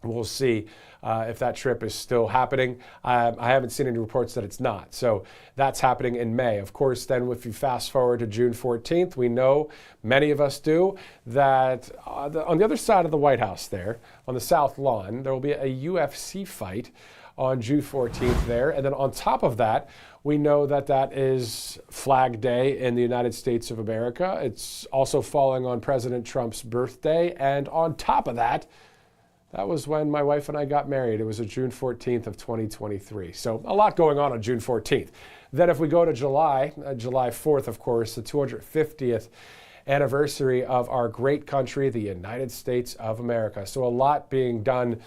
we'll see if that trip is still happening. I haven't seen any reports that it's not. So that's happening in May. Of course, then if you fast forward to June 14th, we know, many of us do, that on the other side of the White House there, on the South Lawn, there will be a UFC fight on June 14th there. And then on top of that, we know that that is Flag Day in the United States of America. It's also falling on President Trump's birthday. And on top of that, that was when my wife and I got married. It was a June 14th of 2023. So a lot going on June 14th. Then if we go to July 4th, of course, the 250th anniversary of our great country, the United States of America. So a lot being done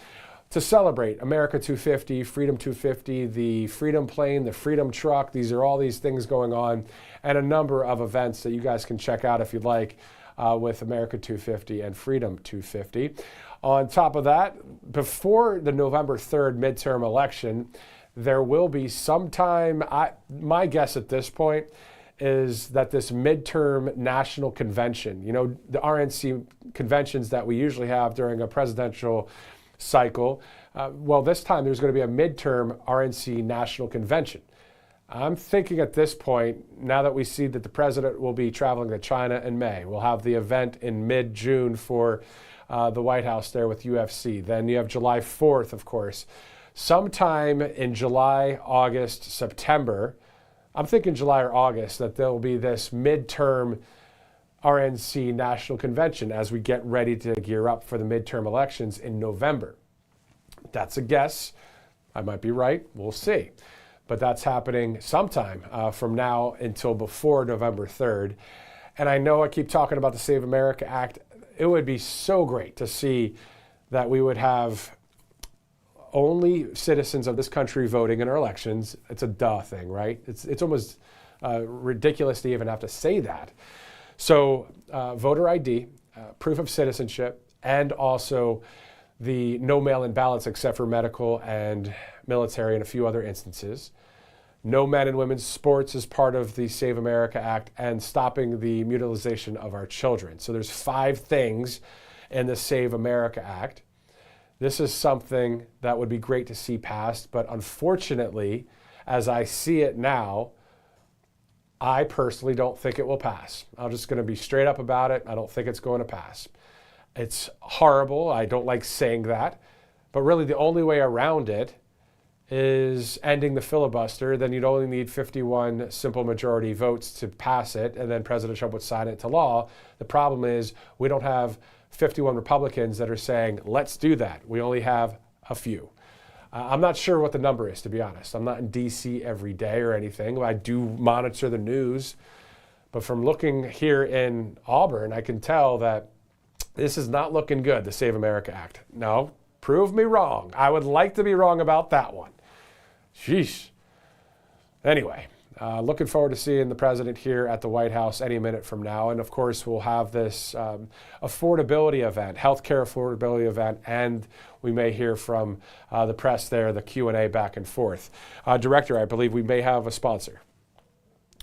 to celebrate America 250, Freedom 250, the Freedom Plane, the Freedom Truck. These are all these things going on, and a number of events that you guys can check out if you'd like with America 250 and Freedom 250. On top of that, before the November 3rd midterm election, there will be sometime, my guess at this point is that this midterm national convention, you know, the RNC conventions that we usually have during a presidential cycle, well, this time there's going to be a midterm RNC national convention. I'm thinking at this point, now that we see that the president will be traveling to China in May, we'll have the event in mid-June for the White House there with UFC. Then you have July 4th, of course. Sometime in July, August, September, I'm thinking July or August, that there will be this midterm RNC National Convention as we get ready to gear up for the midterm elections in November. That's a guess. I might be right. We'll see. But that's happening sometime from now until before November 3rd. And I know I keep talking about the Save America Act. It would be so great to see that we would have only citizens of this country voting in our elections. It's a duh thing, right? It's almost ridiculous to even have to say that. So voter ID, proof of citizenship, and also the no mail-in ballots except for medical and military and a few other instances, no men and women's sports as part of the Save America Act, and stopping the mutilization of our children. So there's 5 things in the Save America Act. This is something that would be great to see passed, but unfortunately, as I see it now, I personally don't think it will pass. I'm just going to be straight up about it. I don't think it's going to pass. It's horrible. I don't like saying that, but really the only way around it is ending the filibuster. Then you'd only need 51 simple majority votes to pass it, and then President Trump would sign it into law. The problem is we don't have 51 Republicans that are saying, let's do that. We only have a few. I'm not sure what the number is, to be honest. I'm not in D.C. every day or anything. I do monitor the news. But from looking here in Auburn, I can tell that this is not looking good, the Save America Act. No, prove me wrong. I would like to be wrong about that one. Sheesh. Anyway, looking forward to seeing the president here at the White House any minute from now. And of course, we'll have this affordability event, healthcare affordability event, and we may hear from the press there, the Q&A back and forth. Director, I believe we may have a sponsor.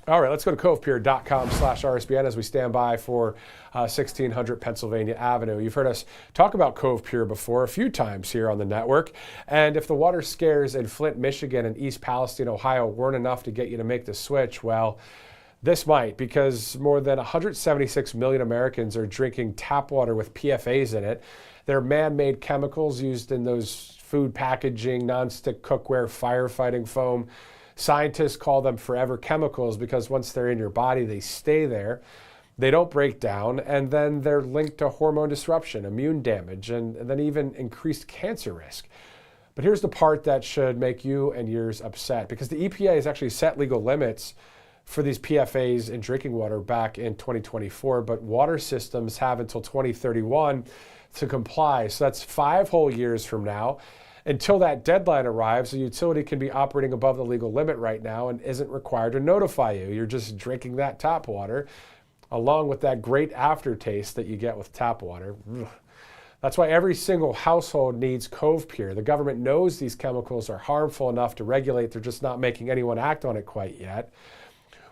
All right, let's go to covepier.com/RSBN as we stand by for 1600 Pennsylvania Avenue. You've heard us talk about Cove Pier before a few times here on the network. And if the water scares in Flint, Michigan and East Palestine, Ohio weren't enough to get you to make the switch, well, this might, because more than 176 million Americans are drinking tap water with PFAs in it. They're man-made chemicals used in those food packaging, nonstick cookware, firefighting foam. Scientists call them forever chemicals because once they're in your body, they stay there. They don't break down, and then they're linked to hormone disruption, immune damage, and then even increased cancer risk. But here's the part that should make you and yours upset, because the EPA has actually set legal limits for these PFAs in drinking water back in 2024, but water systems have until 2031 to comply. So that's 5 whole years from now. Until that deadline arrives, a utility can be operating above the legal limit right now and isn't required to notify you. You're just drinking that tap water, along with that great aftertaste that you get with tap water. That's why every single household needs Cove Pier. The government knows these chemicals are harmful enough to regulate. They're just not making anyone act on it quite yet,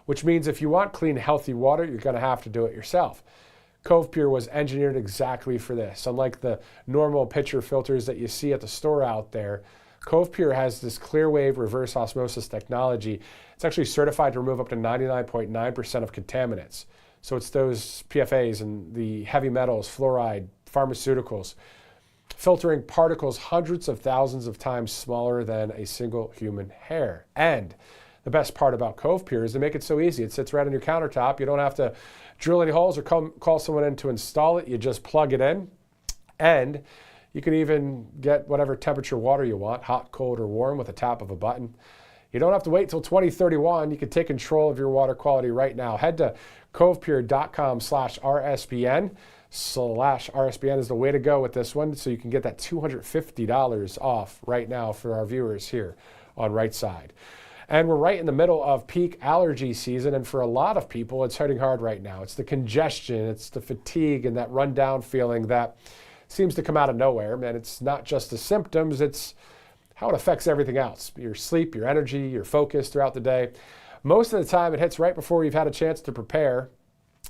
which means if you want clean, healthy water, you're going to have to do it yourself. Cove Pier was engineered exactly for this. Unlike the normal pitcher filters that you see at the store out there, Cove Pier has this clear wave reverse osmosis technology. It's actually certified to remove up to 99.9% of contaminants. So it's those PFAs and the heavy metals, fluoride, pharmaceuticals, filtering particles hundreds of thousands of times smaller than a single human hair. And the best part about Cove Pier is they make it so easy. It sits right on your countertop. You don't have to drill any holes or call someone in to install it. You just plug it in, and you can even get whatever temperature water you want, hot, cold, or warm, with a tap of a button. You don't have to wait till 2031. You can take control of your water quality right now. Head to covepier.com/RSBN. /RSBN is the way to go with this one, so you can get that $250 off right now for our viewers here on Right Side. And we're right in the middle of peak allergy season, and for a lot of people, it's hitting hard right now. It's the congestion, it's the fatigue, and that rundown feeling that seems to come out of nowhere. And it's not just the symptoms, it's how it affects everything else. Your sleep, your energy, your focus throughout the day. Most of the time, it hits right before you've had a chance to prepare.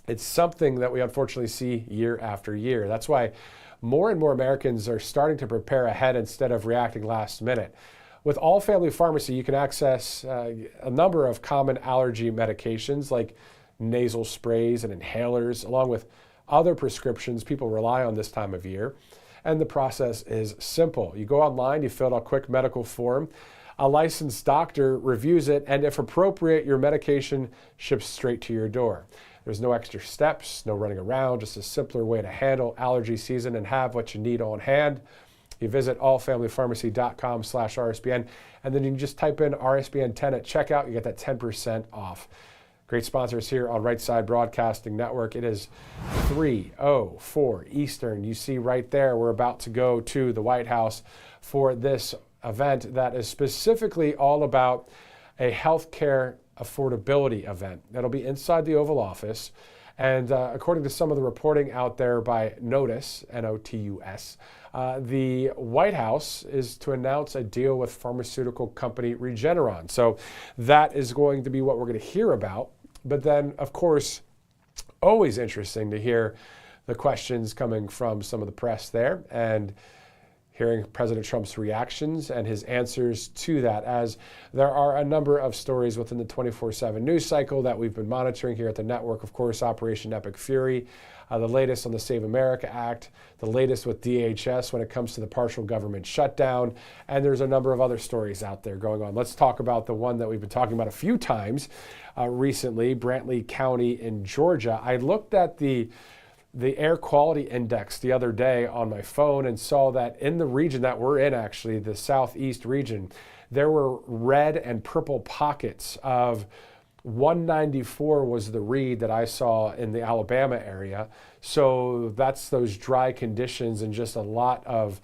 It's something that we unfortunately see year after year. That's why more and more Americans are starting to prepare ahead instead of reacting last minute. With All Family Pharmacy, you can access a number of common allergy medications like nasal sprays and inhalers, along with other prescriptions people rely on this time of year. And the process is simple. You go online, you fill out a quick medical form, a licensed doctor reviews it, and if appropriate, your medication ships straight to your door. There's no extra steps, no running around, just a simpler way to handle allergy season and have what you need on hand. You visit allfamilypharmacy.com/RSBN, and then you can just type in RSBN10 at checkout. You get that 10% off. Great sponsors here on Right Side Broadcasting Network. It is 3:04 Eastern. You see right there, we're about to go to the White House for this event that is specifically all about a healthcare Affordability event. That'll be inside the Oval Office. And according to some of the reporting out there by Notus, N-O-T-U-S, the White House is to announce a deal with pharmaceutical company Regeneron. So that is going to be what we're going to hear about. But then, of course, always interesting to hear the questions coming from some of the press there and hearing President Trump's reactions and his answers to that, as there are a number of stories within the 24/7 news cycle that we've been monitoring here at the network. Of course, Operation Epic Fury, the latest on the Save America Act, the latest with DHS when it comes to the partial government shutdown, and there's a number of other stories out there going on. Let's talk about the one that we've been talking about a few times recently, Brantley County in Georgia. I looked at the air quality index the other day on my phone and saw that in the region that we're in, actually, the southeast region, there were red and purple pockets of 194 was the read that I saw in the Alabama area. So that's those dry conditions and just a lot of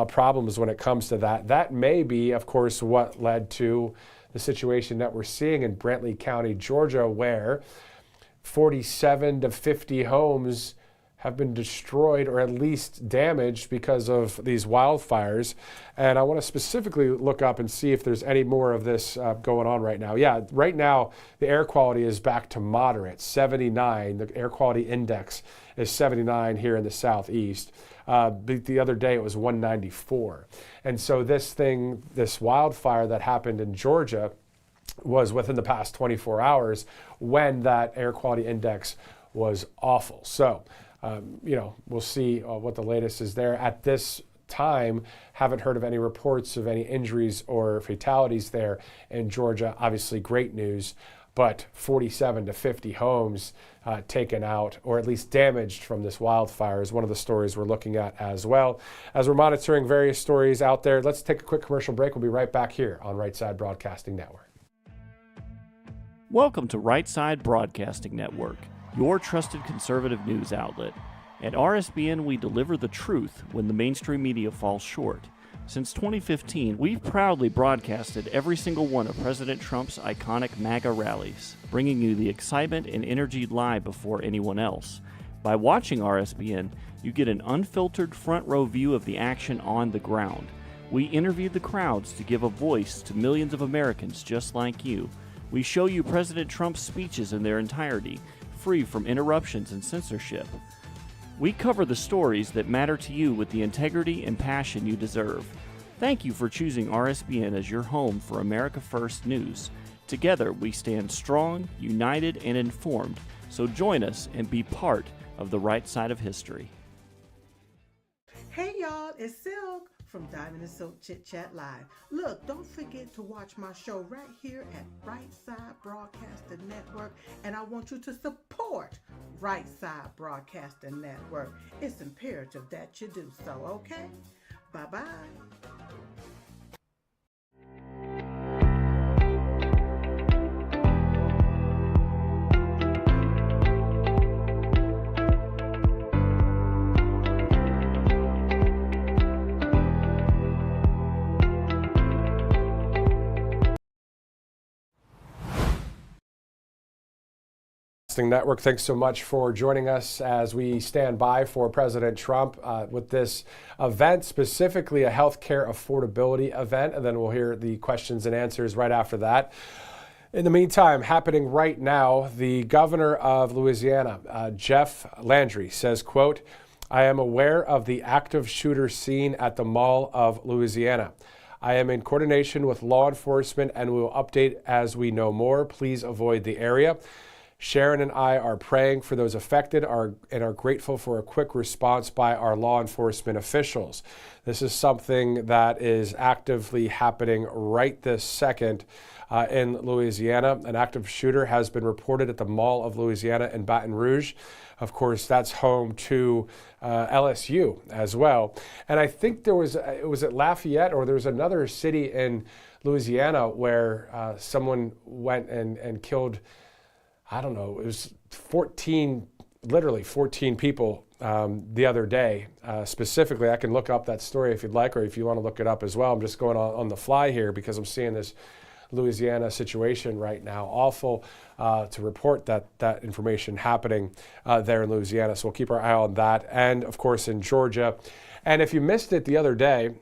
problems when it comes to that. That may be, of course, what led to the situation that we're seeing in Brantley County, Georgia, where 47 to 50 homes have been destroyed or at least damaged because of these wildfires. And I want to specifically look up and see if there's any more of this going on right now. Yeah, right now the air quality is back to moderate, 79. The air quality index is 79 here in the southeast. But the other day it was 194. And so this wildfire that happened in Georgia was within the past 24 hours when that air quality index was awful. So we'll see what the latest is there. At this time, haven't heard of any reports of any injuries or fatalities there in Georgia. Obviously, great news, but 47 to 50 homes taken out or at least damaged from this wildfire is one of the stories we're looking at as well. As we're monitoring various stories out there, let's take a quick commercial break. We'll be right back here on Right Side Broadcasting Network. Welcome to Right Side Broadcasting Network, your trusted conservative news outlet. At RSBN, we deliver the truth when the mainstream media falls short. Since 2015, we've proudly broadcasted every single one of President Trump's iconic MAGA rallies, bringing you the excitement and energy live before anyone else. By watching RSBN, you get an unfiltered front row view of the action on the ground. We interview the crowds to give a voice to millions of Americans just like you. We show you President Trump's speeches in their entirety, free from interruptions and censorship. We cover the stories that matter to you with the integrity and passion you deserve. Thank you for choosing RSBN as your home for America First News. Together, we stand strong, united, and informed. So join us and be part of the right side of history. Hey y'all, it's Silk from Diamond and Silk Chit Chat Live. Look, don't forget to watch my show right here at Right Side Broadcasting Network, and I want you to support Right Side Broadcasting Network. It's imperative that you do so, okay? Bye-bye. Network. Thanks so much for joining us as we stand by for President Trump with this event, specifically a healthcare affordability event, and then we'll hear the questions and answers right after that. In the meantime, happening right now, the governor of Louisiana, Jeff Landry, says, quote, "I am aware of the active shooter scene at the Mall of Louisiana. I am in coordination with law enforcement and we will update as we know more. Please avoid the area. Sharon and I are praying for those affected and are grateful for a quick response by our law enforcement officials." This is something that is actively happening right this second in Louisiana. An active shooter has been reported at the Mall of Louisiana in Baton Rouge. Of course, that's home to LSU as well. And I think it was at Lafayette, or there was another city in Louisiana where someone went and killed, I don't know, it was 14 people the other day. Specifically, I can look up that story if you'd like, or if you want to look it up as well. I'm just going on the fly here because I'm seeing this Louisiana situation right now. Awful to report that information happening there in Louisiana. So we'll keep our eye on that. And of course in Georgia. And if you missed it the other day,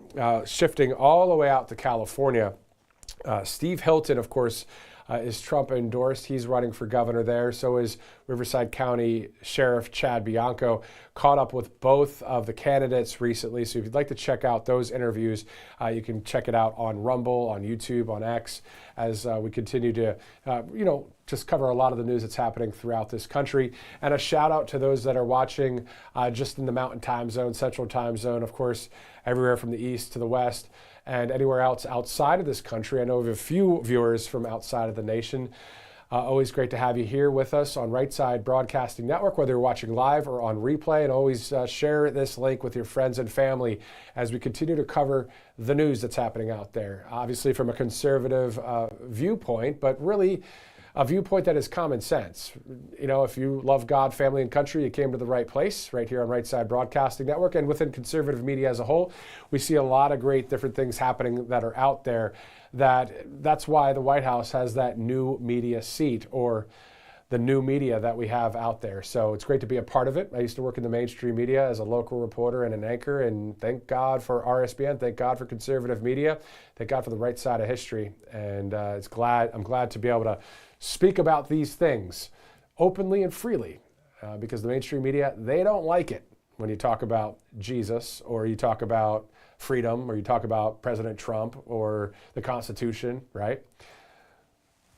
shifting all the way out to California, Steve Hilton, of course, is Trump endorsed. He's running for governor there. So is Riverside County Sheriff Chad Bianco. Caught up with both of the candidates recently. So if you'd like to check out those interviews, you can check it out on Rumble, on YouTube, on X, as we continue to, just cover a lot of the news that's happening throughout this country. And a shout out to those that are watching just in the Mountain Time Zone, Central Time Zone, of course, everywhere from the east to the west. And anywhere else outside of this country. I know we have a few viewers from outside of the nation. Always great to have you here with us on Right Side Broadcasting Network, whether you're watching live or on replay. And always share this link with your friends and family as we continue to cover the news that's happening out there. Obviously from a conservative viewpoint, but really a viewpoint that is common sense. If you love God, family, and country, you came to the right place, right here on Right Side Broadcasting Network. And within conservative media as a whole, we see a lot of great different things happening that are out there. That's why the White House has that new media seat, or the new media that we have out there. So it's great to be a part of it. I used to work in the mainstream media as a local reporter and an anchor, and thank God for RSBN, thank God for conservative media, thank God for the right side of history. And I'm glad to be able to speak about these things openly and freely, because the mainstream media, they don't like it when you talk about Jesus, or you talk about freedom, or you talk about President Trump or the Constitution, right?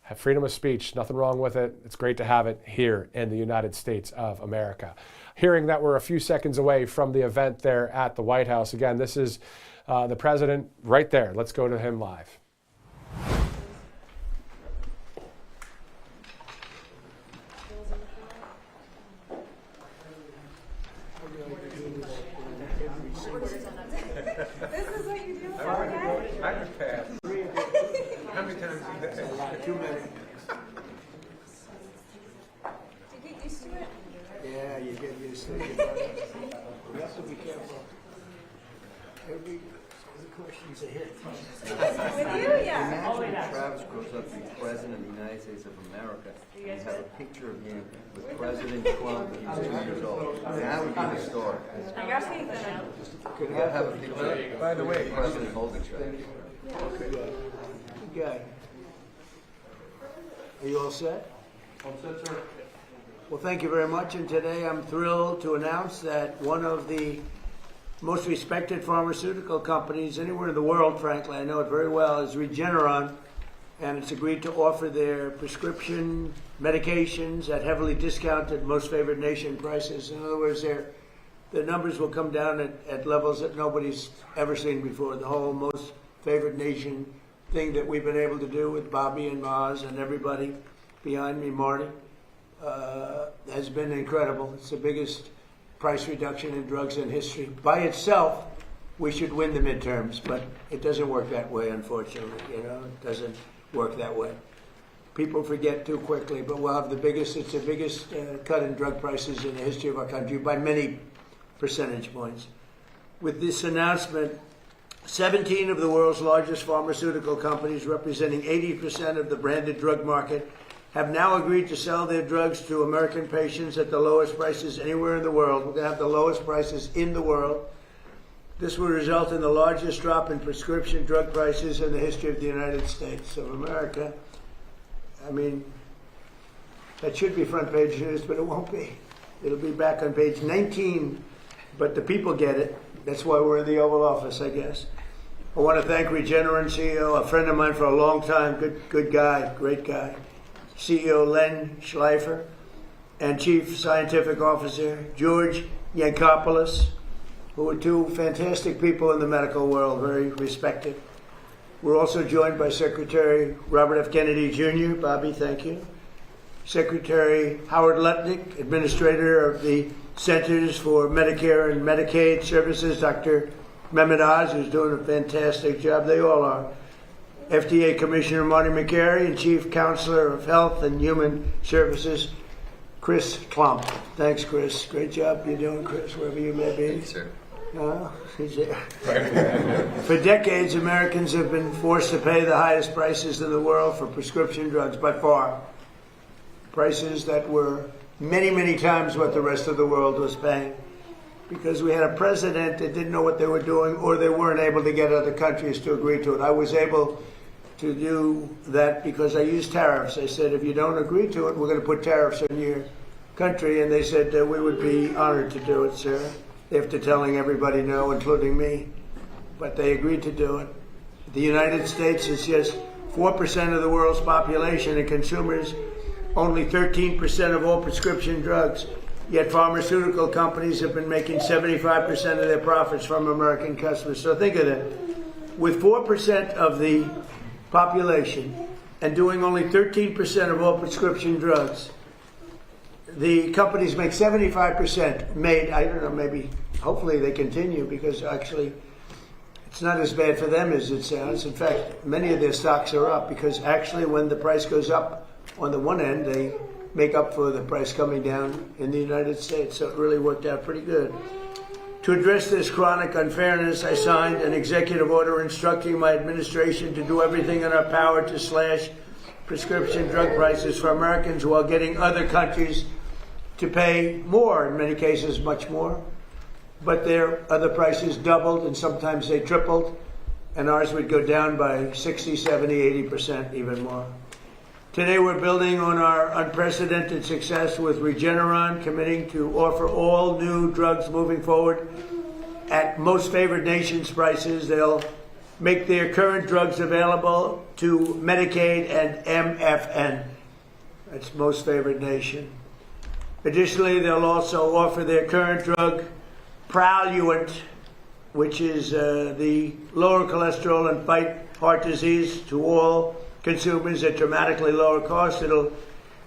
Have freedom of speech, nothing wrong with it. It's great to have it here in the United States of America. Hearing that we're a few seconds away from the event there at the White House. Again, this is the president right there. Let's go to him live. Yeah, you get used to it. You have to be careful. Every question's a hit. With you, yeah. Imagine Travis grows up to be president of the United States of America. You have a picture of him with President Trump when he's 2 years old. That would be the story. I got faith in it. Could have a picture. By the way, President holding Travis. Good guy. Are you all set? All set, sir. Well, thank you very much. And today I'm thrilled to announce that one of the most respected pharmaceutical companies anywhere in the world, frankly, I know it very well, is Regeneron. And it's agreed to offer their prescription medications at heavily discounted most favored nation prices. In other words, the numbers will come down at levels that nobody's ever seen before. The whole most favored nation thing that we've been able to do with Bobby and Maz and everybody behind me, Marty, has been incredible. It's the biggest price reduction in drugs in history. By itself, we should win the midterms, but it doesn't work that way, unfortunately. It doesn't work that way. People forget too quickly, but we'll have it's the biggest cut in drug prices in the history of our country by many percentage points. With this announcement, 17 of the world's largest pharmaceutical companies, representing 80% of the branded drug market, have now agreed to sell their drugs to American patients at the lowest prices anywhere in the world. We're going to have the lowest prices in the world. This will result in the largest drop in prescription drug prices in the history of the United States of America. I mean, that should be front page news, but it won't be. It'll be back on page 19, but the people get it. That's why we're in the Oval Office, I guess. I want to thank Regeneron CEO, a friend of mine for a long time, good guy, great guy, CEO Len Schleifer, and Chief Scientific Officer George Yankopoulos, who are two fantastic people in the medical world, very respected. We're also joined by Secretary Robert F. Kennedy Jr. Bobby, thank you. Secretary Howard Lutnick, Administrator of the Centers for Medicare and Medicaid Services, Dr. Mehmet Oz, who's doing a fantastic job. They all are. FDA Commissioner Marty McCary, and Chief Counselor of Health and Human Services, Chris Klump. Thanks, Chris. Great job you're doing, Chris, wherever you may be. Thank you, sir. For decades, Americans have been forced to pay the highest prices in the world for prescription drugs, by far. Prices that were many, many times what the rest of the world was paying. Because we had a president that didn't know what they were doing, or they weren't able to get other countries to agree to it. I was able to do that because I used tariffs. I said, if you don't agree to it, we're going to put tariffs on your country. And they said that we would be honored to do it, sir, after telling everybody no, including me. But they agreed to do it. The United States is just 4% of the world's population, and consumers only 13% of all prescription drugs. Yet pharmaceutical companies have been making 75% of their profits from American customers. So think of that. With 4% of the population and doing only 13% of all prescription drugs, the companies make 75% made. I don't know, maybe, hopefully they continue, because actually it's not as bad for them as it sounds. In fact, many of their stocks are up, because actually when the price goes up on the one end, they make up for the price coming down in the United States. So it really worked out pretty good. To address this chronic unfairness, I signed an executive order instructing my administration to do everything in our power to slash prescription drug prices for Americans while getting other countries to pay more, in many cases much more. But their other prices doubled, and sometimes they tripled, and ours would go down by 60, 70, 80%, even more. Today we're building on our unprecedented success with Regeneron, committing to offer all new drugs moving forward at most favored nations prices. They'll make their current drugs available to Medicaid and MFN. That's most favored nation. Additionally, they'll also offer their current drug, Praluent, which is the lower cholesterol and fight heart disease, to all consumers at dramatically lower cost. It'll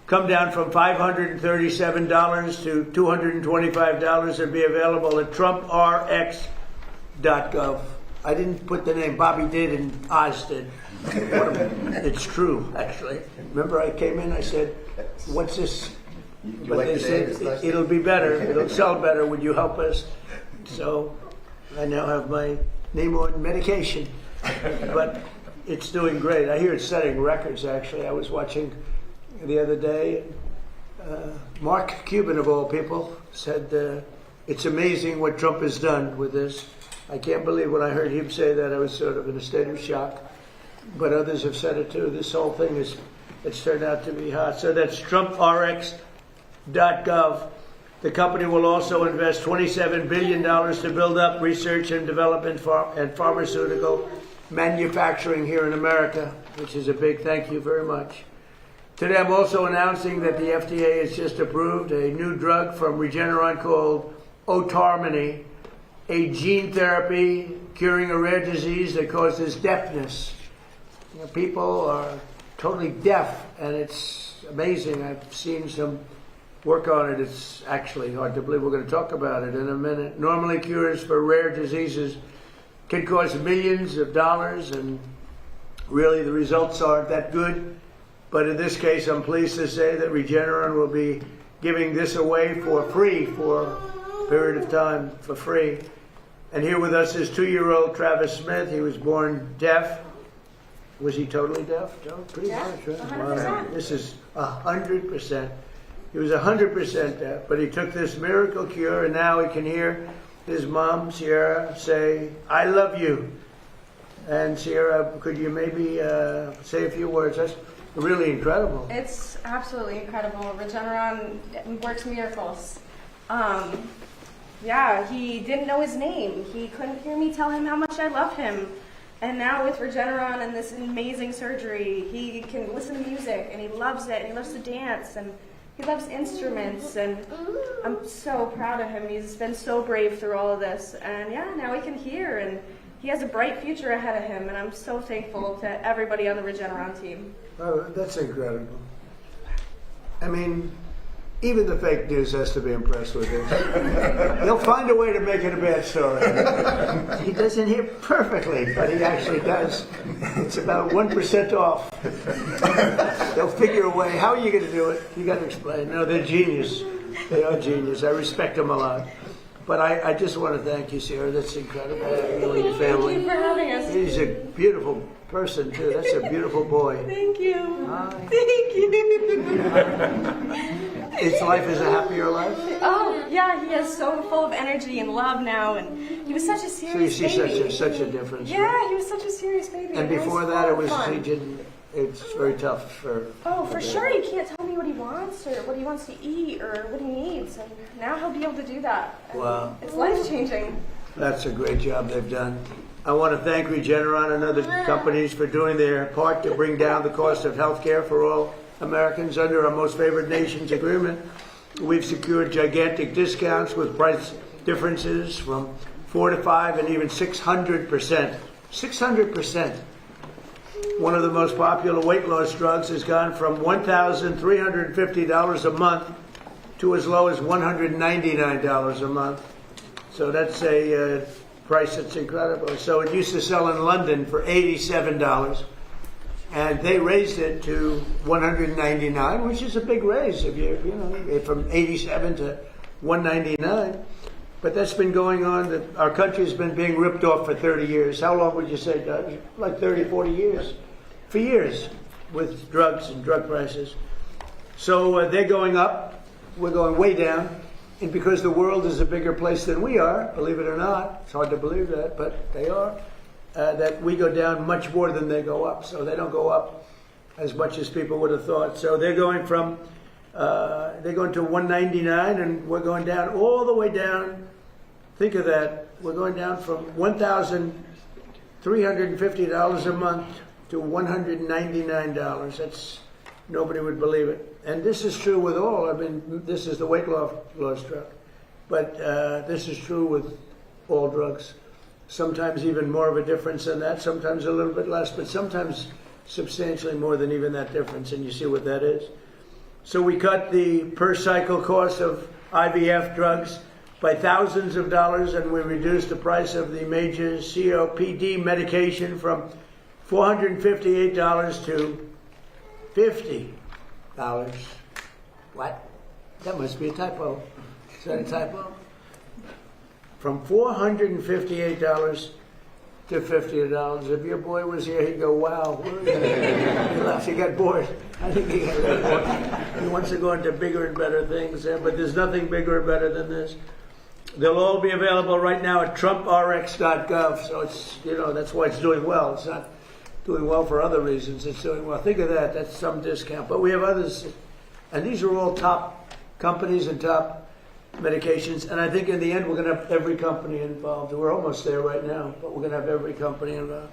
come down from $537 to $225 and be available at TrumpRx.gov. I didn't put the name, Bobby did and Oz did. It's true, actually. Remember I came in, I said, what's this? But they said, it'll be better, it'll sell better, would you help us? So I now have my name on medication. But it's doing great. I hear it's setting records, actually. I was watching the other day. Mark Cuban, of all people, said it's amazing what Trump has done with this. I can't believe when I heard him say that. I was sort of in a state of shock. But others have said it too. This whole thing it's turned out to be hot. So that's TrumpRx.gov. The company will also invest $27 billion to build up research and development and pharmaceutical manufacturing here in America, which is a big thank you very much. Today I'm also announcing that the FDA has just approved a new drug from Regeneron called Otarmany, a gene therapy curing a rare disease that causes deafness. You know, people are totally deaf, and it's amazing. I've seen some work on it. It's actually hard to believe. We're going to talk about it in a minute. Normally, cures for rare diseases can cost millions of dollars, and really the results aren't that good. But in this case, I'm pleased to say that Regeneron will be giving this away for free for a period of time, for free. And here with us is 2-year-old Travis Smith. He was born deaf. Was he totally deaf, Joe? Pretty much, right? 100%. Wow. This is 100%. He was 100% deaf, but he took this miracle cure, and now he can hear his mom, Sierra, say, I love you. And Sierra, could you maybe say a few words? That's really incredible. It's absolutely incredible. Regeneron works miracles. Yeah, he didn't know his name. He couldn't hear me tell him how much I love him. And now with Regeneron and this amazing surgery, he can listen to music, and he loves it, and he loves to dance, and he loves instruments, and I'm so proud of him. He's been so brave through all of this. And yeah, now he can hear, and he has a bright future ahead of him, and I'm so thankful to everybody on the Regeneron team. Oh, that's incredible. I mean, even the fake news has to be impressed with it. They'll find a way to make it a bad story. He doesn't hear perfectly, but he actually does. It's about 1% off. They'll figure a way. How are you going to do it? You got to explain. No, they're genius. They are genius. I respect them a lot. But I just want to thank you, Sarah. That's incredible. You and your family. Thank you for having us. He's a beautiful person, too. That's a beautiful boy. Thank you. Thank you. His life is a happier life? Oh, yeah, he is so full of energy and love now, and he was such a So you serious see baby. such a difference. Yeah, he was such a serious baby. And he before was that, full it of was fun. he didn't. It's very tough for. For sure, he can't tell me what he wants or what he wants to eat or what he needs, and now he'll be able to do that. And Wow. it's life-changing. That's a great job they've done. I want to thank Regeneron and other companies for doing their part to bring down the cost of health care for all Americans under our Most Favored Nations agreement. We've secured gigantic discounts with price differences from 4 to 5 and even 600%. 600%. One of the most popular weight loss drugs has gone from $1,350 a month to as low as $199 a month. So that's a price that's incredible. So it used to sell in London for $87, and they raised it to $199, which is a big raise if you know, from $87 to $199. But that's been going on. Our country's been being ripped off for 30 years. How long would you say, Doug? Like 30, 40 years. For years with drugs and drug prices. So they're going up. We're going way down. And because the world is a bigger place than we are, believe it or not, it's hard to believe that, but they are, that we go down much more than they go up. So they don't go up as much as people would have thought. So they're going from, they're going to $199, and we're going down all the way down. Think of that. We're going down from $1,350 a month to $199. That's, nobody would believe it. And this is true with all. I mean, this is the weight loss drug. But this is true with all drugs. Sometimes even more of a difference than that, sometimes a little bit less, but sometimes substantially more than even that difference, and you see what that is. So we cut the per cycle cost of IVF drugs by thousands of dollars, and we reduced the price of the major COPD medication from $458 to $50. What? That must be a typo. Is that a typo? From $458 to $50. If your boy was here, he'd go, wow. He left, he got bored. I think he got bored. He wants to go into bigger and better things, but there's nothing bigger or better than this. They'll all be available right now at trumprx.gov. So it's, that's why it's doing well. It's not doing well for other reasons. It's doing well. Think of that. That's some discount. But we have others. And these are all top companies and top medications. And I think in the end, we're going to have every company involved. We're almost there right now, but we're going to have every company involved.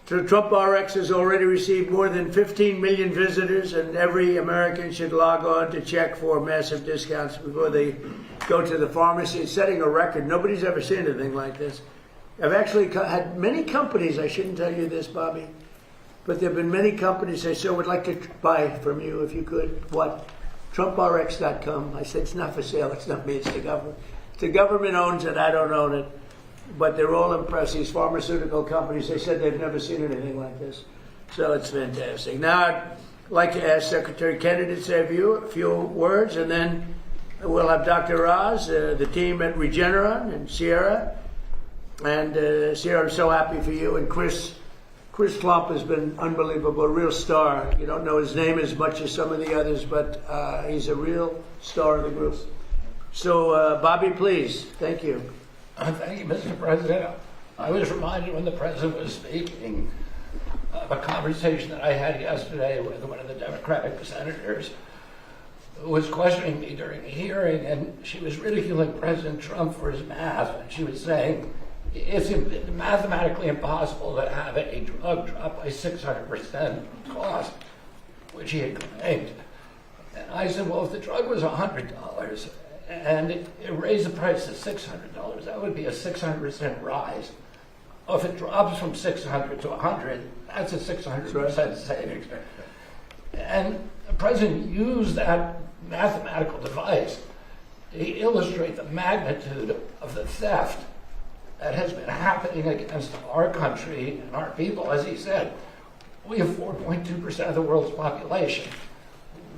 Trump RX has already received more than 15 million visitors, and every American should log on to check for massive discounts before they go to the pharmacy. It's setting a record. Nobody's ever seen anything like this. I've actually had many companies, I shouldn't tell you this, Bobby, but there have been many companies say, so would like to buy from you if you could. What? TrumpRx.com. I said, it's not for sale. It's not me. It's the government. The government owns it. I don't own it. But they're all impressed. These pharmaceutical companies, they said they've never seen anything like this. So it's fantastic. Now, I'd like to ask Secretary Kennedy to say a few words, and then we'll have Dr. Oz, the team at Regeneron, and Sierra. And Sierra, I'm so happy for you. And Chris Plump has been unbelievable, a real star. You don't know his name as much as some of the others, but he's a real star of the group. So, Bobby, please. Thank you. Thank you, Mr. President. I was reminded when the President was speaking of a conversation that I had yesterday with one of the Democratic senators who was questioning me during a hearing, and she was ridiculing President Trump for his math, and she was saying, it's mathematically impossible to have a drug drop by 600% cost, which he had claimed. And I said, well, if the drug was $100 and it raised the price to $600, that would be a 600% rise. Well, if it drops from 600 to 100, that's a 600% savings. And the president used that mathematical device to illustrate the magnitude of the theft that has been happening against our country and our people. As he said, we have 4.2% of the world's population.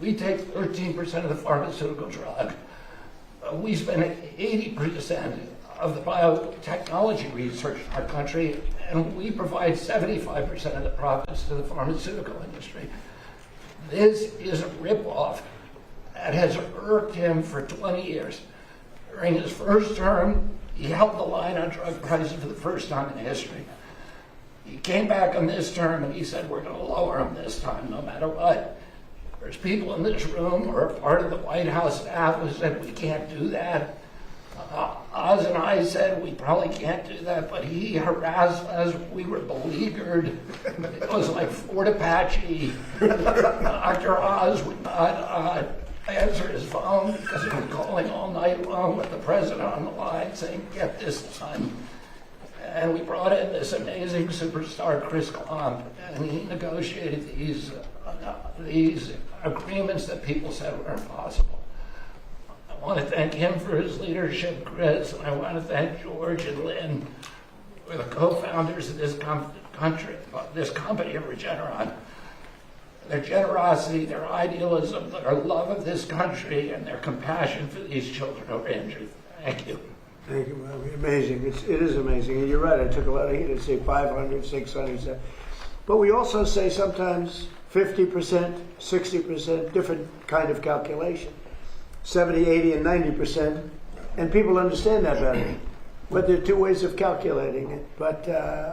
We take 13% of the pharmaceutical drug. we spend 80% of the biotechnology research in our country, and we provide 75% of the profits to the pharmaceutical industry. This is a ripoff that has irked him for 20 years. During his first term, he held the line on drug prices for the first time in history. He came back on this term and he said, we're going to lower them this time, no matter what. There's people in this room who are part of the White House staff who said we can't do that. Oz and I said we probably can't do that, but he harassed us. We were beleaguered. It was like Fort Apache. Dr. Oz would not answer his phone because he was calling all night long with the president on the line saying, get this done. And we brought in this amazing superstar, Chris Klomp, and he negotiated these agreements that people said were impossible. I want to thank him for his leadership, Chris, and I want to thank George and Lynn, who are the co-founders of this company of Regeneron. Their generosity, their idealism, their love of this country, and their compassion for these children who are injured. Thank you. Thank you, Bobby. Amazing. It is amazing. And you're right, I took a lot of heat to say 500, 600. But we also say sometimes 50%, 60%, different kind of calculation. 70, 80, and 90%. And people understand that better. But there are two ways of calculating it. But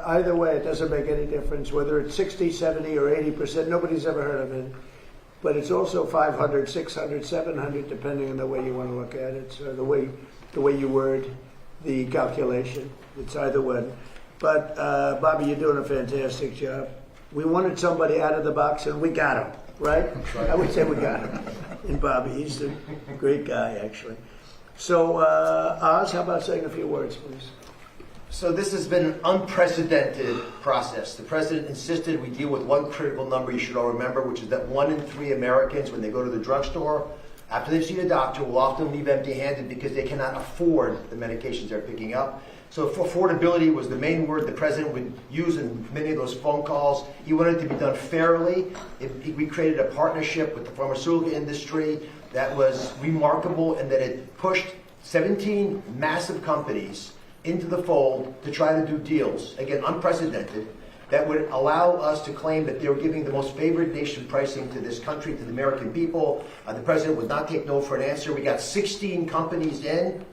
either way, it doesn't make any difference. Whether it's 60, 70, or 80%, nobody's ever heard of it. But it's also 500, 600, 700, depending on the way you want to look at it. So the way you word the calculation. It's either one. But Bobby, you're doing a fantastic job. We wanted somebody out of the box, and we got him, right? I would say we got him. And Bobby, he's a great guy, actually. So, Oz, how about saying a few words, please? So this has been an unprecedented process. The president insisted we deal with one critical number you should all remember, which is that 1 in 3 Americans, when they go to the drugstore, after they've seen a doctor, will often leave empty-handed because they cannot afford the medications they're picking up. So affordability was the main word the president would use in many of those phone calls. He wanted it to be done fairly. We created a partnership with the pharmaceutical industry that was remarkable in that it pushed 17 massive companies into the fold to try to do deals, again, unprecedented, that would allow us to claim that they were giving the most favored nation pricing to this country, to the American people. The president would not take no for an answer. We got 16 companies in,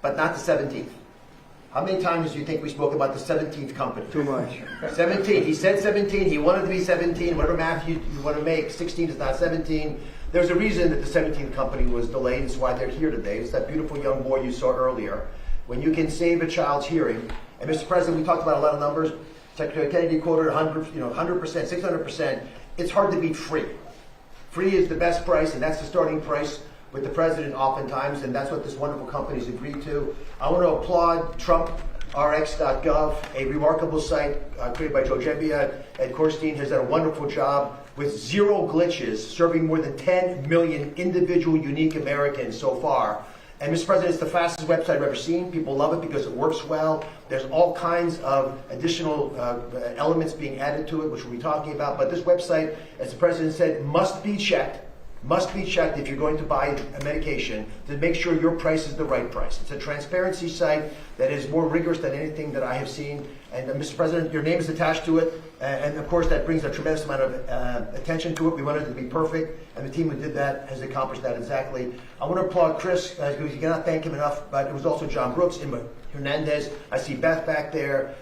but not the 17th. How many times do you think we spoke about the 17th company? Too much. 17. He said 17. He wanted to be 17. Whatever math you want to make, 16 is not 17. There's a reason that the 17th company was delayed. It's why they're here today. It's that beautiful young boy you saw earlier. When you can save a child's hearing, and Mr. President, we talked about a lot of numbers. Secretary Kennedy quoted 100%, 600%. It's hard to beat free. Free is the best price, and that's the starting price with the president oftentimes, and that's what this wonderful company's agreed to. I want to applaud TrumpRx.gov, a remarkable site created by Joe Gebbia. Ed Korstein has done a wonderful job with 0 glitches, serving more than 10 million individual unique Americans so far. And Mr. President, it's the fastest website I've ever seen. People love it because it works well. There's all kinds of additional elements being added to it, which we'll be talking about. But this website, as the president said, must be checked if you're going to buy a medication to make sure your price is the right price. It's a transparency site that is more rigorous than anything that I have seen. And Mr. President, your name is attached to it. And of course, that brings a tremendous amount of attention to it. We wanted it to be perfect. And the team who did that has accomplished that exactly. I want to applaud Chris, because you cannot thank him enough, but it was also John Brooks, Inma Hernandez. I see Beth back there,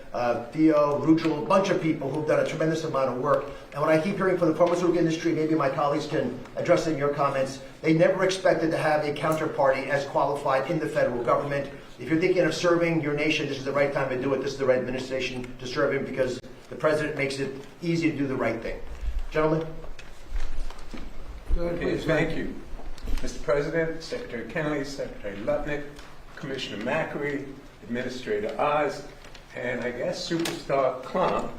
Theo, Ruchel, a bunch of people who've done a tremendous amount of work. And what I keep hearing from the pharmaceutical industry, maybe my colleagues can address it in your comments, they never expected to have a counterparty as qualified in the federal government. If you're thinking of serving your nation, this is the right time to do it. This is the right administration to serve him because the president makes it easy to do the right thing. Gentlemen. Okay, thank you. Mr. President, Secretary Kennedy, Secretary Lutnick, Commissioner Macri, Administrator Oz, and I guess Superstar Klomp.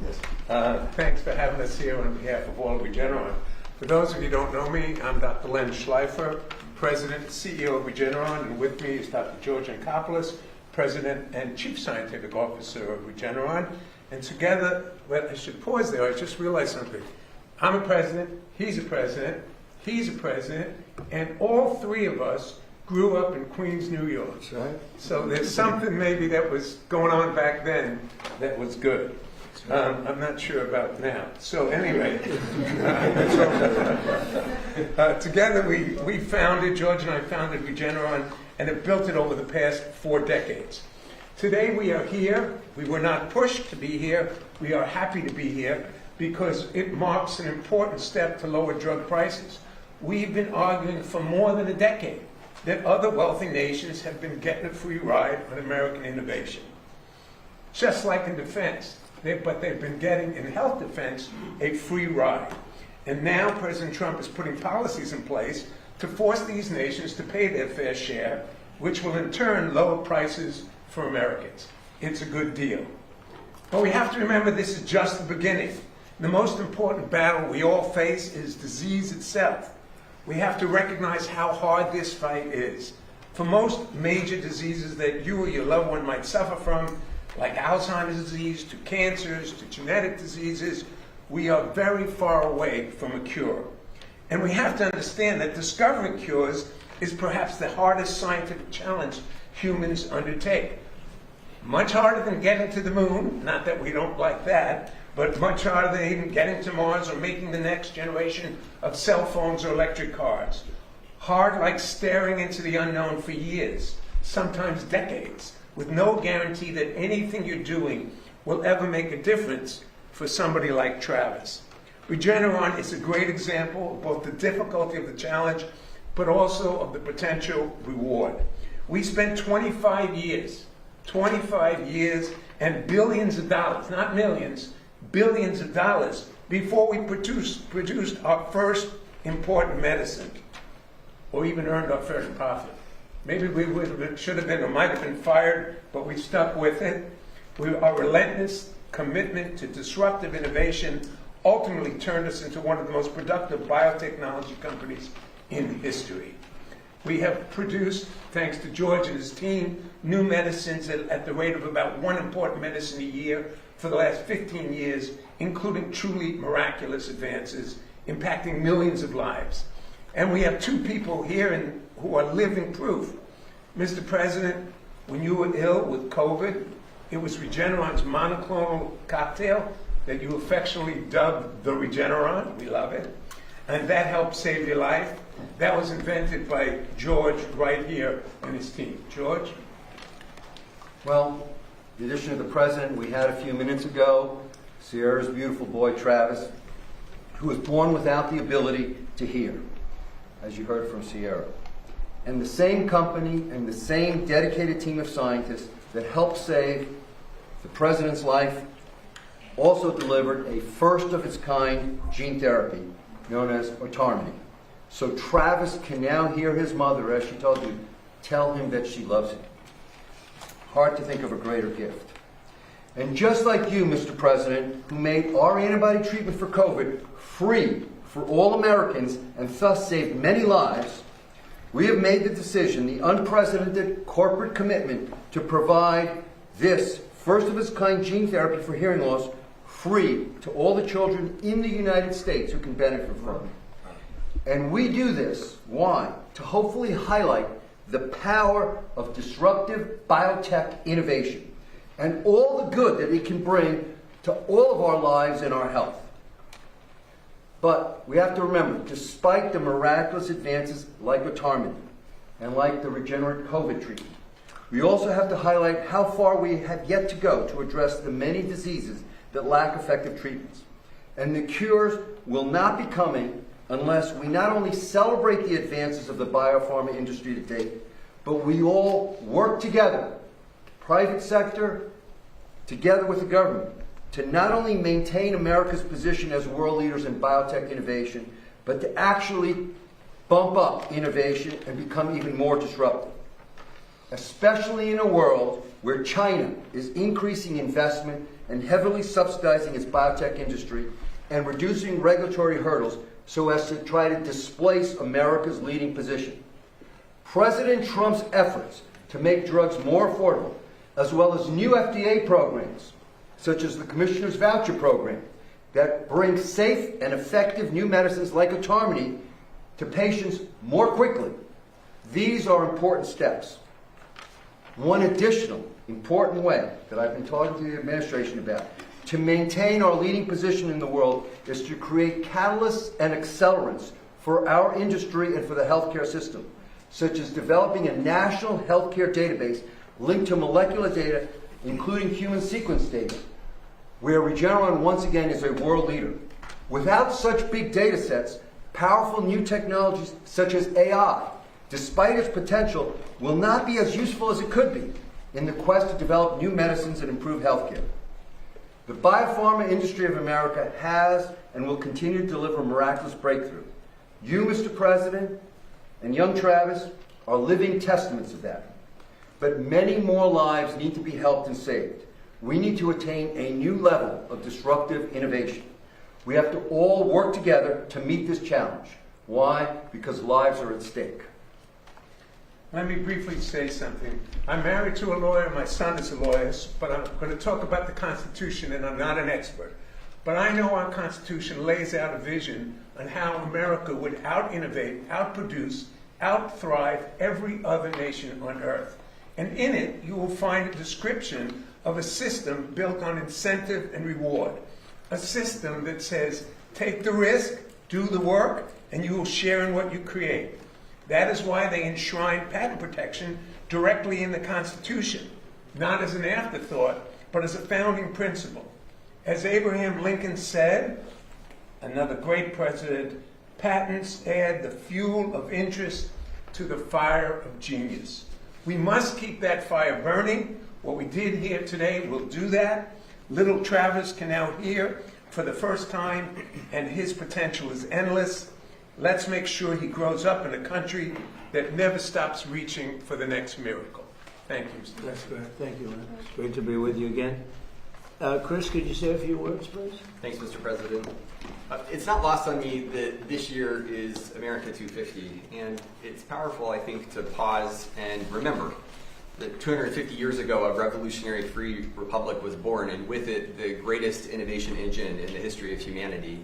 Thanks for having us here on behalf of all of Regeneron. For those of you who don't know me, I'm Dr. Len Schleifer, President, CEO of Regeneron, and with me is Dr. George Ankopoulos, President and Chief Scientific Officer of Regeneron. And together, well, I should pause there, I just realized something. I'm a president, he's a president, he's a president, and all three of us grew up in Queens, New York. That's right. So there's something maybe that was going on back then that was good. I'm not sure about now. So anyway, together we founded, George and I founded Regeneron, and have built it over the past 4 decades. Today we are here. We were not pushed to be here. We are happy to be here because it marks an important step to lower drug prices. We've been arguing for more than a decade that other wealthy nations have been getting a free ride on American innovation. Just like in defense, but they've been getting in health defense a free ride. And now President Trump is putting policies in place to force these nations to pay their fair share, which will in turn lower prices for Americans. It's a good deal. But we have to remember this is just the beginning. The most important battle we all face is disease itself. We have to recognize how hard this fight is. For most major diseases that you or your loved one might suffer from, like Alzheimer's disease, to cancers, to genetic diseases, we are very far away from a cure. And we have to understand that discovering cures is perhaps the hardest scientific challenge humans undertake. Much harder than getting to the moon, not that we don't like that, but much harder than even getting to Mars or making the next generation of cell phones or electric cars. Hard like staring into the unknown for years, sometimes decades, with no guarantee that anything you're doing will ever make a difference for somebody like Travis. Regeneron is a great example of both the difficulty of the challenge, but also of the potential reward. We spent 25 years and billions of dollars, not millions, billions of dollars before we produced our first important medicine, or even earned our first profit. Maybe we should have been or might have been fired, but we stuck with it. Our relentless commitment to disruptive innovation ultimately turned us into one of the most productive biotechnology companies in history. We have produced, thanks to George and his team, new medicines at the rate of about 1 important medicine a year for the last 15 years, including truly miraculous advances impacting millions of lives. And we have 2 people here who are living proof. Mr. President, when you were ill with COVID, it was Regeneron's monoclonal cocktail that you affectionately dubbed the Regeneron. We love it. And that helped save your life. That was invented by George right here and his team. George? Well, in addition to the president, we had a few minutes ago Sierra's beautiful boy, Travis, who was born without the ability to hear, as you heard from Sierra. And the same company and the same dedicated team of scientists that helped save the president's life also delivered a first-of-its-kind gene therapy known as autonomy. So Travis can now hear his mother, as she told you, tell him that she loves him. Hard to think of a greater gift. And just like you, Mr. President, who made our antibody treatment for COVID free for all Americans and thus saved many lives, we have made the decision, the unprecedented corporate commitment, to provide this first-of-its-kind gene therapy for hearing loss free to all the children in the United States who can benefit from it. And we do this, why? To hopefully highlight the power of disruptive biotech innovation and all the good that it can bring to all of our lives and our health. But we have to remember, despite the miraculous advances like autonomy and like the regenerate COVID treatment, we also have to highlight how far we have yet to go to address the many diseases that lack effective treatments. And the cures will not be coming unless we not only celebrate the advances of the biopharma industry to date, but we all work together, private sector, together with the government, to not only maintain America's position as world leaders in biotech innovation, but to actually bump up innovation and become even more disruptive. Especially in a world where China is increasing investment and heavily subsidizing its biotech industry and reducing regulatory hurdles so as to try to displace America's leading position. President Trump's efforts to make drugs more affordable, as well as new FDA programs, such as the Commissioner's Voucher Program, that bring safe and effective new medicines like autonomy to patients more quickly. These are important steps. One additional important way that I've been talking to the administration about to maintain our leading position in the world is to create catalysts and accelerants for our industry and for the healthcare system, such as developing a national healthcare database linked to molecular data, including human sequence data, where Regeneron once again is a world leader. Without such big data sets, powerful new technologies such as AI, despite its potential, will not be as useful as it could be in the quest to develop new medicines and improve healthcare. The biopharma industry of America has and will continue to deliver miraculous breakthrough. You, Mr. President, and young Travis are living testaments of that. But many more lives need to be helped and saved. We need to attain a new level of disruptive innovation. We have to all work together to meet this challenge. Why? Because lives are at stake. Let me briefly say something. I'm married to a lawyer, my son is a lawyer, but I'm going to talk about the Constitution, and I'm not an expert. But I know our Constitution lays out a vision on how America would out-innovate, out-produce, out-thrive every other nation on earth. And in it, you will find a description of a system built on incentive and reward. A system that says, take the risk, do the work, and you will share in what you create. That is why they enshrine patent protection directly in the Constitution, not as an afterthought, but as a founding principle. As Abraham Lincoln said, another great president, patents add the fuel of interest to the fire of genius. We must keep that fire burning. What we did here today will do that. Little Travis can now hear for the first time, and his potential is endless. Let's make sure he grows up in a country that never stops reaching for the next miracle. Thank you, Mr. That's great. Thank you, Lynn. It's great to be with you again. Chris, could you say a few words, please? Thanks, Mr. President. It's not lost on me that this year is America 250, and it's powerful, I think, to pause and remember that 250 years ago, a revolutionary free republic was born, and with it, the greatest innovation engine in the history of humanity.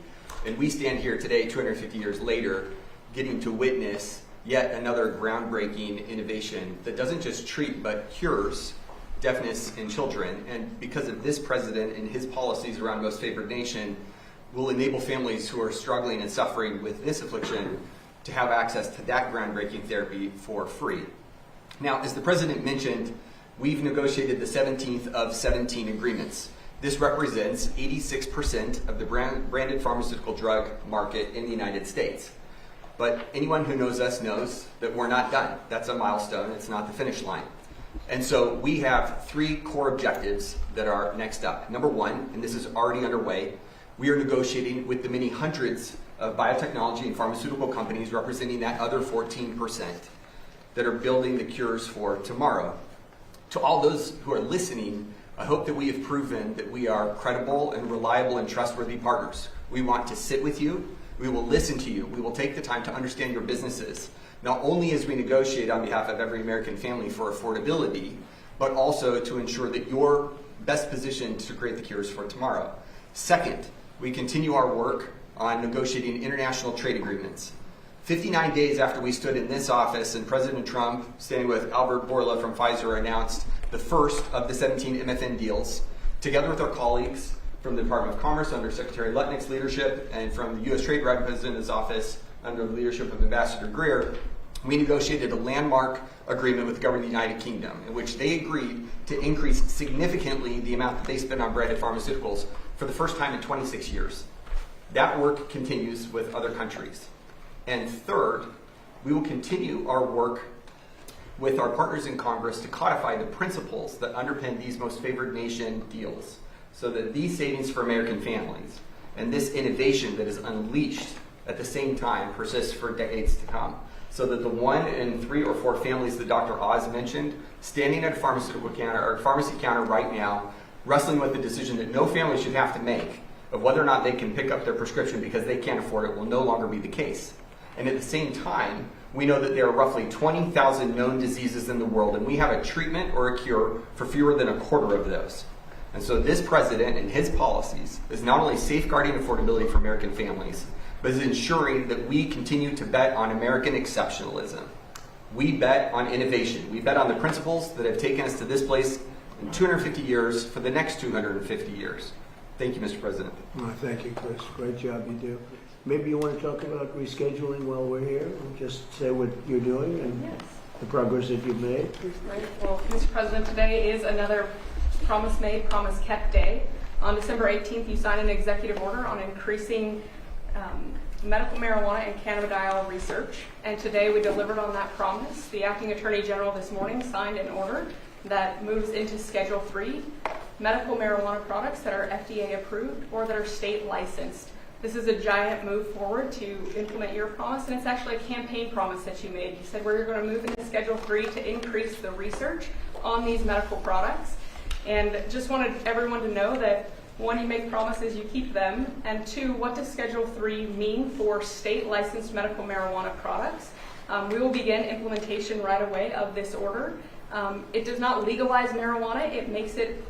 And we stand here today, 250 years later, getting to witness yet another groundbreaking innovation that doesn't just treat but cures deafness in children. And because of this president and his policies around most favored nation, will enable families who are struggling and suffering with this affliction to have access to that groundbreaking therapy for free. Now, as the president mentioned, we've negotiated the 17th of 17 agreements. This represents 86% of the branded pharmaceutical drug market in the United States. But anyone who knows us knows that we're not done. That's a milestone. It's not the finish line. And so we have three core objectives that are next up. Number one, and this is already underway, we are negotiating with the many hundreds of biotechnology and pharmaceutical companies representing that other 14% that are building the cures for tomorrow. To all those who are listening, I hope that we have proven that we are credible and reliable and trustworthy partners. We want to sit with you. We will listen to you. We will take the time to understand your businesses, not only as we negotiate on behalf of every American family for affordability, but also to ensure that you're best positioned to create the cures for tomorrow. Second, we continue our work on negotiating international trade agreements. 59 days after we stood in this office and President Trump, standing with Albert Bourla from Pfizer, announced the first of the 17 MFN deals, together with our colleagues from the Department of Commerce under Secretary Lutnick's leadership and from the U.S. Trade Representative's office under the leadership of Ambassador Greer, we negotiated a landmark agreement with the government of the United Kingdom in which they agreed to increase significantly the amount that they spend on branded pharmaceuticals for the first time in 26 years. That work continues with other countries. And third, we will continue our work with our partners in Congress to codify the principles that underpin these most favored nation deals so that these savings for American families and this innovation that is unleashed at the same time persists for decades to come. So that the 1 in 3 or 4 families that Dr. Oz mentioned, standing at a pharmaceutical counter or pharmacy counter right now, wrestling with the decision that no family should have to make of whether or not they can pick up their prescription because they can't afford it will no longer be the case. And at the same time, we know that there are roughly 20,000 known diseases in the world, and we have a treatment or a cure for fewer than a quarter of those. And so this president and his policies is not only safeguarding affordability for American families, but is ensuring that we continue to bet on American exceptionalism. We bet on innovation. We bet on the principles that have taken us to this place in 250 years for the next 250 years. Thank you, Mr. President. Well, thank you, Chris. Great job you do. Maybe you want to talk about rescheduling while we're here, and just say what you're doing and the progress that you've made. Right. Well, Mr. President, today is another promise made, promise kept day. On December 18th, you signed an executive order on increasing medical marijuana and cannabidiol research, and today we delivered on that promise. The Acting Attorney General this morning signed an order that moves into Schedule 3 medical marijuana products that are FDA approved or that are state licensed. This is a giant move forward to implement your promise, and it's actually a campaign promise that you made. You said we're going to move into Schedule 3 to increase the research on these medical products. And just wanted everyone to know that, one, you make promises, you keep them, and two, what does Schedule 3 mean for state licensed medical marijuana products? We will begin implementation right away of this order. It does not legalize marijuana. It makes it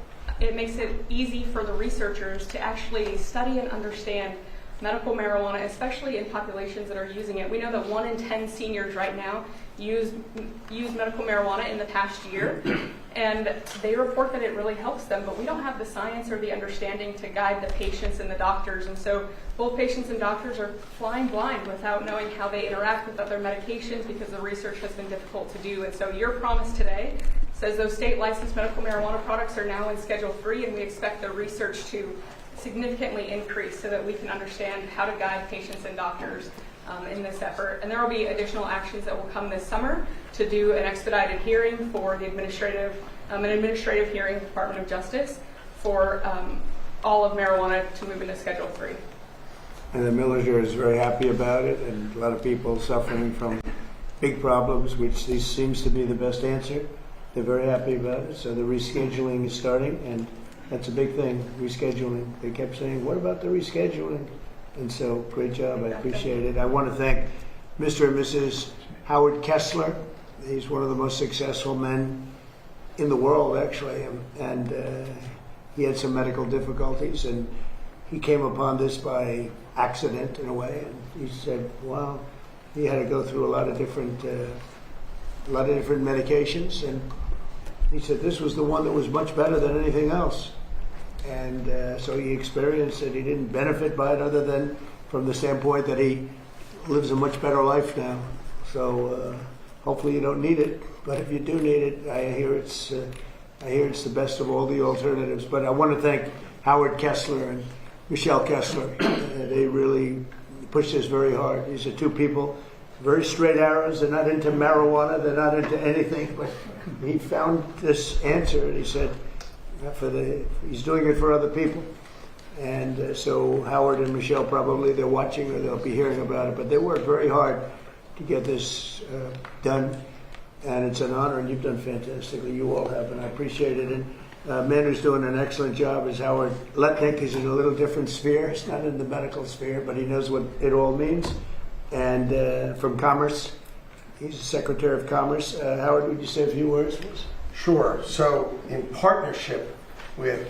easy for the researchers to actually study and understand medical marijuana, especially in populations that are using it. We know that 1 in 10 seniors right now use medical marijuana in the past year, and they report that it really helps them, but we don't have the science or the understanding to guide the patients and the doctors, and so both patients and doctors are flying blind without knowing how they interact with other medications because the research has been difficult to do. And so your promise today says those state licensed medical marijuana products are now in Schedule 3, and we expect the research to significantly increase so that we can understand how to guide patients and doctors in this effort. And there will be additional actions that will come this summer to do an expedited hearing for the administrative hearing of the Department of Justice for all of marijuana to move into Schedule 3. And the military is very happy about it, and a lot of people suffering from big problems, which this seems to be the best answer. They're very happy about it. So the rescheduling is starting, and that's a big thing, rescheduling. They kept saying, what about the rescheduling? And so, great job. I appreciate it. I want to thank Mr. and Mrs. Howard Kessler. He's one of the most successful men in the world, actually. And he had some medical difficulties, and he came upon this by accident, in a way. And he said, well, he had to go through a lot of different medications. And he said this was the one that was much better than anything else. And so he experienced it. He didn't benefit by it other than from the standpoint that he lives a much better life now. So hopefully you don't need it, but if you do need it, I hear it's the best of all the alternatives. But I want to thank Howard Kessler and Michelle Kessler. They really pushed this very hard. These are two people, very straight arrows. They're not into marijuana. They're not into anything. But he found this answer, and he said, he's doing it for other people. And so Howard and Michelle, probably they're watching or they'll be hearing about it, but they worked very hard to get this done, and it's an honor, and you've done fantastically. You all have, and I appreciate it. And a man who's doing an excellent job is Howard Lutnick. He's in a little different sphere. He's not in the medical sphere, but he knows what it all means. And from Commerce, he's the Secretary of Commerce. Howard, would you say a few words, please? Sure. So in partnership with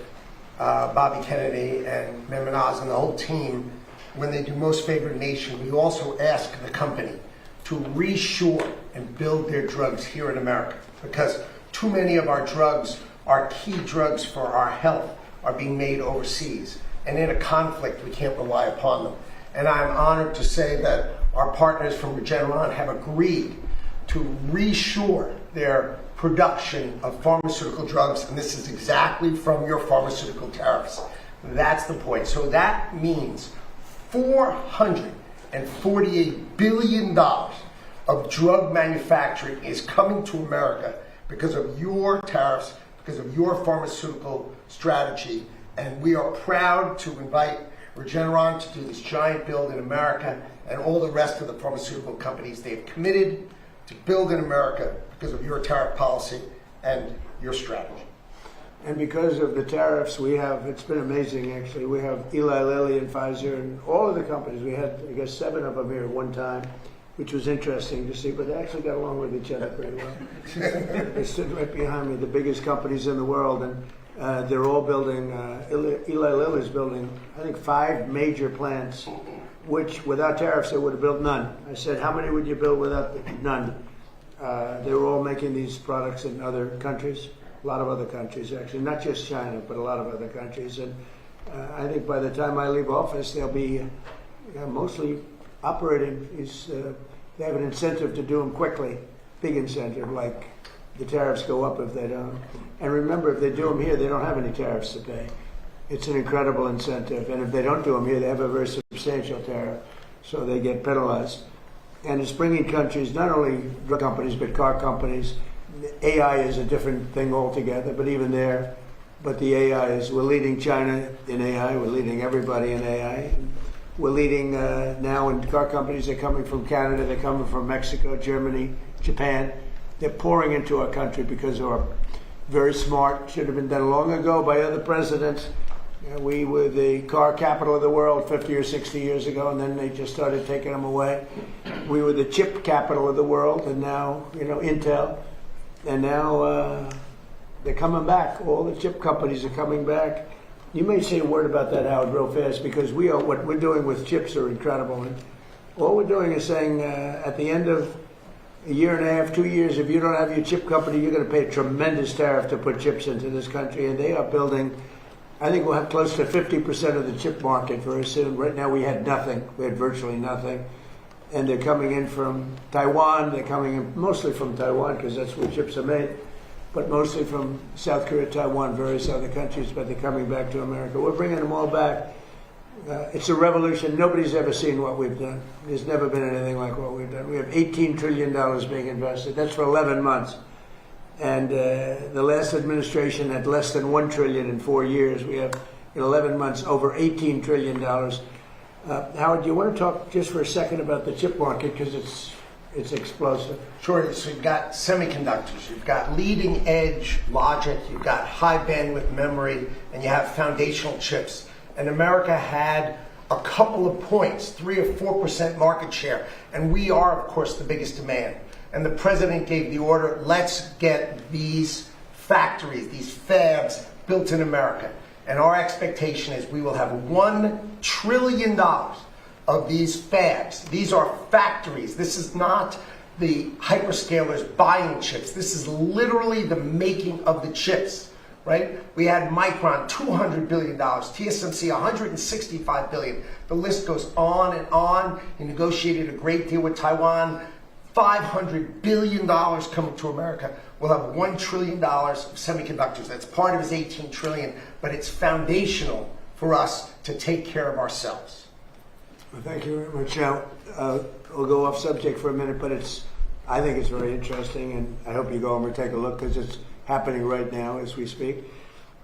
Bobby Kennedy and Mehmet Oz and the whole team, when they do Most Favored Nation, we also ask the company to reshore and build their drugs here in America, because too many of our drugs, our key drugs for our health, are being made overseas. And in a conflict, we can't rely upon them. And I'm honored to say that our partners from Regeneron have agreed to reshore their production of pharmaceutical drugs, and this is exactly from your pharmaceutical tariffs. That's the point. So that means $448 billion of drug manufacturing is coming to America because of your tariffs, because of your pharmaceutical strategy, and we are proud to invite Regeneron to do this giant build in America, and all the rest of the pharmaceutical companies. They've committed to build in America because of your tariff policy and your strategy. And because of the tariffs, we have, it's been amazing actually, we have Eli Lilly and Pfizer and all of the companies. We had, I guess, 7 of them here at one time, which was interesting to see, but they actually got along with each other pretty well. They stood right behind me, the biggest companies in the world, and they're all building, Eli Lilly's building, I think, 5 major plants, which without tariffs they would have built none. I said, how many would you build without none? They were all making these products in other countries, a lot of other countries actually, not just China, but a lot of other countries. And I think by the time I leave office, they'll be mostly operating. They have an incentive to do them quickly, big incentive, like the tariffs go up if they don't. And remember, if they do them here, they don't have any tariffs to pay. It's an incredible incentive. And if they don't do them here, they have a very substantial tariff, so they get penalized. And it's bringing countries, not only drug companies, but car companies. AI is a different thing altogether, but even there, but the AI is, we're leading China in AI, we're leading everybody in AI. We're leading now in car companies. They're coming from Canada, they're coming from Mexico, Germany, Japan. They're pouring into our country because we're very smart. Should have been done long ago by other presidents. We were the car capital of the world 50 or 60 years ago, and then they just started taking them away. We were the chip capital of the world, and now, Intel. And now they're coming back. All the chip companies are coming back. You may say a word about that, Howard, real fast, because what we're doing with chips are incredible. And all we're doing is saying at the end of a year and a half, 2 years, if you don't have your chip company, you're going to pay a tremendous tariff to put chips into this country. And they are building, I think we'll have close to 50% of the chip market very soon. Right now we had nothing. We had virtually nothing. And they're coming in from Taiwan. They're coming in mostly from Taiwan because that's where chips are made, but mostly from South Korea, Taiwan, various other countries, but they're coming back to America. We're bringing them all back. It's a revolution. Nobody's ever seen what we've done. There's never been anything like what we've done. We have $18 trillion being invested. That's for 11 months. And the last administration had less than $1 trillion in 4 years. We have, in 11 months, over $18 trillion. Howard, do you want to talk just for a second about the chip market, because it's explosive? Sure. So you've got semiconductors, you've got leading edge logic, you've got high bandwidth memory, and you have foundational chips. And America had a couple of points, 3 or 4% market share, and we are, of course, the biggest demand. And the president gave the order, let's get these factories, these fabs built in America. And our expectation is we will have $1 trillion of these fabs. These are factories. This is not the hyperscalers buying chips. This is literally the making of the chips, right? We had Micron, $200 billion, TSMC, $165 billion. The list goes on and on. He negotiated a great deal with Taiwan. $500 billion coming to America. We'll have $1 trillion of semiconductors. That's part of his $18 trillion, but it's foundational for us to take care of ourselves. Well, thank you very much. Now, we'll go off subject for a minute, but I think it's very interesting, and I hope you go over and take a look because it's happening right now as we speak.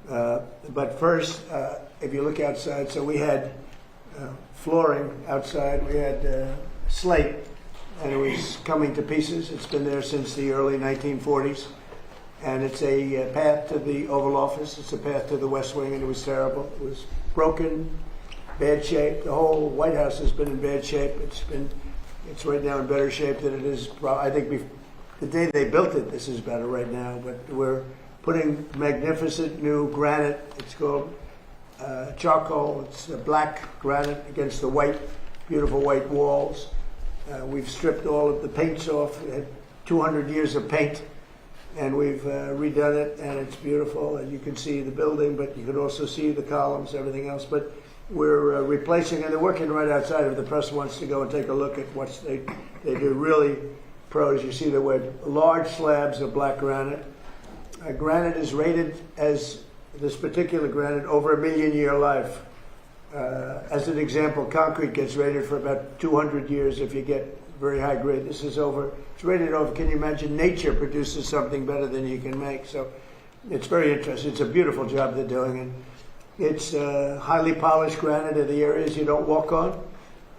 But first, if you look outside, so we had flooring outside. We had slate, and it was coming to pieces. It's been there since the early 1940s. And it's a path to the Oval Office. It's a path to the West Wing, and it was terrible. It was broken, bad shape. The whole White House has been in bad shape. It's right now in better shape than it is. I think the day they built it, this is better right now. But we're putting magnificent new granite. It's called charcoal. It's black granite against the white, beautiful white walls. We've stripped all of the paints off. We had 200 years of paint, and we've redone it, and it's beautiful. And you can see the building, but you can also see the columns, everything else. But we're replacing, and they're working right outside if the press wants to go and take a look at what they do. Really pros. You see the word large slabs of black granite. Granite is rated as, this particular granite, over a 1,000,000-year life. As an example, concrete gets rated for about 200 years if you get very high grade. This is it's rated over. Can you imagine? Nature produces something better than you can make. So it's very interesting. It's a beautiful job they're doing. And it's highly polished granite in the areas you don't walk on.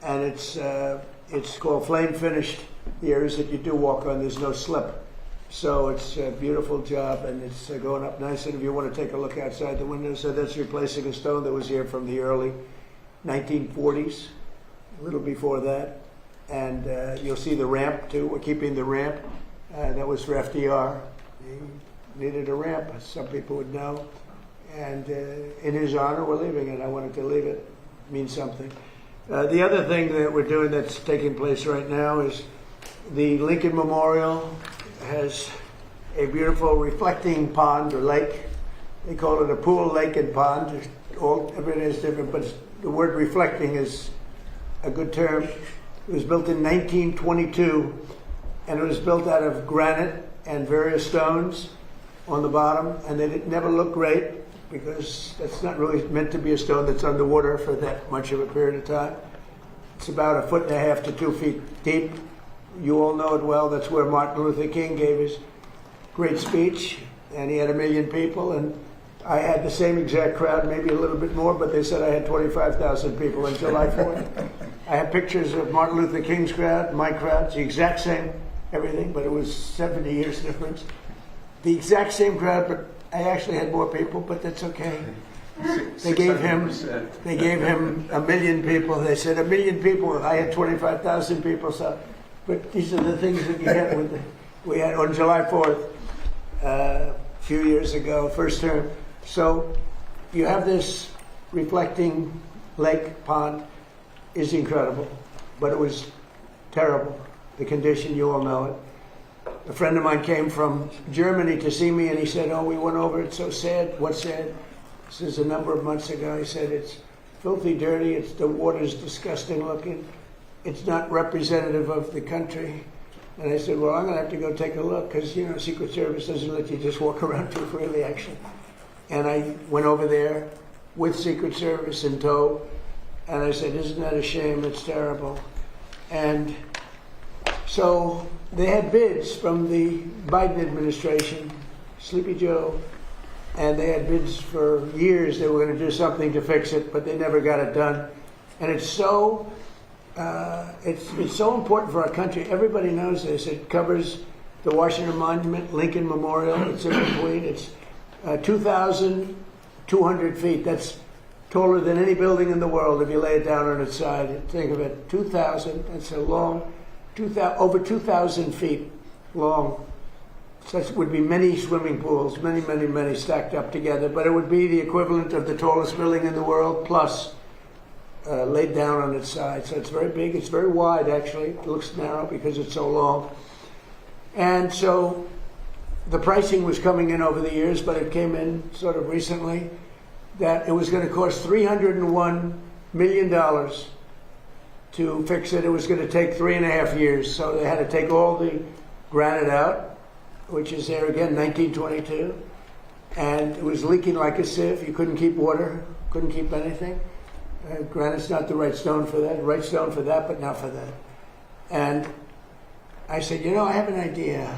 And it's called flame finished, the areas that you do walk on, there's no slip. So it's a beautiful job, and it's going up nice. And if you want to take a look outside the window, so that's replacing a stone that was here from the early 1940s, a little before that. And you'll see the ramp, too. We're keeping the ramp. That was for FDR. He needed a ramp, as some people would know. And in his honor, we're leaving it. I wanted to leave it. It means something. The other thing that we're doing that's taking place right now is the Lincoln Memorial has a beautiful reflecting pond or lake. They call it a pool, lake, and pond. Everything is different, but the word reflecting is a good term. It was built in 1922, and it was built out of granite and various stones on the bottom, and it never looked great because that's not really meant to be a stone that's underwater for that much of a period of time. It's about 1.5 to 2 feet deep. You all know it well. That's where Martin Luther King gave his great speech, and he had 1 million people, and I had the same exact crowd, maybe a little bit more, but they said I had 25,000 people on July 4th. I have pictures of Martin Luther King's crowd, my crowd, it's the exact same, everything, but it was 70 years difference. The exact same crowd, but I actually had more people, but that's okay. They gave him 1 million people. They said 1 million people. I had 25,000 people. So, but these are the things that you get with we had on July 4th a few years ago, first term. So you have this reflecting lake pond is incredible, but it was terrible. The condition, you all know it. A friend of mine came from Germany to see me, and he said, "Oh, we went over. It's so sad." What's sad? This is a number of months ago. He said, "It's filthy, dirty. The water's disgusting looking. It's not representative of the country." And I said, "Well, I'm going to have to go take a look because, Secret Service doesn't let you just walk around too freely, actually." And I went over there with Secret Service in tow, and I said, "Isn't that a shame? It's terrible." And so they had bids from the Biden administration, Sleepy Joe, and they had bids for years. They were going to do something to fix it, but they never got it done. And it's so important for our country. Everybody knows this. It covers the Washington Monument, Lincoln Memorial. It's in between. It's 2,200 feet. That's taller than any building in the world if you lay it down on its side. Think of it, 2,000. That's a long, over 2,000 feet long. So it would be many swimming pools, many, many, many stacked up together. But it would be the equivalent of the tallest building in the world, plus laid down on its side. So it's very big. It's very wide, actually. It looks narrow because it's so long. And so the pricing was coming in over the years, but it came in sort of recently that it was going to cost $301 million to fix it. It was going to take 3.5 years. So they had to take all the granite out, which is there again, 1922. And it was leaking like a sieve. You couldn't keep water, couldn't keep anything. Granite's not the right stone for that. Right stone for that, but not for that. And I said, I have an idea.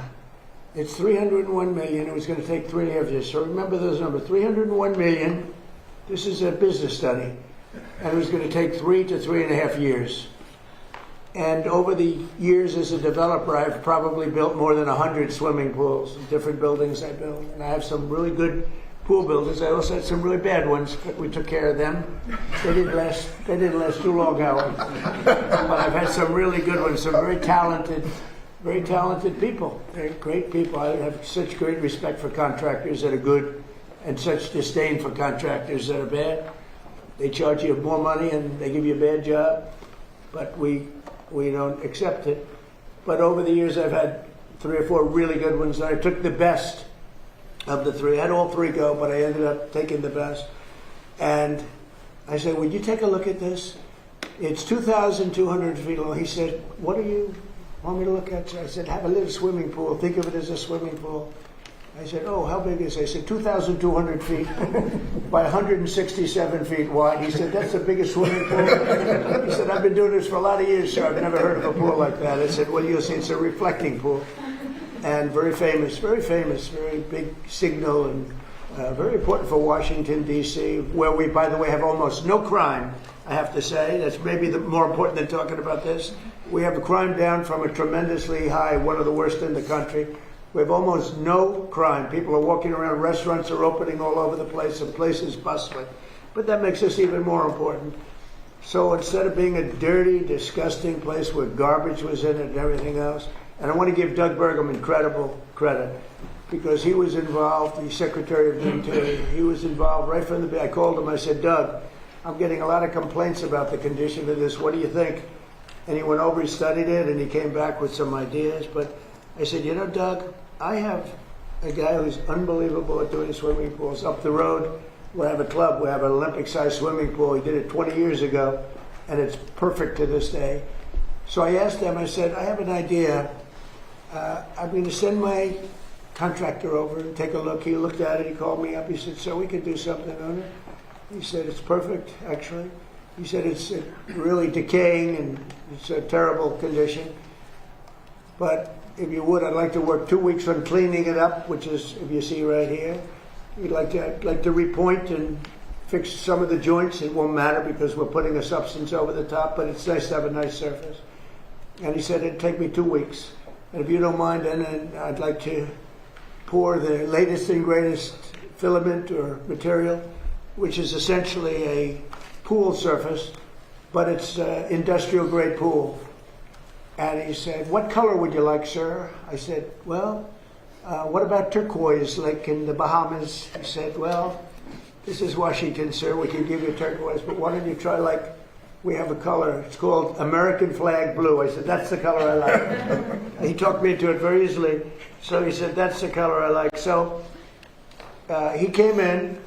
It's $301 million. It was going to take 3.5 years. So remember those numbers, $301 million. This is a business study. And it was going to take 3 to 3.5 years. And over the years as a developer, I've probably built more than 100 swimming pools, different buildings I built. And I have some really good pool builders. I also had some really bad ones, but we took care of them. They didn't last too long, Howard. But I've had some really good ones, some very talented people. They're great people. I have such great respect for contractors that are good and such disdain for contractors that are bad. They charge you more money and they give you a bad job, but we don't accept it. But over the years, I've had 3 or 4 really good ones. I took the best of the 3. I had all 3 go, but I ended up taking the best. And I said, "Would you take a look at this? It's 2,200 feet long." He said, "What do you want me to look at?" I said, "Have a little swimming pool. Think of it as a swimming pool." I said, "Oh, how big is it?" I said, 2,200 feet by 167 feet wide. He said, "That's the biggest swimming pool." He said, "I've been doing this for a lot of years, so I've never heard of a pool like that." I said, "Well, you'll see, it's a reflecting pool." And very very big signal, and very important for Washington, D.C., where we, by the way, have almost no crime, I have to say. That's maybe more important than talking about this. We have the crime down from a tremendously high, one of the worst in the country. We have almost no crime. People are walking around, restaurants are opening all over the place, and places bustling. But that makes us even more important. So instead of being a dirty, disgusting place where garbage was in it and everything else, and I want to give Doug Burgum incredible credit because he was involved, the Secretary of the Interior. He was involved right from the beginning. I called him, I said, "Doug, I'm getting a lot of complaints about the condition of this. What do you think?" And he went over, he studied it, and he came back with some ideas. But I said, you know, Doug, I have a guy who's unbelievable at doing swimming pools. Up the road, we have a club. We have an Olympic-sized swimming pool. He did it 20 years ago, and it's perfect to this day. So I asked him, I said, I have an idea. I'm going to send my contractor over and take a look. He looked at it. He called me up. He said, so we could do something on it. He said, it's perfect, actually. He said, it's really decaying and it's a terrible condition. But if you would, I'd like to work 2 weeks on cleaning it up, which is, if you see right here. I'd like to repoint and fix some of the joints. It won't matter because we're putting a substance over the top, but it's nice to have a nice surface. And he said, it'd take me 2 weeks. And if you don't mind, then I'd like to pour the latest and greatest filament or material, which is essentially a pool surface, but it's industrial grade pool. And he said, what color would you like, sir? I said, well, what about turquoise, like in the Bahamas? He said, well, this is Washington, sir. We can give you turquoise, but why don't you try, like, we have a color. It's called American flag blue. I said, that's the color I like. He talked me into it very easily. So he said, that's the color I like. So he came in,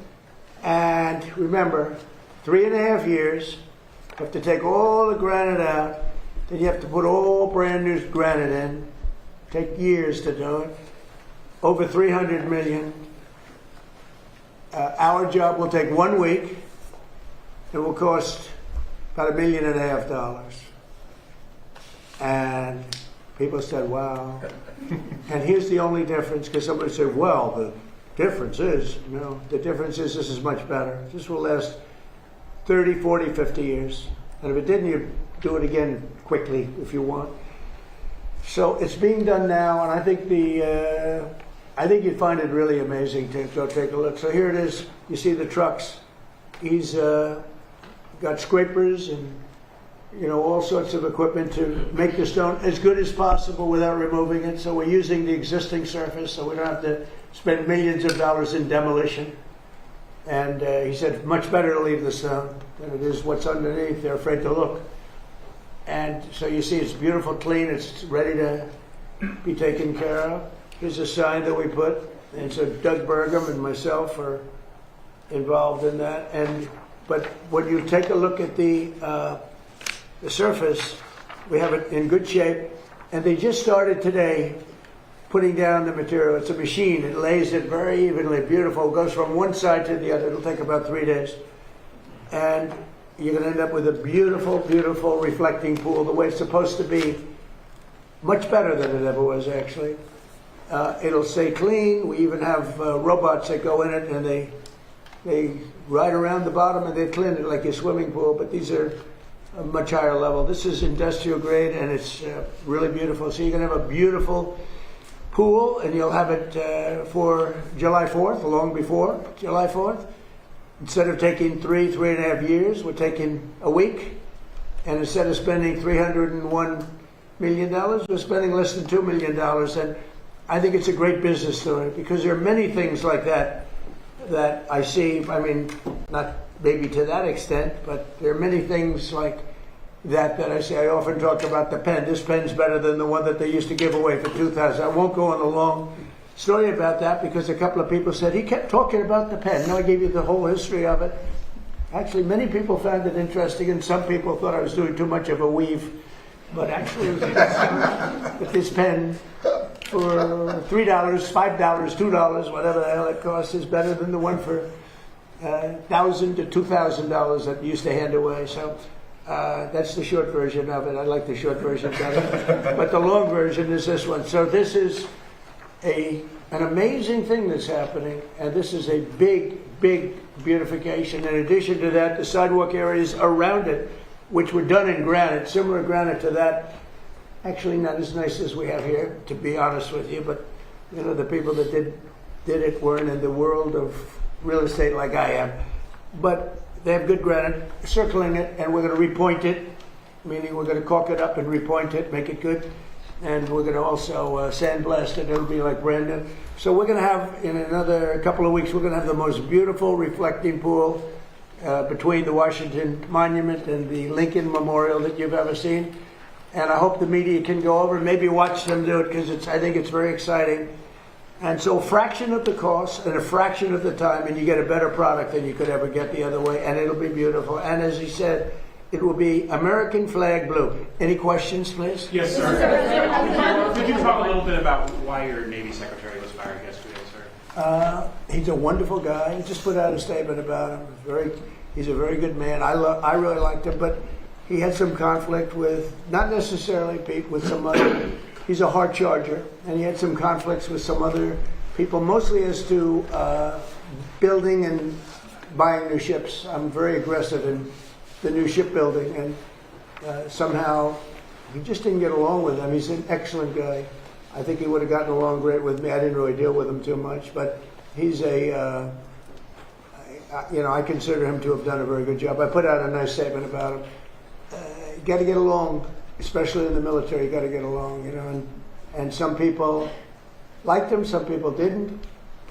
and remember, 3.5 years. You have to take all the granite out. Then you have to put all brand new granite in. Take years to do it. Over $300 million. Our job will take 1 week. It will cost about $1.5 million. And people said, wow. And here's the only difference, because somebody said, well, the difference is, the difference is this is much better. This will last 30, 40, 50 years. And if it didn't, you do it again quickly if you want. So it's being done now, and I think I think you'd find it really amazing to go take a look. So here it is. You see the trucks. He's got scrapers and all sorts of equipment to make the stone as good as possible without removing it. So we're using the existing surface, so we don't have to spend millions of dollars in demolition. And he said, much better to leave the stone than it is what's underneath. They're afraid to look. And so you see it's beautiful, clean, it's ready to be taken care of. Here's a sign that we put. And so Doug Burgum and myself are involved in that. But when you take a look at the surface, we have it in good shape. And they just started today putting down the material. It's a machine. It lays it very evenly, beautiful. It goes from one side to the other. It'll take about 3 days. And you're going to end up with a beautiful, beautiful reflecting pool, the way it's supposed to be. Much better than it ever was, actually. It'll stay clean. We even have robots that go in it, and they ride around the bottom, and they clean it like a swimming pool. But these are a much higher level. This is industrial grade, and it's really beautiful. So you're going to have a beautiful pool, and you'll have it for July 4th, long before July 4th. Instead of taking 3.5 years, we're taking a week. And instead of spending $301 million, we're spending less than $2 million. And I think it's a great business story, because there are many things like that that I see. I mean, not maybe to that extent, but there are many things like that I see. I often talk about the pen. This pen's better than the one that they used to give away for $2,000. I won't go on a long story about that, because a couple of people said, he kept talking about the pen. No, I gave you the whole history of it. Actually, many people found it interesting, and some people thought I was doing too much of a weave. But actually, with this pen, for $3, $5, $2, whatever the hell it costs, is better than the one for $1,000 to $2,000 that you used to hand away. So that's the short version of it. I like the short version better. But the long version is this one. So this is an amazing thing that's happening, and this is a big, big beautification. In addition to that, the sidewalk areas around it, which were done in granite, similar granite to that, actually not as nice as we have here, to be honest with you, but the people that did it weren't in the world of real estate like I am. But they have good granite, circling it, and we're going to repoint it, meaning we're going to caulk it up and repoint it, make it good. And we're going to also sandblast it. It'll be like brand new. So we're going to have, in another couple of weeks, we're going to have the most beautiful reflecting pool between the Washington Monument and the Lincoln Memorial that you've ever seen. and I hope the media can go over and maybe watch them do it, because I think it's very exciting. And so a fraction of the cost and a fraction of the time, and you get a better product than you could ever get the other way, and it'll be beautiful. And as he said, it will be American flag blue. Any questions, please? Yes, sir. Could you talk a little bit about why your Navy Secretary was fired yesterday, sir? He's a wonderful guy. He just put out a statement about him. He's a very good man. I really liked him, but he had some conflict with, not necessarily Pete, with some other. He's a hard charger, and he had some conflicts with some other people, mostly as to building and buying new ships. I'm very aggressive in the new shipbuilding, and somehow he just didn't get along with him. He's an excellent guy. I think he would have gotten along great with me. I didn't really deal with him too much, but he's I consider him to have done a very good job. I put out a nice statement about him. You got to get along, especially in the military. You got to get along, and some people liked him, some people didn't,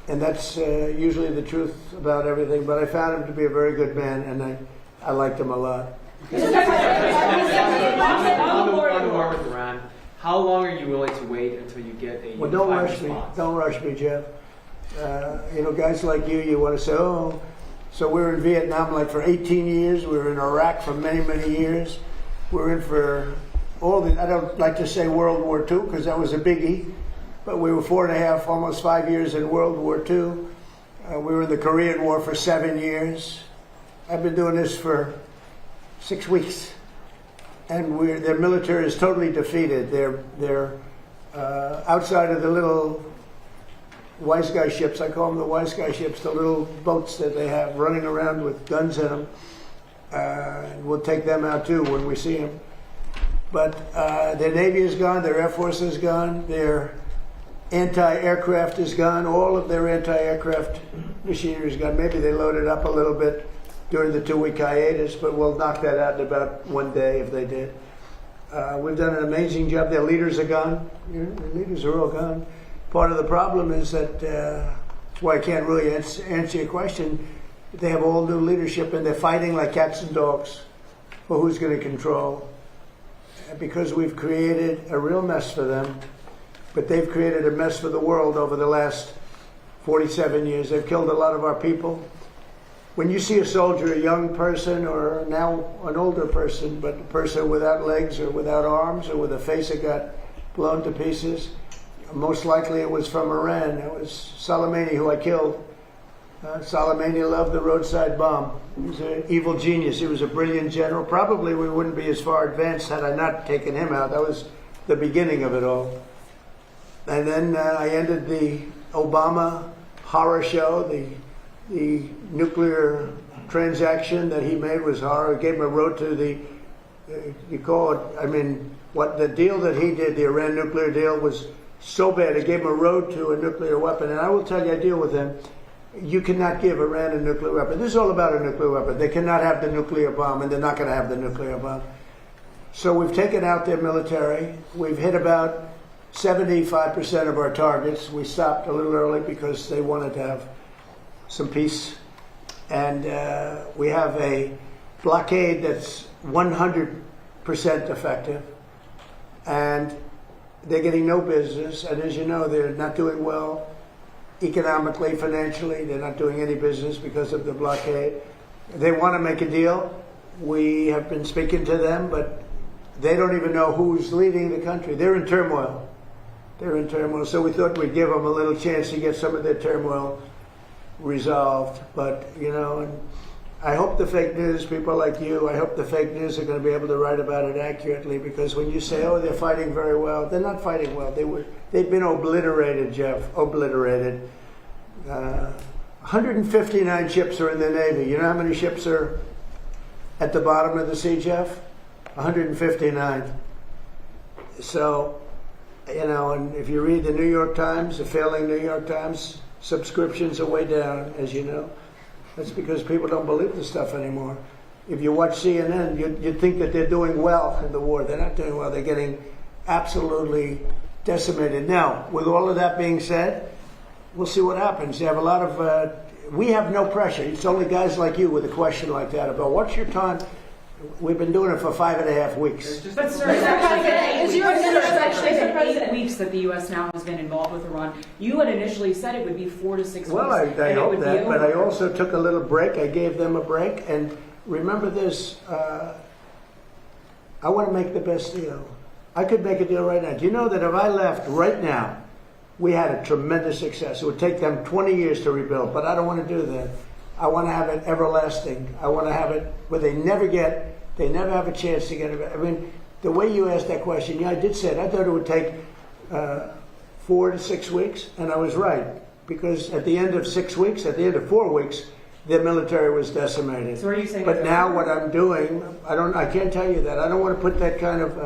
and that's usually the truth about everything. But I found him to be a very good man, and I liked him a lot. On the war with Iran, how long are you willing to wait until you get a Well, don't rush me. Don't rush me, Jeff. Guys like you want to say, oh. So we were in Vietnam like for 18 years. We were in Iraq for many, many years. We were in for I don't like to say World War II because that was a biggie, but we were 4.5, almost 5 years in World War II. We were in the Korean War for 7 years. I've been doing this for 6 weeks, and their military is totally defeated. They're outside of the little wise guy ships. I call them the wise guy ships, the little boats that they have running around with guns in them. We'll take them out too when we see them. But their Navy is gone, their Air Force is gone, their anti-aircraft is gone, all of their anti-aircraft machinery is gone. Maybe they loaded up a little bit during the 2-week hiatus, but we'll knock that out in about 1 day if they did. We've done an amazing job. Their leaders are gone. Their leaders are all gone. Part of the problem is that, that's why I can't really answer your question. They have all new leadership and they're fighting like cats and dogs for who's going to control. Because we've created a real mess for them, but they've created a mess for the world over the last 47 years. They've killed a lot of our people. When you see a soldier, a young person, or now an older person, but a person without legs or without arms or with a face that got blown to pieces, most likely it was from Iran. It was Soleimani who I killed. Soleimani loved the roadside bomb. He was an evil genius. He was a brilliant general. Probably we wouldn't be as far advanced had I not taken him out. That was the beginning of it all. And then I ended the Obama horror show. The nuclear transaction that he made was horror. It gave him a road to the, what the deal that he did, the Iran nuclear deal, was so bad. It gave him a road to a nuclear weapon. And I will tell you, I deal with him. You cannot give Iran a nuclear weapon. This is all about a nuclear weapon. They cannot have the nuclear bomb, and they're not going to have the nuclear bomb. So we've taken out their military. We've hit about 75% of our targets. We stopped a little early because they wanted to have some peace. And we have a blockade that's 100% effective. And they're getting no business. And as you know, they're not doing well. Economically, financially, they're not doing any business because of the blockade. They want to make a deal. We have been speaking to them, but they don't even know who's leading the country. They're in turmoil. They're in turmoil. So we thought we'd give them a little chance to get some of their turmoil resolved. But, and I hope the fake news, people like you, I hope the fake news are going to be able to write about it accurately, because when you say, oh, they're fighting very well, they're not fighting well. They've been obliterated, Jeff, obliterated. 159 ships are in the Navy. You know how many ships are at the bottom of the sea, Jeff? 159. So, and if you read the New York Times, the failing New York Times, subscriptions are way down, as you know. That's because people don't believe this stuff anymore. If you watch CNN, you'd think that they're doing well in the war. They're not doing well. They're getting absolutely decimated. Now, with all of that being said, we'll see what happens. They have a lot of, we have no pressure. It's only guys like you with a question like that about what's your time. We've been doing it for 5.5 weeks. But sir, it's actually 8 weeks that the U.S. now has been involved with Iran. You had initially said it would be 4 to 6 Well, weeks. I hope that, but I also took a little break. I gave them a break. And remember this, I want to make the best deal. I could make a deal right now. Do you know that if I left right now, we had a tremendous success. It would take them 20 years to rebuild, but I don't want to do that. I want to have it everlasting. I want to have it where they never have a chance to get it. I mean, the way you asked that question, yeah, I did say it. I thought it would take 4 to 6 weeks, and I was right. Because at the end of 6 weeks, at the end of 4 weeks, their military was decimated. So are you saying? But now what I'm doing, I can't tell you that. I don't want to put that kind of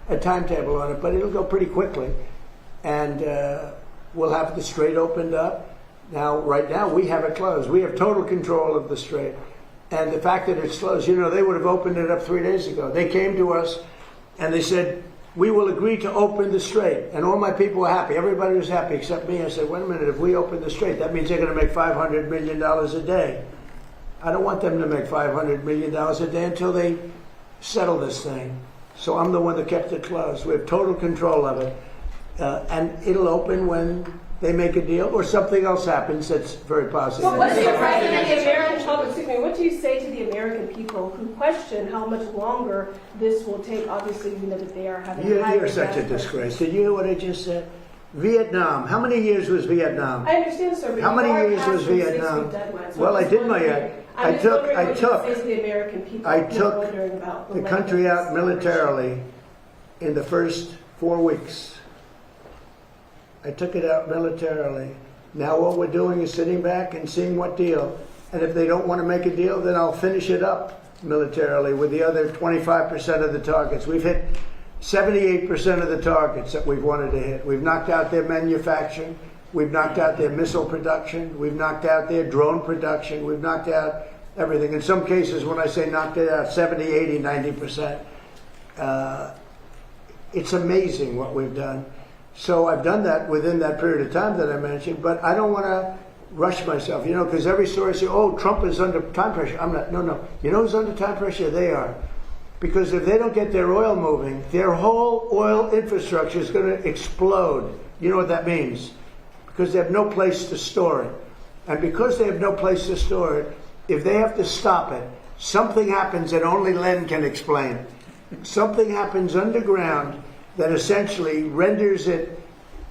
a timetable on it, but it'll go pretty quickly. And we'll have the strait opened up. Now, right now, we have it closed. We have total control of the strait. And the fact that it's closed, you know, they would have opened it up 3 days ago. They came to us and they said, we will agree to open the strait. And all my people were happy. Everybody was happy except me. I said, wait a minute, if we open the strait, that means they're going to make $500 million a day. I don't want them to make $500 million a day until they settle this thing. So I'm the one that kept it closed. We have total control of it. And it'll open when they make a deal or something else happens that's very positive. Well, what do you say to the American people who question how much longer this will take? Obviously, you know that they are having. You're such a disgrace. Did you hear what I just said? Vietnam. How many years was Vietnam? I understand, sir. How many years was Vietnam? Well, I did my. I took the country out militarily in the first 4 weeks. I took it out militarily. Now what we're doing is sitting back and seeing what deal. And if they don't want to make a deal, then I'll finish it up militarily with the other 25% of the targets. We've hit 78% of the targets that we've wanted to hit. We've knocked out their manufacturing. We've knocked out their missile production. We've knocked out their drone production. We've knocked out everything. In some cases, when I say knocked it out, 70, 80, 90%. It's amazing what we've done. So I've done that within that period of time that I mentioned, but I don't want to rush myself, you know, because every story says, oh, Trump is under time pressure. I'm not, no. You know who's under time pressure? They are. Because if they don't get their oil moving, their whole oil infrastructure is going to explode. You know what that means? Because they have no place to store it. And because they have no place to store it, if they have to stop it, something happens that only Len can explain. Something happens underground that essentially renders it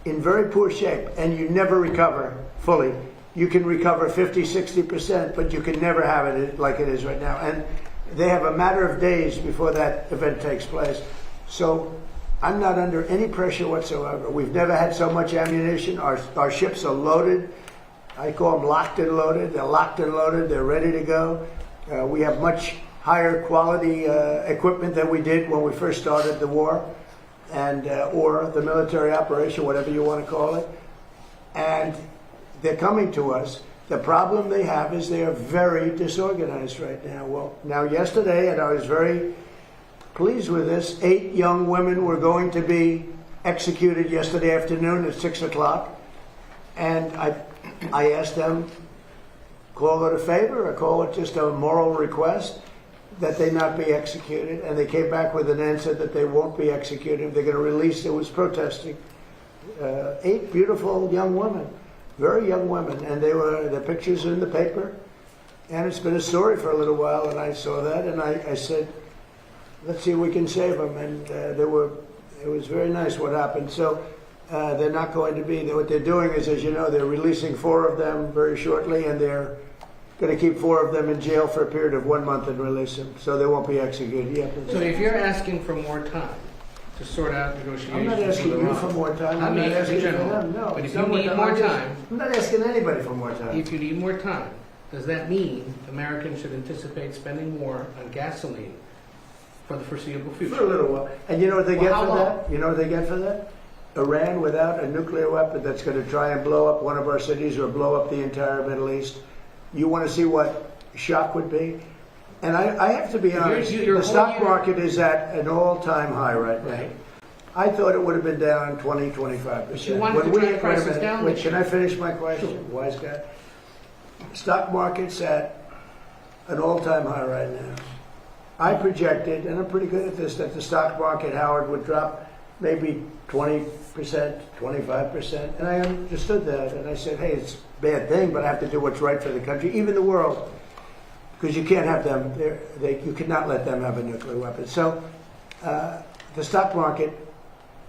in very poor shape, and you never recover fully. You can recover 50, 60%, but you can never have it like it is right now. And they have a matter of days before that event takes place. So I'm not under any pressure whatsoever. We've never had so much ammunition. Our ships are loaded. I call them locked and loaded. They're locked and loaded. They're ready to go. We have much higher quality equipment than we did when we first started the war. And or the military operation, whatever you want to call it. And they're coming to us. The problem they have is they are very disorganized right now. Well, now yesterday, and I was very pleased with this, 8 young women were going to be executed yesterday afternoon at 6 o'clock. And I asked them, call it a favor or call it just a moral request that they not be executed, and they came back with an answer that they won't be executed. They're going to release. It was protesting. 8 beautiful young women, very young women, and their pictures are in the paper, and it's been a story for a little while. And I saw that, and I said, let's see if we can save them. And it was very nice what happened. So they're not going to be. What they're doing is, as you know, they're releasing 4 of them very shortly, and they're going to keep 4 of them in jail for a period of 1 month and release them, so they won't be executed yet. So if you're asking for more time to sort out negotiations, I'm not asking you for more time. I'm not asking for them. No. But if you need more time, I'm not asking anybody for more time. If you need more time, does that mean Americans should anticipate spending more on gasoline for the foreseeable future? For a little while. And you know what they get for that? You know what they get for that? Iran without a nuclear weapon that's going to try and blow up one of our cities or blow up the entire Middle East. You want to see what shock would be? And I have to be honest, the stock market is at an all-time high right now. Right. I thought it would have been down 20, 25%. You wanted to drive prices down? Wait, can I finish my question? Sure. Wise guy. Stock market's at an all-time high right now. I projected, and I'm pretty good at this, that the stock market, Howard, would drop maybe 20%, 25%. And I understood that. And I said, hey, it's a bad thing, but I have to do what's right for the country, even the world. Because you can't have them, you cannot let them have a nuclear weapon. So the stock market,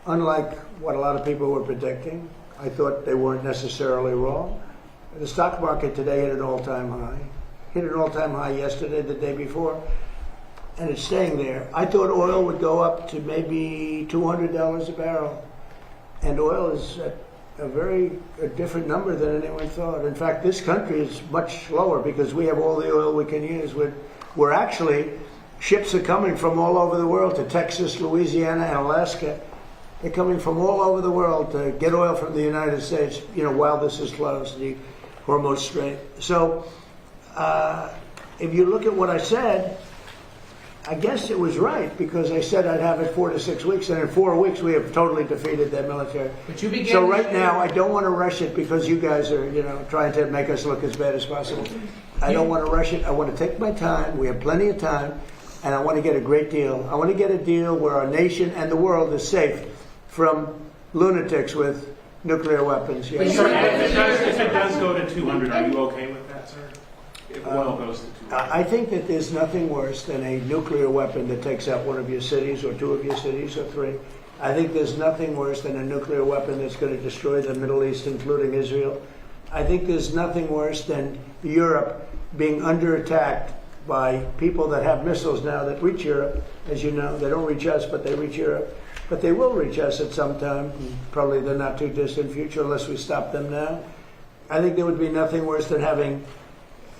unlike what a lot of people were predicting, I thought they weren't necessarily wrong. The stock market today hit an all-time high. Hit an all-time high yesterday, the day before, and it's staying there. I thought oil would go up to maybe $200 a barrel, and oil is at a different number than anyone thought. In fact, this country is much lower because we have all the oil we can use. We're actually, ships are coming from all over the world to Texas, Louisiana, and Alaska. They're coming from all over the world to get oil from the United States, while this is closed, the Hormuz Strait. So if you look at what I said, I guess it was right, because I said I'd have it 4 to 6 weeks, and in 4 weeks we have totally defeated their military. So right now I don't want to rush it because you guys are, trying to make us look as bad as possible. I don't want to rush it. I want to take my time. We have plenty of time, and I want to get a great deal. I want to get a deal where our nation and the world is safe from lunatics with nuclear weapons. But sir, if it does go to 200, are you okay with that, sir? If oil goes to 200? I think that there's nothing worse than a nuclear weapon that takes out one of your cities, or 2 of your cities, or 3. I think there's nothing worse than a nuclear weapon that's going to destroy the Middle East, including Israel. I think there's nothing worse than Europe being under attack by people that have missiles now that reach Europe. As you know, they don't reach us, but they reach Europe. But they will reach us at some time, probably the not too distant future, unless we stop them now. I think there would be nothing worse than having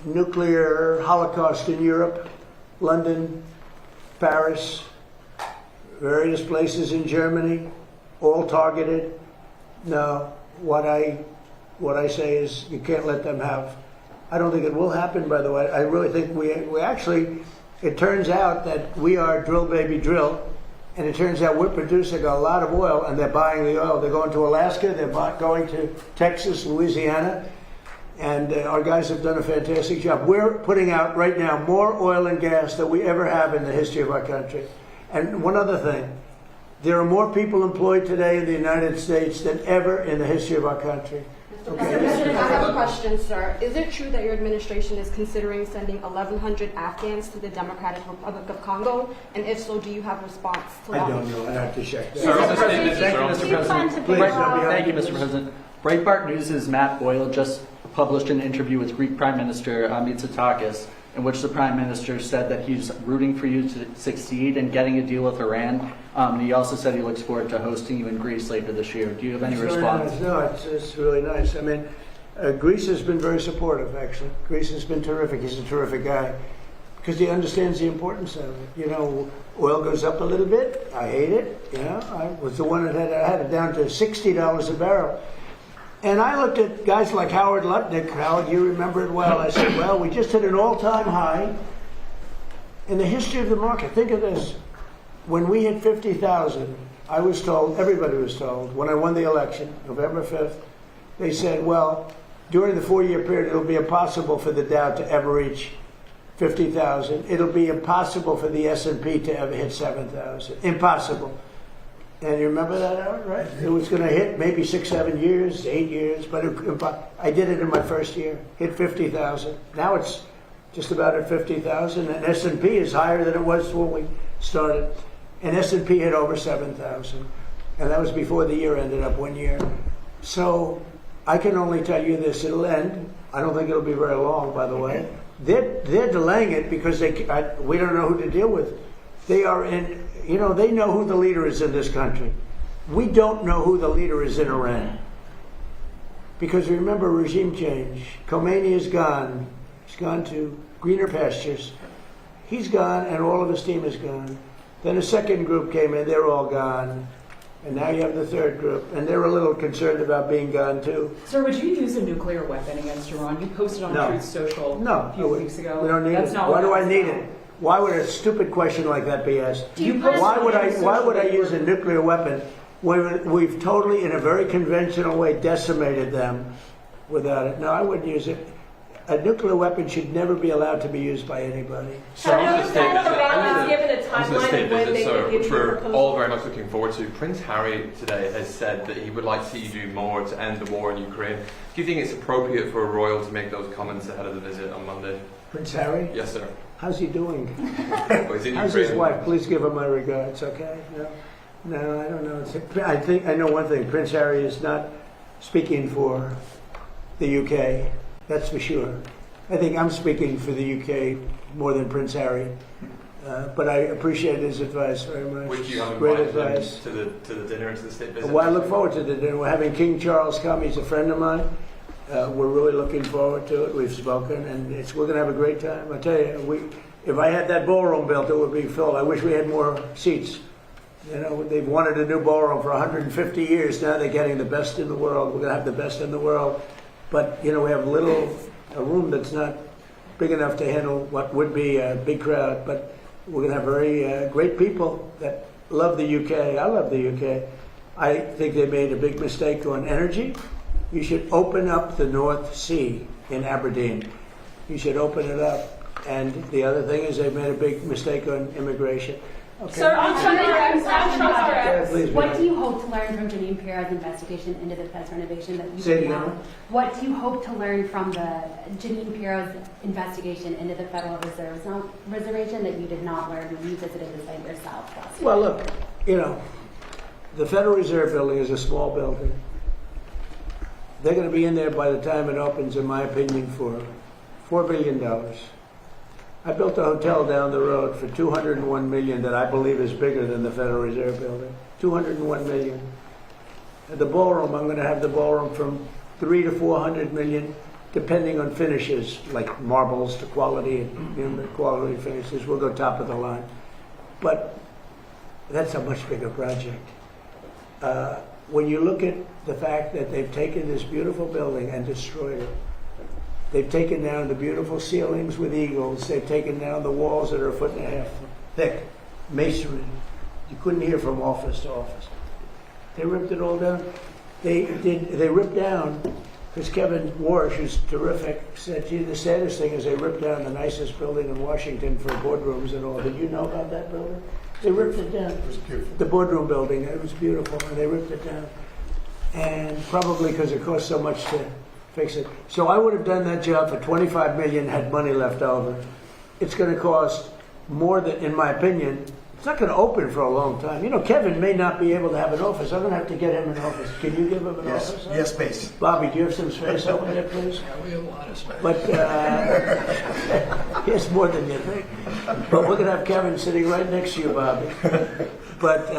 nuclear holocaust in Europe, London, Paris, various places in Germany, all targeted. No, what I say is you can't let them have. I don't think it will happen, by the way. I really think we actually, it turns out that we are drill baby drill. And it turns out we're producing a lot of oil, and they're buying the oil. They're going to Alaska, they're going to Texas, Louisiana, and our guys have done a fantastic job. We're putting out right now more oil and gas than we ever have in the history of our country. And one other thing, there are more people employed today in the United States than ever in the history of our country. Mr. President, I have a question, sir. Is it true that your administration is considering sending 1,100 Afghans to the Democratic Republic of Congo? And if so, do you have a response to that? I don't know. I have to check that. Thank you, Mr. President. Breitbart News' Matt Boyle just published an interview with Greek Prime Minister Mitsotakis, in which the Prime Minister said that he's rooting for you to succeed in getting a deal with Iran. He also said he looks forward to hosting you in Greece later this year. Do you have any response? Nice. No, it's really nice. I mean, Greece has been very supportive, actually. Greece has been terrific. He's a terrific guy because he understands the importance of it. Oil goes up a little bit. I hate it. I was the one that had it down to $60 a barrel. And I looked at guys like Howard Lutnick. Howard, you remember it well. I said, well, we just hit an all-time high in the history of the market. Think of this. When we hit 50,000, I was told, everybody was told, when I won the election, November 5th, they said, well, during the 4-year period, it'll be impossible for the Dow to ever reach 50,000. It'll be impossible for the S&P to ever hit 7,000. Impossible. And you remember that, Howard, right? It was going to hit maybe 6, 7 years, 8 years, but I did it in my first year, hit 50,000. Now it's just about at 50,000, and S&P is higher than it was when we started. And S&P hit over 7,000, and that was before the year ended up 1 year. So I can only tell you this, it'll end. I don't think it'll be very long, by the way. They're delaying it because we don't know who to deal with. They are in, they know who the leader is in this country. We don't know who the leader is in Iran. Because remember, regime change. Khomeini is gone. He's gone to greener pastures. He's gone, and all of his team is gone. Then a second group came in, they're all gone. And now you have the third group, and they're a little concerned about being gone too. Sir, would you use a nuclear weapon against Iran? You posted on Truth Social a few weeks ago. We don't need it. Why do I need it? Why would a stupid question like that be asked? Why would I use a nuclear weapon when we've totally, in a very conventional way, decimated them without it? No, I wouldn't use it. A nuclear weapon should never be allowed to be used by anybody. Have you given a timeline of when they could give which you a we're proposal? all very much looking forward to. Prince Harry today has said that he would like to see you do more to end the war in Ukraine. Do you think it's appropriate for a royal to make those comments ahead of the visit on Monday? Prince Harry? Yes, sir. How's he doing? Well, he's in How's Ukraine. his wife? Please give her my regards, okay? No, I don't know. I know one thing. Prince Harry is not speaking for the UK. That's for sure. I think I'm speaking for the UK more than Prince Harry. But I appreciate his advice very much. Would you have Great invited them advice. to the dinner and to the state visit? Well, I look forward to the dinner. We're having King Charles come. He's a friend of mine. We're really looking forward to it. We've spoken, and we're going to have a great time. I tell you, if I had that ballroom built, it would be filled. I wish we had more seats. You know, they've wanted a new ballroom for 150 years. Now they're getting the best in the world. We're going to have the best in the world. But, you know, we have a room that's not big enough to handle what would be a big crowd. But we're going to have very great people that love the UK. I love the UK. I think they made a big mistake on energy. You should open up the North Sea in Aberdeen. You should open it up. And the other thing is they've made a big mistake on immigration. Okay. Sir, on Trump's direct, Please, what do you hope to learn from Janine Pirro's investigation into the Fed's renovation that you Say it did again. not? What do you hope to learn from the Janine Pirro's investigation into the Federal Reservation that you did not learn when you visited the site yourself last week? Well, look, you know, the Federal Reserve Building is a small building. They're going to be in there by the time it opens, in my opinion, for $4 billion. I built a hotel down the road for $201 million that I believe is bigger than the Federal Reserve Building. $201 million. And the ballroom, I'm going to have the ballroom from $300 to $400 million, depending on finishes, like marbles, the quality, the quality finishes. We'll go top of the line. But that's a much bigger project. When you look at the fact that they've taken this beautiful building and destroyed it, they've taken down the beautiful ceilings with eagles. They've taken down the walls that are 1.5 feet thick, masonry. You couldn't hear from office to office. They ripped it all down. They ripped down, because Kevin Warsh, who's terrific, said, gee, the saddest thing is they ripped down the nicest building in Washington for boardrooms and all. Did you know about that building? They ripped it down. It was beautiful. The boardroom building, it was beautiful, and they ripped it down. And probably because it cost so much to fix it. So I would have done that job for $25 million had money left over. It's going to cost more than, in my opinion, it's not going to open for a long time. You know, Kevin may not be able to have an office. I'm going to have to get him an office. Can you give him an office? Yes, space. Bobby, do you have some space over there, please? Yeah, we have a lot of space. But he has more than you think. But we're going to have Kevin sitting right next to you, Bobby. But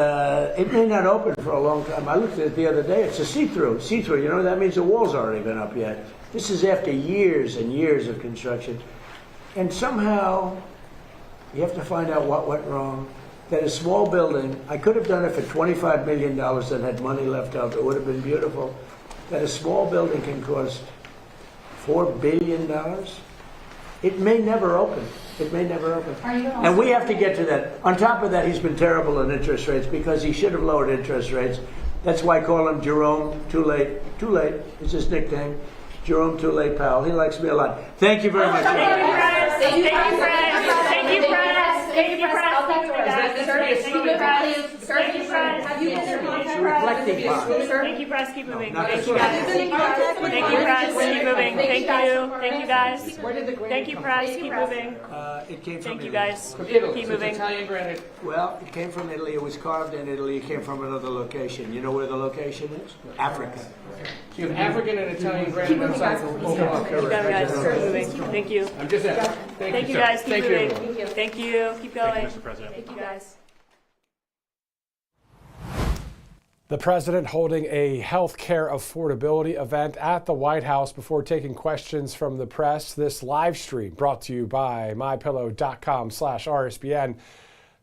it may not open for a long time. I looked at it the other day. It's a see-through. See-through, you know, that means the walls aren't even up yet. This is after years and years of construction. And somehow, you have to find out what went wrong. That a small building, I could have done it for $25 million that had money left over. It would have been beautiful. That a small building can cost $4 billion. It may never open. It may never open. And we have to get to that. On top of that, he's been terrible in interest rates because he should have lowered interest rates. That's why I call him Jerome Too Late. Too Late is his nickname. Jerome Too Late Powell. He likes me a lot. Thank you very much. Thank you, Fred. Thank you, Fred. Thank you, Fred. Thank you, Fred. Thank you, Fred. Have you been in contact? Thank you, press. Keep moving. Thank you, guys. Thank you, press. Keep moving. Thank you. Thank you, guys. Thank you, press. Keep moving. It came from Thank you, Italy. guys. From Italy. Keep moving. Italian granite. Well, it came from Italy. It was carved in Italy. It came from another location. You know where the location is? Africa. So you have African and Italian granite outside the Keep going, guys. Keep moving. Thank you. I'm just asking. Thank you, sir. guys. Keep Thank you, moving. everyone. Thank you. Keep going. Thank you, Mr. President. Thank you, guys. The president holding a health care affordability event at the White House before taking questions from the press. This live stream brought to you by mypillow.com/RSBN.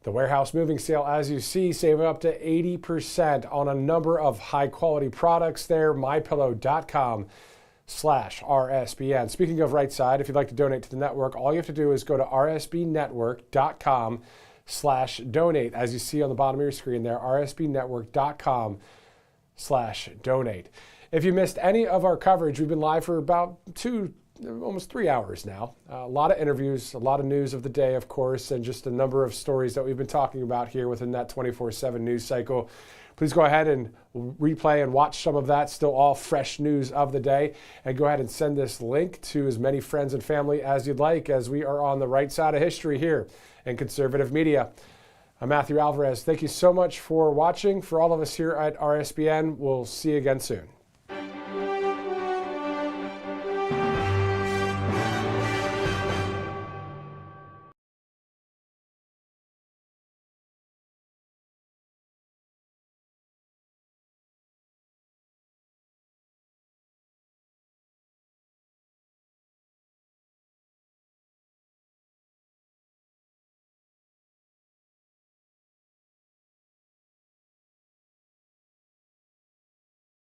The warehouse moving sale, as you see, saving up to 80% on a number of high quality products there. mypillow.com/RSBN. Speaking of Right Side, if you'd like to donate to the network, all you have to do is go to rsbnetwork.com/donate. As you see on the bottom of your screen there, rsbnetwork.com/donate. If you missed any of our coverage, we've been live for about almost 3 hours now. A lot of interviews, a lot of news of the day, of course, and just a number of stories that we've been talking about here within that 24/7 news cycle. Please go ahead and replay and watch some of that, still all fresh news of the day. And go ahead and send this link to as many friends and family as you'd like, as we are on the right side of history here in conservative media. I'm Matthew Alvarez. Thank you so much for watching. For all of us here at RSBN, we'll see you again soon.